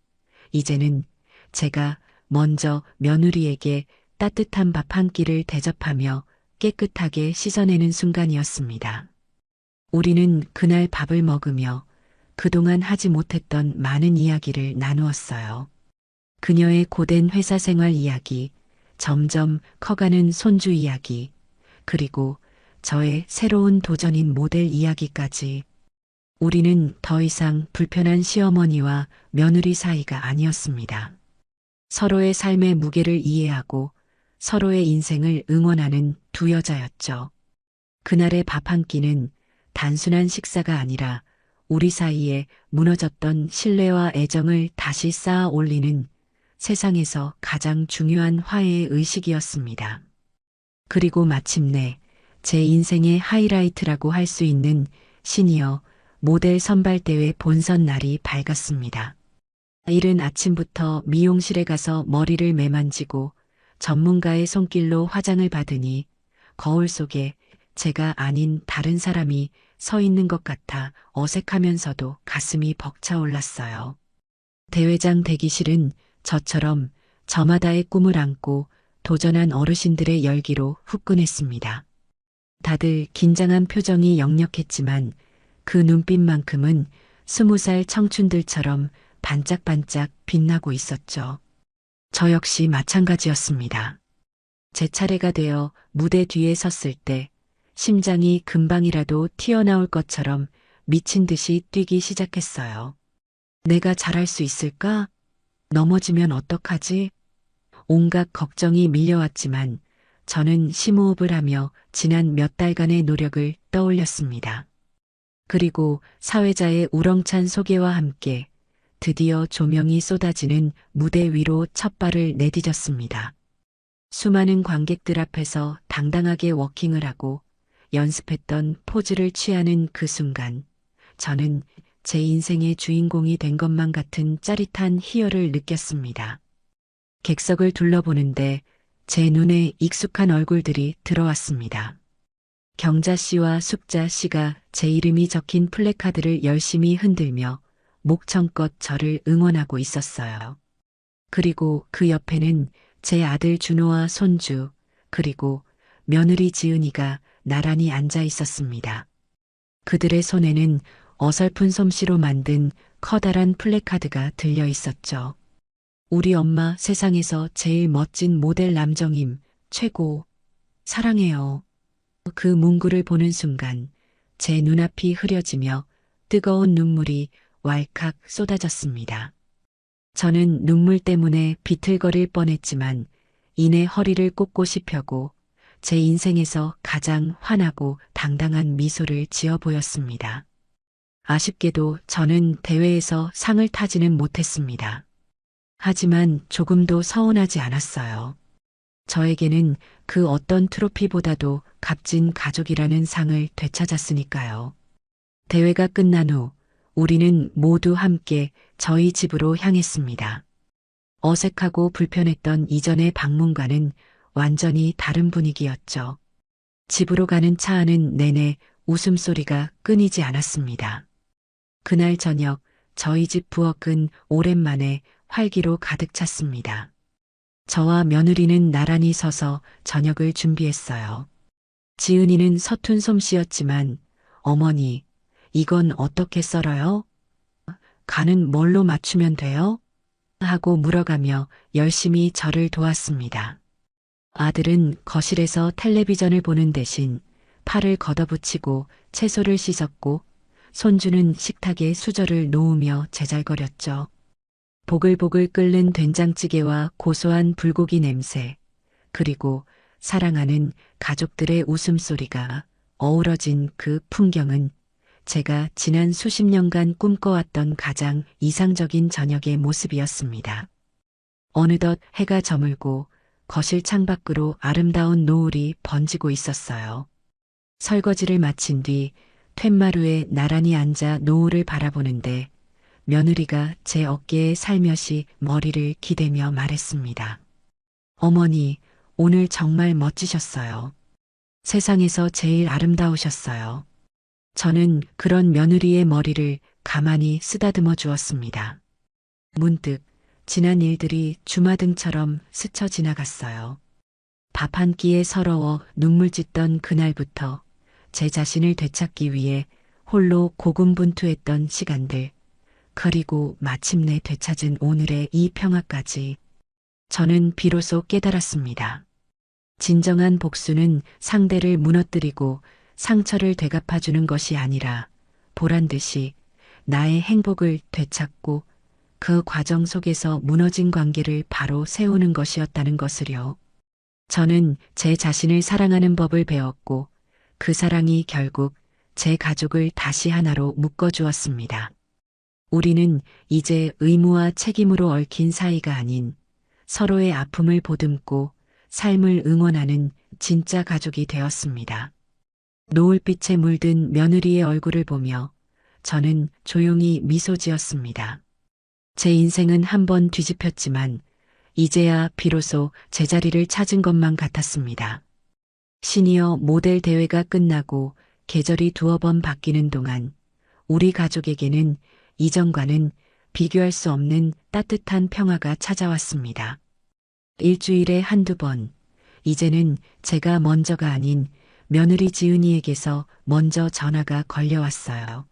이제는 제가 먼저 며느리에게 따뜻한 밥 한 끼를 대접하며 깨끗하게 씻어내는 순간이었습니다. 우리는 그날 밥을 먹으며 그동안 하지 못했던 많은 이야기를 나누었어요. 그녀의 고된 회사 생활 이야기, 점점 커가는 손주 이야기, 그리고 저의 새로운 도전인 모델 이야기까지. 우리는 더 이상 불편한 시어머니와 며느리 사이가 아니었습니다. 서로의 삶의 무게를 이해하고 서로의 인생을 응원하는 두 여자였죠. 그날의 밥 한 끼는 단순한 식사가 아니라 우리 사이에 무너졌던 신뢰와 애정을 다시 쌓아 올리는 세상에서 가장 중요한 화해의 의식이었습니다. 그리고 마침내 제 인생의 하이라이트라고 할 수 있는 시니어 모델 선발대회 본선 날이 밝았습니다. 이른 아침부터 미용실에 가서 머리를 매만지고 전문가의 손길로 화장을 받으니 거울 속에 제가 아닌 다른 사람이 서 있는 것 같아 어색하면서도 가슴이 벅차올랐어요. 대회장 대기실은 저처럼 저마다의 꿈을 안고 도전한 어르신들의 열기로 후끈했습니다. 다들 긴장한 표정이 역력했지만 그 눈빛만큼은 20살 청춘들처럼 반짝반짝 빛나고 있었죠. 저 역시 마찬가지였습니다. 제 차례가 되어 무대 뒤에 섰을 때 심장이 금방이라도 튀어나올 것처럼 미친 듯이 뛰기 시작했어요. 내가 잘할 수 있을까? 넘어지면 어떡하지? 온갖 걱정이 밀려왔지만 저는 심호흡을 하며 지난 몇 달간의 노력을 떠올렸습니다. 그리고 사회자의 우렁찬 소개와 함께 드디어 조명이 쏟아지는 무대 위로 첫 발을 내디뎠습니다. 수많은 관객들 앞에서 당당하게 워킹을 하고 연습했던 포즈를 취하는 그 순간 저는 제 인생의 주인공이 된 것만 같은 짜릿한 희열을 느꼈습니다. 객석을 둘러보는데 제 눈에 익숙한 얼굴들이 들어왔습니다. 경자 씨와 숙자 씨가 제 이름이 적힌 플래카드를 열심히 흔들며 목청껏 저를 응원하고 있었어요. 그리고 그 옆에는 제 아들 준호와 손주, 그리고 며느리 지은이가 나란히 앉아 있었습니다. 그들의 손에는 어설픈 솜씨로 만든 커다란 플래카드가 들려 있었죠. 우리 엄마 세상에서 제일 멋진 모델 남정임, 최고, 사랑해요. 그 문구를 보는 순간 제 눈앞이 흐려지며 뜨거운 눈물이 왈칵 쏟아졌습니다. 저는 눈물 때문에 비틀거릴 뻔했지만 이내 허리를 꼿꼿이 펴고 제 인생에서 가장 환하고 당당한 미소를 지어 보였습니다. 아쉽게도 저는 대회에서 상을 타지는 못했습니다. 하지만 조금도 서운하지 않았어요. 저에게는 그 어떤 트로피보다도 값진 가족이라는 상을 되찾았으니까요. 대회가 끝난 후 우리는 모두 함께 저희 집으로 향했습니다. 어색하고 불편했던 이전의 방문과는 완전히 다른 분위기였죠. 집으로 가는 차 안은 내내 웃음소리가 끊이지 않았습니다. 그날 저녁 저희 집 부엌은 오랜만에 활기로 가득 찼습니다. 저와 며느리는 나란히 서서 저녁을 준비했어요. 지은이는 서툰 솜씨였지만 어머니, 이건 어떻게 썰어요? 간은 뭘로 맞추면 돼요? 하고 물어가며 열심히 저를 도왔습니다. 아들은 거실에서 텔레비전을 보는 대신 팔을 걷어붙이고 채소를 씻었고 손주는 식탁에 수저를 놓으며 제잘거렸죠. 보글보글 끓는 된장찌개와 고소한 불고기 냄새, 그리고 사랑하는 가족들의 웃음소리가 어우러진 그 풍경은 제가 지난 수십 년간 꿈꿔왔던 가장 이상적인 저녁의 모습이었습니다. 어느덧 해가 저물고 거실 창밖으로 아름다운 노을이 번지고 있었어요. 설거지를 마친 뒤 툇마루에 나란히 앉아 노을을 바라보는데 며느리가 제 어깨에 살며시 머리를 기대며 말했습니다. 어머니, 오늘 정말 멋지셨어요. 세상에서 제일 아름다우셨어요. 저는 그런 며느리의 머리를 가만히 쓰다듬어 주었습니다. 문득 지난 일들이 주마등처럼 스쳐 지나갔어요. 밥 한 끼에 서러워 눈물 짓던 그날부터 제 자신을 되찾기 위해 홀로 고군분투했던 시간들, 그리고 마침내 되찾은 오늘의 이 평화까지 저는 비로소 깨달았습니다. 진정한 복수는 상대를 무너뜨리고 상처를 되갚아주는 것이 아니라 보란 듯이 나의 행복을 되찾고 그 과정 속에서 무너진 관계를 바로 세우는 것이었다는 것을요. 저는 제 자신을 사랑하는 법을 배웠고 그 사랑이 결국 제 가족을 다시 하나로 묶어주었습니다. 우리는 이제 의무와 책임으로 얽힌 사이가 아닌 서로의 아픔을 보듬고 삶을 응원하는 진짜 가족이 되었습니다. 노을빛에 물든 며느리의 얼굴을 보며 저는 조용히 미소 지었습니다. 제 인생은 한 번 뒤집혔지만 이제야 비로소 제자리를 찾은 것만 같았습니다. 시니어 모델 대회가 끝나고 계절이 두어 번 바뀌는 동안 우리 가족에게는 이전과는 비교할 수 없는 따뜻한 평화가 찾아왔습니다. 일주일에 한두 번, 이제는 제가 먼저가 아닌 며느리 지은이에게서 먼저 전화가 걸려왔어요.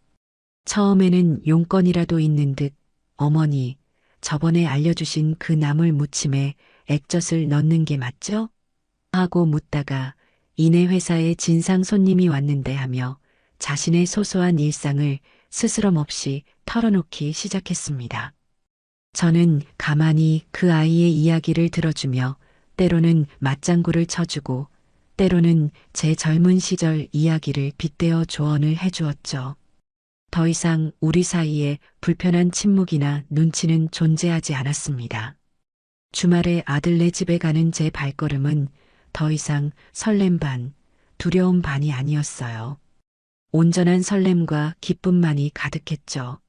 처음에는 용건이라도 있는 듯 어머니, 저번에 알려주신 그 나물 무침에 액젓을 넣는 게 맞죠? 하고 묻다가 이내 회사에 진상 손님이 왔는데 하며 자신의 소소한 일상을 스스럼 없이 털어놓기 시작했습니다. 저는 가만히 그 아이의 이야기를 들어주며 때로는 맞장구를 쳐주고 때로는 제 젊은 시절 이야기를 빗대어 조언을 해주었죠. 더 이상 우리 사이에 불편한 침묵이나 눈치는 존재하지 않았습니다. 주말에 아들네 집에 가는 제 발걸음은 더 이상 설렘 반, 두려움 반이 아니었어요. 온전한 설렘과 기쁨만이 가득했죠.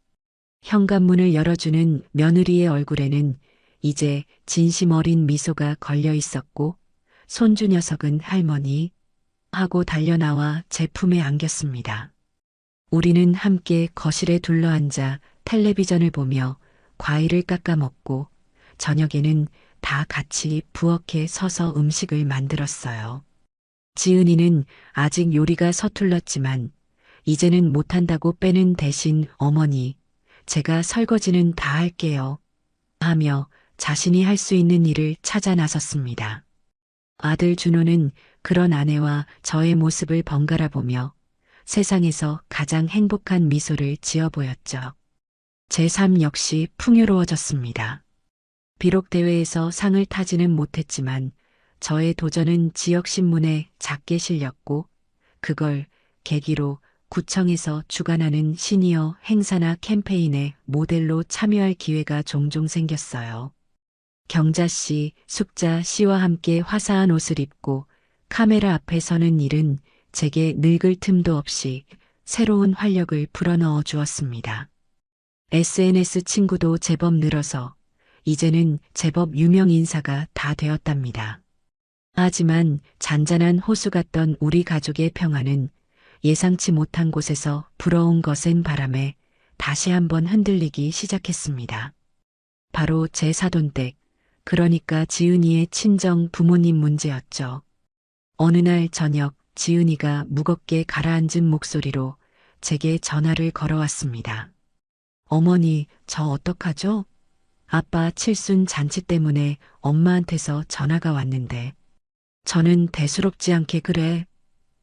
현관문을 열어주는 며느리의 얼굴에는 이제 진심 어린 미소가 걸려 있었고 손주 녀석은 할머니 하고 달려나와 제 품에 안겼습니다. 우리는 함께 거실에 둘러앉아 텔레비전을 보며 과일을 깎아 먹고 저녁에는 다 같이 부엌에 서서 음식을 만들었어요. 지은이는 아직 요리가 서툴렀지만 이제는 못한다고 빼는 대신 어머니, 제가 설거지는 다 할게요. 하며 자신이 할 수 있는 일을 찾아 나섰습니다. 아들 준호는 그런 아내와 저의 모습을 번갈아 보며 세상에서 가장 행복한 미소를 지어 보였죠. 제 삶 역시 풍요로워졌습니다. 비록 대회에서 상을 타지는 못했지만 저의 도전은 지역신문에 작게 실렸고 그걸 계기로 구청에서 주관하는 시니어 행사나 캠페인에 모델로 참여할 기회가 종종 생겼어요. 경자 씨, 숙자 씨와 함께 화사한 옷을 입고 카메라 앞에 서는 일은 제게 늙을 틈도 없이 새로운 활력을 불어넣어 주었습니다. SNS 친구도 제법 늘어서 이제는 제법 유명 인사가 다 되었답니다. 하지만 잔잔한 호수 같던 우리 가족의 평화는 예상치 못한 곳에서 불어온 거센 바람에 다시 한번 흔들리기 시작했습니다. 바로 제 사돈댁, 그러니까 지은이의 친정 부모님 문제였죠. 어느 날 저녁 지은이가 무겁게 가라앉은 목소리로 제게 전화를 걸어왔습니다. 어머니, 저 어떡하죠? 아빠 칠순 잔치 때문에 엄마한테서 전화가 왔는데 저는 대수롭지 않게 그래.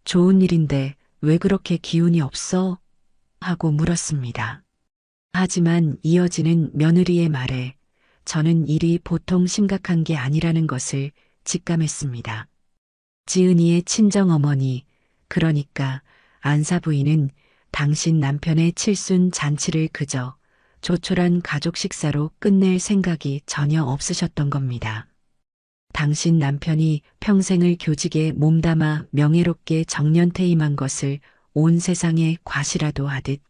좋은 일인데 왜 그렇게 기운이 없어? 하고 물었습니다. 하지만 이어지는 며느리의 말에 저는 일이 보통 심각한 게 아니라는 것을 직감했습니다. 지은이의 친정어머니, 그러니까 안사 부인은 당신 남편의 칠순 잔치를 그저 조촐한 가족 식사로 끝낼 생각이 전혀 없으셨던 겁니다. 당신 남편이 평생을 교직에 몸담아 명예롭게 정년퇴임한 것을 온 세상에 과시라도 하듯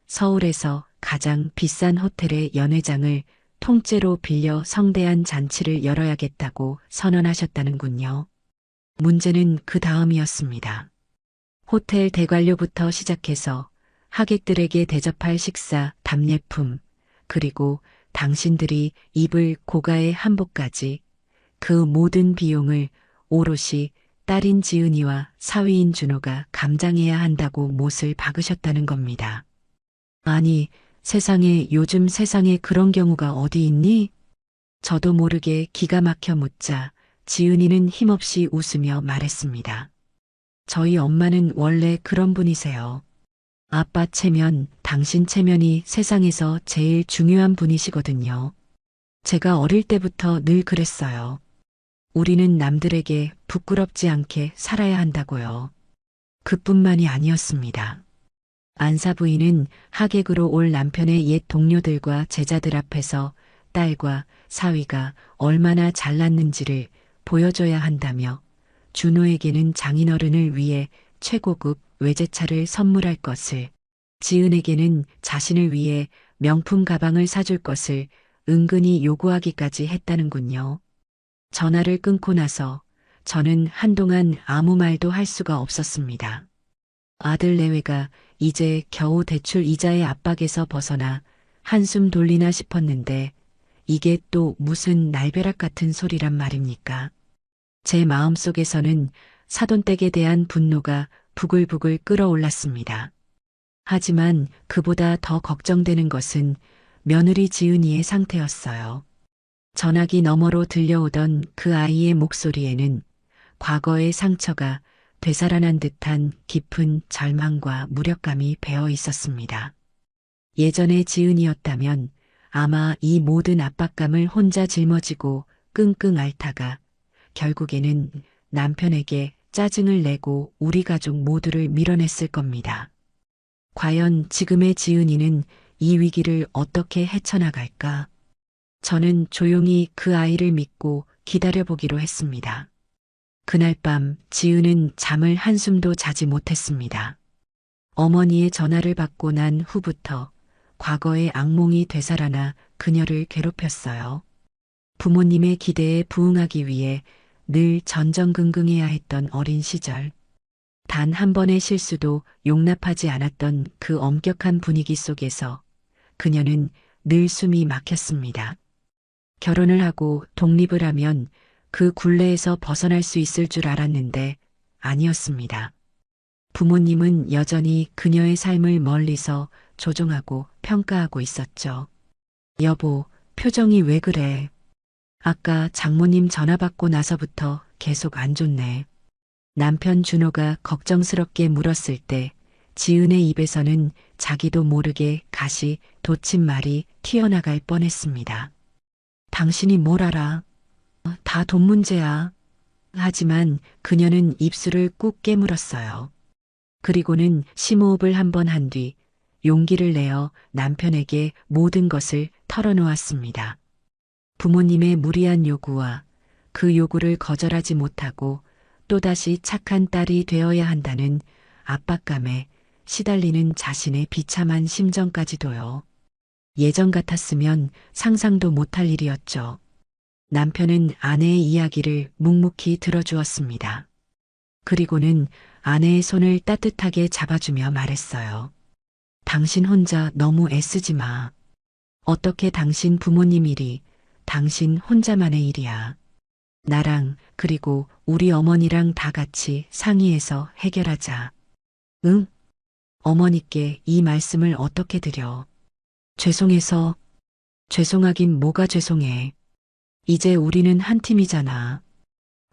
서울에서 가장 비싼 호텔의 연회장을 통째로 빌려 성대한 잔치를 열어야겠다고 선언하셨다는군요. 문제는 그 다음이었습니다. 호텔 대관료부터 시작해서 하객들에게 대접할 식사, 답례품, 그리고 당신들이 입을 고가의 한복까지 그 모든 비용을 오롯이 딸인 지은이와 사위인 준호가 감당해야 한다고 못을 박으셨다는 겁니다. 아니, 요즘 세상에 그런 경우가 어디 있니? 저도 모르게 기가 막혀 묻자 지은이는 힘없이 웃으며 말했습니다. 저희 엄마는 원래 그런 분이세요. 아빠 체면, 당신 체면이 세상에서 제일 중요한 분이시거든요. 제가 어릴 때부터 늘 그랬어요. 우리는 남들에게 부끄럽지 않게 살아야 한다고요. 그뿐만이 아니었습니다. 안사 부인은 하객으로 올 남편의 옛 동료들과 제자들 앞에서 딸과 사위가 얼마나 잘났는지를 보여줘야 한다며 준호에게는 장인어른을 위해 최고급 외제차를 선물할 것을, 지은에게는 자신을 위해 명품 가방을 사줄 것을 은근히 요구하기까지 했다는군요. 전화를 끊고 나서 저는 한동안 아무 말도 할 수가 없었습니다. 아들 내외가 이제 겨우 대출 이자의 압박에서 벗어나 한숨 돌리나 싶었는데 이게 또 무슨 날벼락 같은 소리란 말입니까? 제 마음속에서는 사돈댁에 대한 분노가 부글부글 끓어올랐습니다. 하지만 그보다 더 걱정되는 것은 며느리 지은이의 상태였어요. 전화기 너머로 들려오던 그 아이의 목소리에는 과거의 상처가 되살아난 듯한 깊은 절망과 무력감이 배어 있었습니다. 예전의 지은이었다면 아마 이 모든 압박감을 혼자 짊어지고 끙끙 앓다가 결국에는 남편에게 짜증을 내고 우리 가족 모두를 밀어냈을 겁니다. 과연 지금의 지은이는 이 위기를 어떻게 헤쳐나갈까? 저는 조용히 그 아이를 믿고 기다려보기로 했습니다. 그날 밤 지은은 잠을 한숨도 자지 못했습니다. 어머니의 전화를 받고 난 후부터 과거의 악몽이 되살아나 그녀를 괴롭혔어요. 부모님의 기대에 부응하기 위해 늘 전전긍긍해야 했던 어린 시절. 단 한 번의 실수도 용납하지 않았던 그 엄격한 분위기 속에서 그녀는 늘 숨이 막혔습니다. 결혼을 하고 독립을 하면 그 굴레에서 벗어날 수 있을 줄 알았는데 아니었습니다. 부모님은 여전히 그녀의 삶을 멀리서 조종하고 평가하고 있었죠. 여보, 표정이 왜 그래? 아까 장모님 전화 받고 나서부터 계속 안 좋네. 남편 준호가 걱정스럽게 물었을 때 지은의 입에서는 자기도 모르게 가시 돋친 말이 튀어나갈 뻔했습니다. 당신이 뭘 알아? 다 돈 문제야. 하지만 그녀는 입술을 꾹 깨물었어요. 그리고는 심호흡을 한 번 한 뒤 용기를 내어 남편에게 모든 것을 털어놓았습니다. 부모님의 무리한 요구와 그 요구를 거절하지 못하고 또다시 착한 딸이 되어야 한다는 압박감에 시달리는 자신의 비참한 심정까지도요. 예전 같았으면 상상도 못할 일이었죠. 남편은 아내의 이야기를 묵묵히 들어주었습니다. 그리고는 아내의 손을 따뜻하게 잡아주며 말했어요. 당신 혼자 너무 애쓰지 마. 어떻게 당신 부모님 일이 당신 혼자만의 일이야. 나랑 그리고 우리 어머니랑 다 같이 상의해서 해결하자. 응? 어머니께 이 말씀을 어떻게 드려? 죄송해서. 죄송하긴 뭐가 죄송해. 이제 우리는 한 팀이잖아.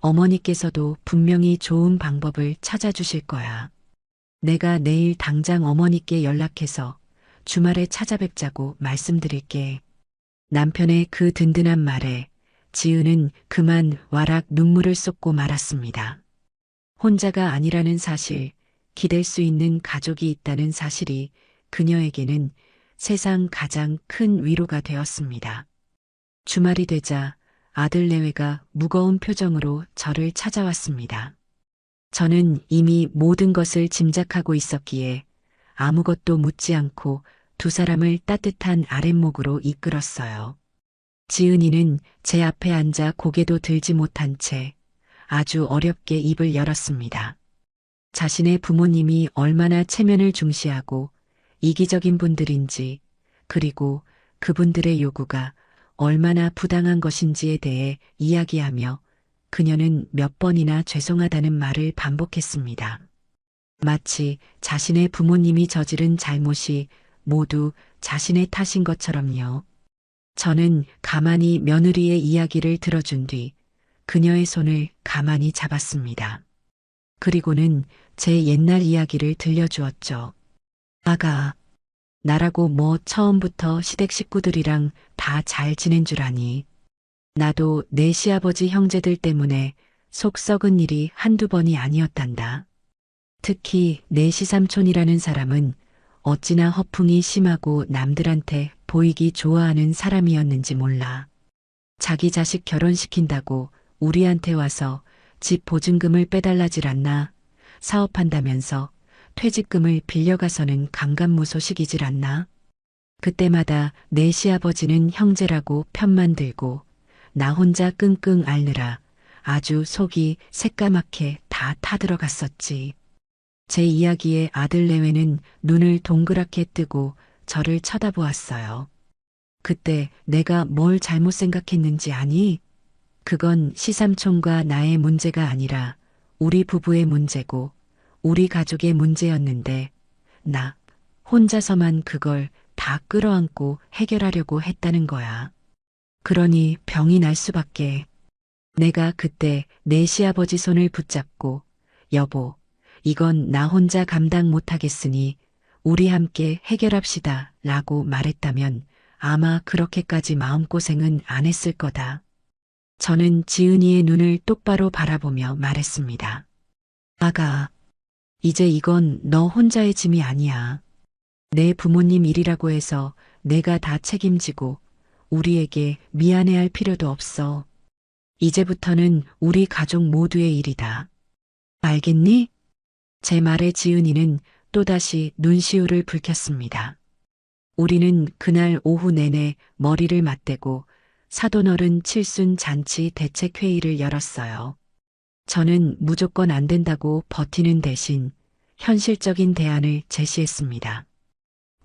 어머니께서도 분명히 좋은 방법을 찾아주실 거야. 내가 내일 당장 어머니께 연락해서 주말에 찾아뵙자고 말씀드릴게. 남편의 그 든든한 말에 지은은 그만 와락 눈물을 쏟고 말았습니다. 혼자가 아니라는 사실, 기댈 수 있는 가족이 있다는 사실이 그녀에게는 세상 가장 큰 위로가 되었습니다. 주말이 되자 아들 내외가 무거운 표정으로 저를 찾아왔습니다. 저는 이미 모든 것을 짐작하고 있었기에 아무것도 묻지 않고 두 사람을 따뜻한 아랫목으로 이끌었어요. 지은이는 제 앞에 앉아 고개도 들지 못한 채 아주 어렵게 입을 열었습니다. 자신의 부모님이 얼마나 체면을 중시하고 이기적인 분들인지, 그리고 그분들의 요구가 얼마나 부당한 것인지에 대해 이야기하며 그녀는 몇 번이나 죄송하다는 말을 반복했습니다. 마치 자신의 부모님이 저지른 잘못이 모두 자신의 탓인 것처럼요. 저는 가만히 며느리의 이야기를 들어준 뒤 그녀의 손을 가만히 잡았습니다. 그리고는 제 옛날 이야기를 들려주었죠. 아가, 나라고 뭐 처음부터 시댁 식구들이랑 다 잘 지낸 줄 아니. 나도 내 시아버지 형제들 때문에 속 썩은 일이 한두 번이 아니었단다. 특히 내 시삼촌이라는 사람은 어찌나 허풍이 심하고 남들한테 보이기 좋아하는 사람이었는지 몰라. 자기 자식 결혼시킨다고 우리한테 와서 집 보증금을 빼달라질 않나. 사업한다면서 퇴직금을 빌려가서는 강간무소식이질 않나. 그때마다 내 시아버지는 형제라고 편만 들고 나 혼자 끙끙 앓느라 아주 속이 새까맣게 다 타들어갔었지. 제 이야기에 아들 내외는 눈을 동그랗게 뜨고 저를 쳐다보았어요. 그때 내가 뭘 잘못 생각했는지 아니? 그건 시삼촌과 나의 문제가 아니라 우리 부부의 문제고 우리 가족의 문제였는데 나 혼자서만 그걸 다 끌어안고 해결하려고 했다는 거야. 그러니 병이 날 수밖에. 내가 그때 내 시아버지 손을 붙잡고 여보, 이건 나 혼자 감당 못하겠으니 우리 함께 해결합시다 라고 말했다면 아마 그렇게까지 마음고생은 안 했을 거다. 저는 지은이의 눈을 똑바로 바라보며 말했습니다. 아가, 이제 이건 너 혼자의 짐이 아니야. 내 부모님 일이라고 해서 내가 다 책임지고 우리에게 미안해할 필요도 없어. 이제부터는 우리 가족 모두의 일이다. 알겠니? 제 말에 지은이는 또다시 눈시울을 붉혔습니다. 우리는 그날 오후 내내 머리를 맞대고 사돈어른 칠순 잔치 대책회의를 열었어요. 저는 무조건 안 된다고 버티는 대신 현실적인 대안을 제시했습니다.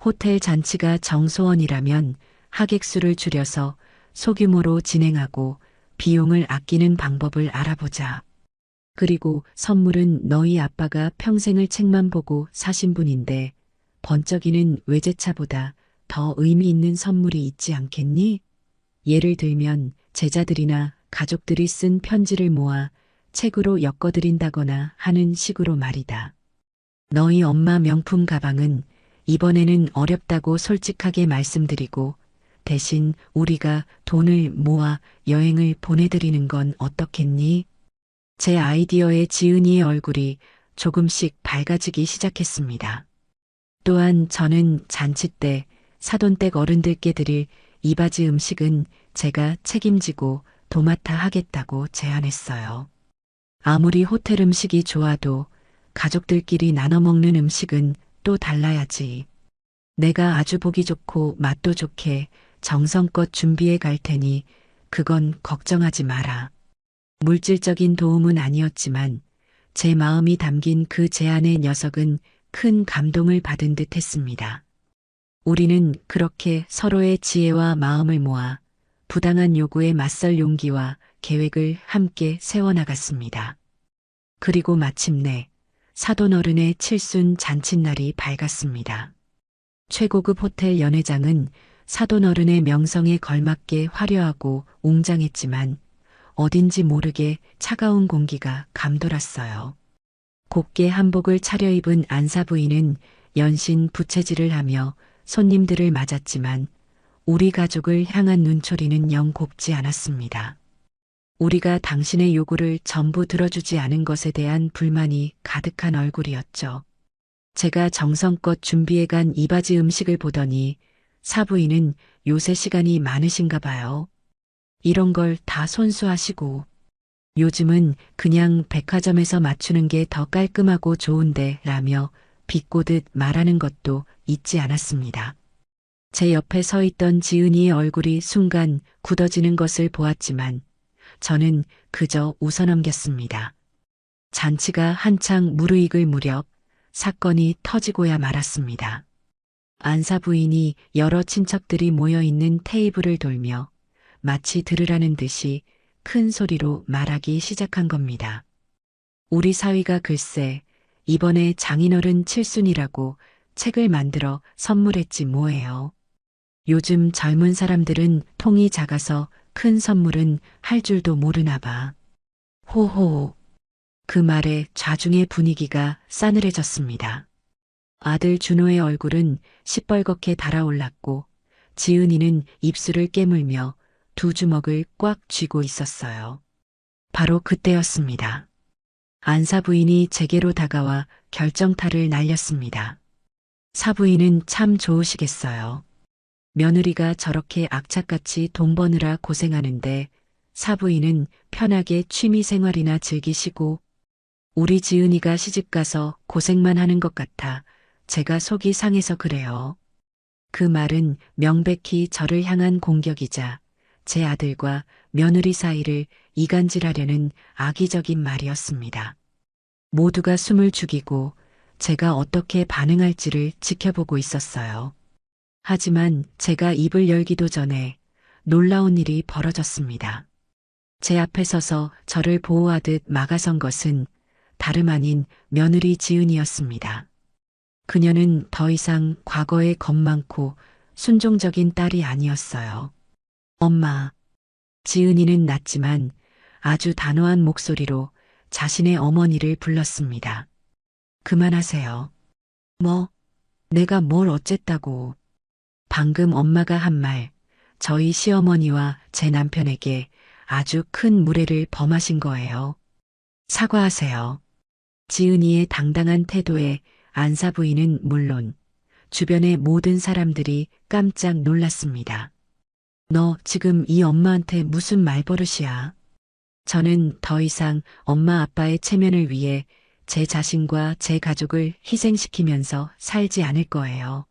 호텔 잔치가 정소원이라면 하객 수를 줄여서 소규모로 진행하고 비용을 아끼는 방법을 알아보자. 그리고 선물은 너희 아빠가 평생을 책만 보고 사신 분인데 번쩍이는 외제차보다 더 의미 있는 선물이 있지 않겠니? 예를 들면 제자들이나 가족들이 쓴 편지를 모아 책으로 엮어드린다거나 하는 식으로 말이다. 너희 엄마 명품 가방은 이번에는 어렵다고 솔직하게 말씀드리고 대신 우리가 돈을 모아 여행을 보내드리는 건 어떻겠니? 제 아이디어에 지은이의 얼굴이 조금씩 밝아지기 시작했습니다. 또한 저는 잔치 때 사돈댁 어른들께 드릴 이바지 음식은 제가 책임지고 도맡아 하겠다고 제안했어요. 아무리 호텔 음식이 좋아도 가족들끼리 나눠 먹는 음식은 또 달라야지. 내가 아주 보기 좋고 맛도 좋게 정성껏 준비해 갈 테니 그건 걱정하지 마라. 물질적인 도움은 아니었지만 제 마음이 담긴 그 제안의 녀석은 큰 감동을 받은 듯 했습니다. 우리는 그렇게 서로의 지혜와 마음을 모아 부당한 요구에 맞설 용기와 계획을 함께 세워나갔습니다. 그리고 마침내 사돈 어른의 칠순 잔칫날이 밝았습니다. 최고급 호텔 연회장은 사돈 어른의 명성에 걸맞게 화려하고 웅장했지만 어딘지 모르게 차가운 공기가 감돌았어요. 곱게 한복을 차려입은 안사 부인은 연신 부채질을 하며 손님들을 맞았지만 우리 가족을 향한 눈초리는 영 곱지 않았습니다. 우리가 당신의 요구를 전부 들어주지 않은 것에 대한 불만이 가득한 얼굴이었죠. 제가 정성껏 준비해간 이바지 음식을 보더니 사부인은 요새 시간이 많으신가 봐요. 이런 걸 다 손수하시고 요즘은 그냥 백화점에서 맞추는 게 더 깔끔하고 좋은데 라며 비꼬듯 말하는 것도 잊지 않았습니다. 제 옆에 서 있던 지은이의 얼굴이 순간 굳어지는 것을 보았지만 저는 그저 웃어넘겼습니다. 잔치가 한창 무르익을 무렵 사건이 터지고야 말았습니다. 안사 부인이 여러 친척들이 모여있는 테이블을 돌며 마치 들으라는 듯이 큰 소리로 말하기 시작한 겁니다. 우리 사위가 글쎄 이번에 장인어른 칠순이라고 책을 만들어 선물했지 뭐예요. 요즘 젊은 사람들은 통이 작아서 큰 선물은 할 줄도 모르나 봐. 호호. 그 말에 좌중의 분위기가 싸늘해졌습니다. 아들 준호의 얼굴은 시뻘겋게 달아올랐고 지은이는 입술을 깨물며 두 주먹을 꽉 쥐고 있었어요. 바로 그때였습니다. 안사 부인이 제게로 다가와 결정타를 날렸습니다. 사부인은 참 좋으시겠어요. 며느리가 저렇게 악착같이 돈 버느라 고생하는데 사부인은 편하게 취미 생활이나 즐기시고 우리 지은이가 시집가서 고생만 하는 것 같아 제가 속이 상해서 그래요. 그 말은 명백히 저를 향한 공격이자 제 아들과 며느리 사이를 이간질하려는 악의적인 말이었습니다. 모두가 숨을 죽이고 제가 어떻게 반응할지를 지켜보고 있었어요. 하지만 제가 입을 열기도 전에 놀라운 일이 벌어졌습니다. 제 앞에 서서 저를 보호하듯 막아선 것은 다름 아닌 며느리 지은이었습니다. 그녀는 더 이상 과거에 겁 많고 순종적인 딸이 아니었어요. 엄마. 지은이는 낮지만 아주 단호한 목소리로 자신의 어머니를 불렀습니다. 그만하세요. 뭐, 내가 뭘 어쨌다고. 방금 엄마가 한 말, 저희 시어머니와 제 남편에게 아주 큰 무례를 범하신 거예요. 사과하세요. 지은이의 당당한 태도에 안사 부인은 물론 주변의 모든 사람들이 깜짝 놀랐습니다. 너 지금 이 엄마한테 무슨 말버릇이야? 저는 더 이상 엄마 아빠의 체면을 위해 제 자신과 제 가족을 희생시키면서 살지 않을 거예요.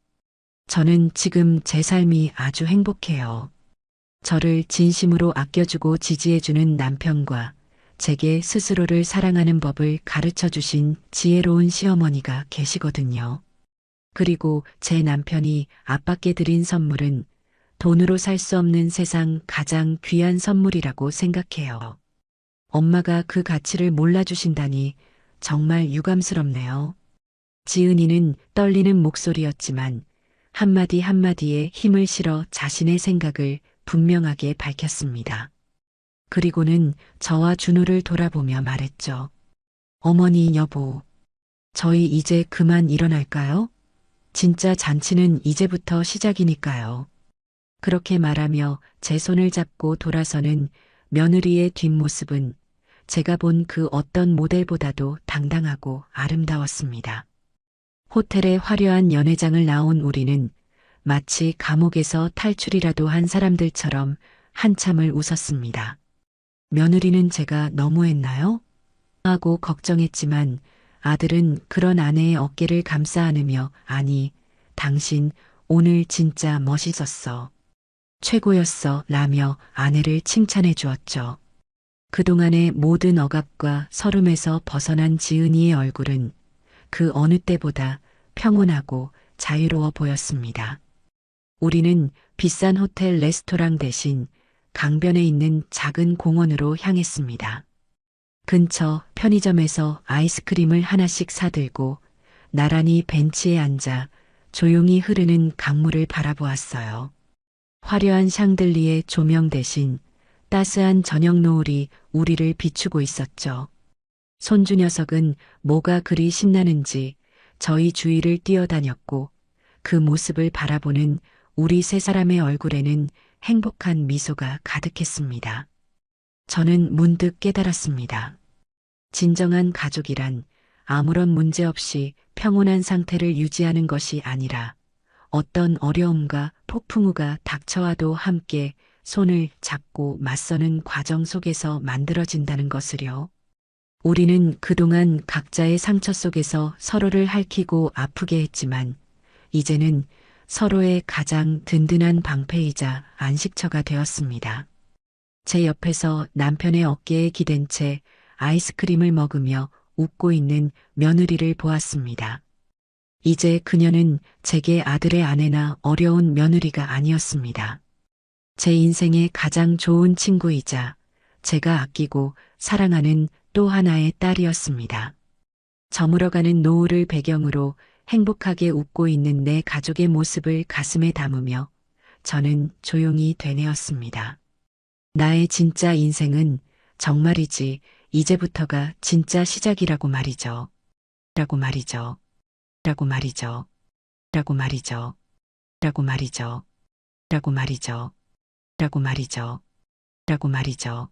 저는 지금 제 삶이 아주 행복해요. 저를 진심으로 아껴주고 지지해주는 남편과 제게 스스로를 사랑하는 법을 가르쳐 주신 지혜로운 시어머니가 계시거든요. 그리고 제 남편이 아빠께 드린 선물은 돈으로 살 수 없는 세상 가장 귀한 선물이라고 생각해요. 엄마가 그 가치를 몰라주신다니 정말 유감스럽네요. 지은이는 떨리는 목소리였지만 한마디 한마디에 힘을 실어 자신의 생각을 분명하게 밝혔습니다. 그리고는 저와 준호를 돌아보며 말했죠. 어머니, 여보, 저희 이제 그만 일어날까요? 진짜 잔치는 이제부터 시작이니까요. 그렇게 말하며 제 손을 잡고 돌아서는 며느리의 뒷모습은 제가 본 그 어떤 모델보다도 당당하고 아름다웠습니다. 호텔의 화려한 연회장을 나온 우리는 마치 감옥에서 탈출이라도 한 사람들처럼 한참을 웃었습니다. 며느리는 제가 너무했나요? 하고 걱정했지만 아들은 그런 아내의 어깨를 감싸 안으며 아니, 당신 오늘 진짜 멋있었어. 최고였어 라며 아내를 칭찬해 주었죠. 그동안의 모든 억압과 서름에서 벗어난 지은이의 얼굴은 그 어느 때보다 평온하고 자유로워 보였습니다. 우리는 비싼 호텔 레스토랑 대신 강변에 있는 작은 공원으로 향했습니다. 근처 편의점에서 아이스크림을 하나씩 사들고 나란히 벤치에 앉아 조용히 흐르는 강물을 바라보았어요. 화려한 샹들리에 조명 대신 따스한 저녁 노을이 우리를 비추고 있었죠. 손주 녀석은 뭐가 그리 신나는지 저희 주위를 뛰어다녔고 그 모습을 바라보는 우리 세 사람의 얼굴에는 행복한 미소가 가득했습니다. 저는 문득 깨달았습니다. 진정한 가족이란 아무런 문제 없이 평온한 상태를 유지하는 것이 아니라 어떤 어려움과 폭풍우가 닥쳐와도 함께 손을 잡고 맞서는 과정 속에서 만들어진다는 것을요. 우리는 그동안 각자의 상처 속에서 서로를 핥히고 아프게 했지만 이제는 서로의 가장 든든한 방패이자 안식처가 되었습니다. 제 옆에서 남편의 어깨에 기댄 채 아이스크림을 먹으며 웃고 있는 며느리를 보았습니다. 이제 그녀는 제게 아들의 아내나 어려운 며느리가 아니었습니다. 제 인생의 가장 좋은 친구이자 제가 아끼고 사랑하는 또 하나의 딸이었습니다. 저물어가는 노을을 배경으로 행복하게 웃고 있는 내 가족의 모습을 가슴에 담으며 저는 조용히 되뇌었습니다. 나의 진짜 인생은 정말이지 이제부터가 진짜 시작이라고 말이죠. 라고 말이죠. 라고 말이죠. 라고 말이죠. 라고 말이죠. 라고 말이죠. 라고 말이죠. 라고 말이죠.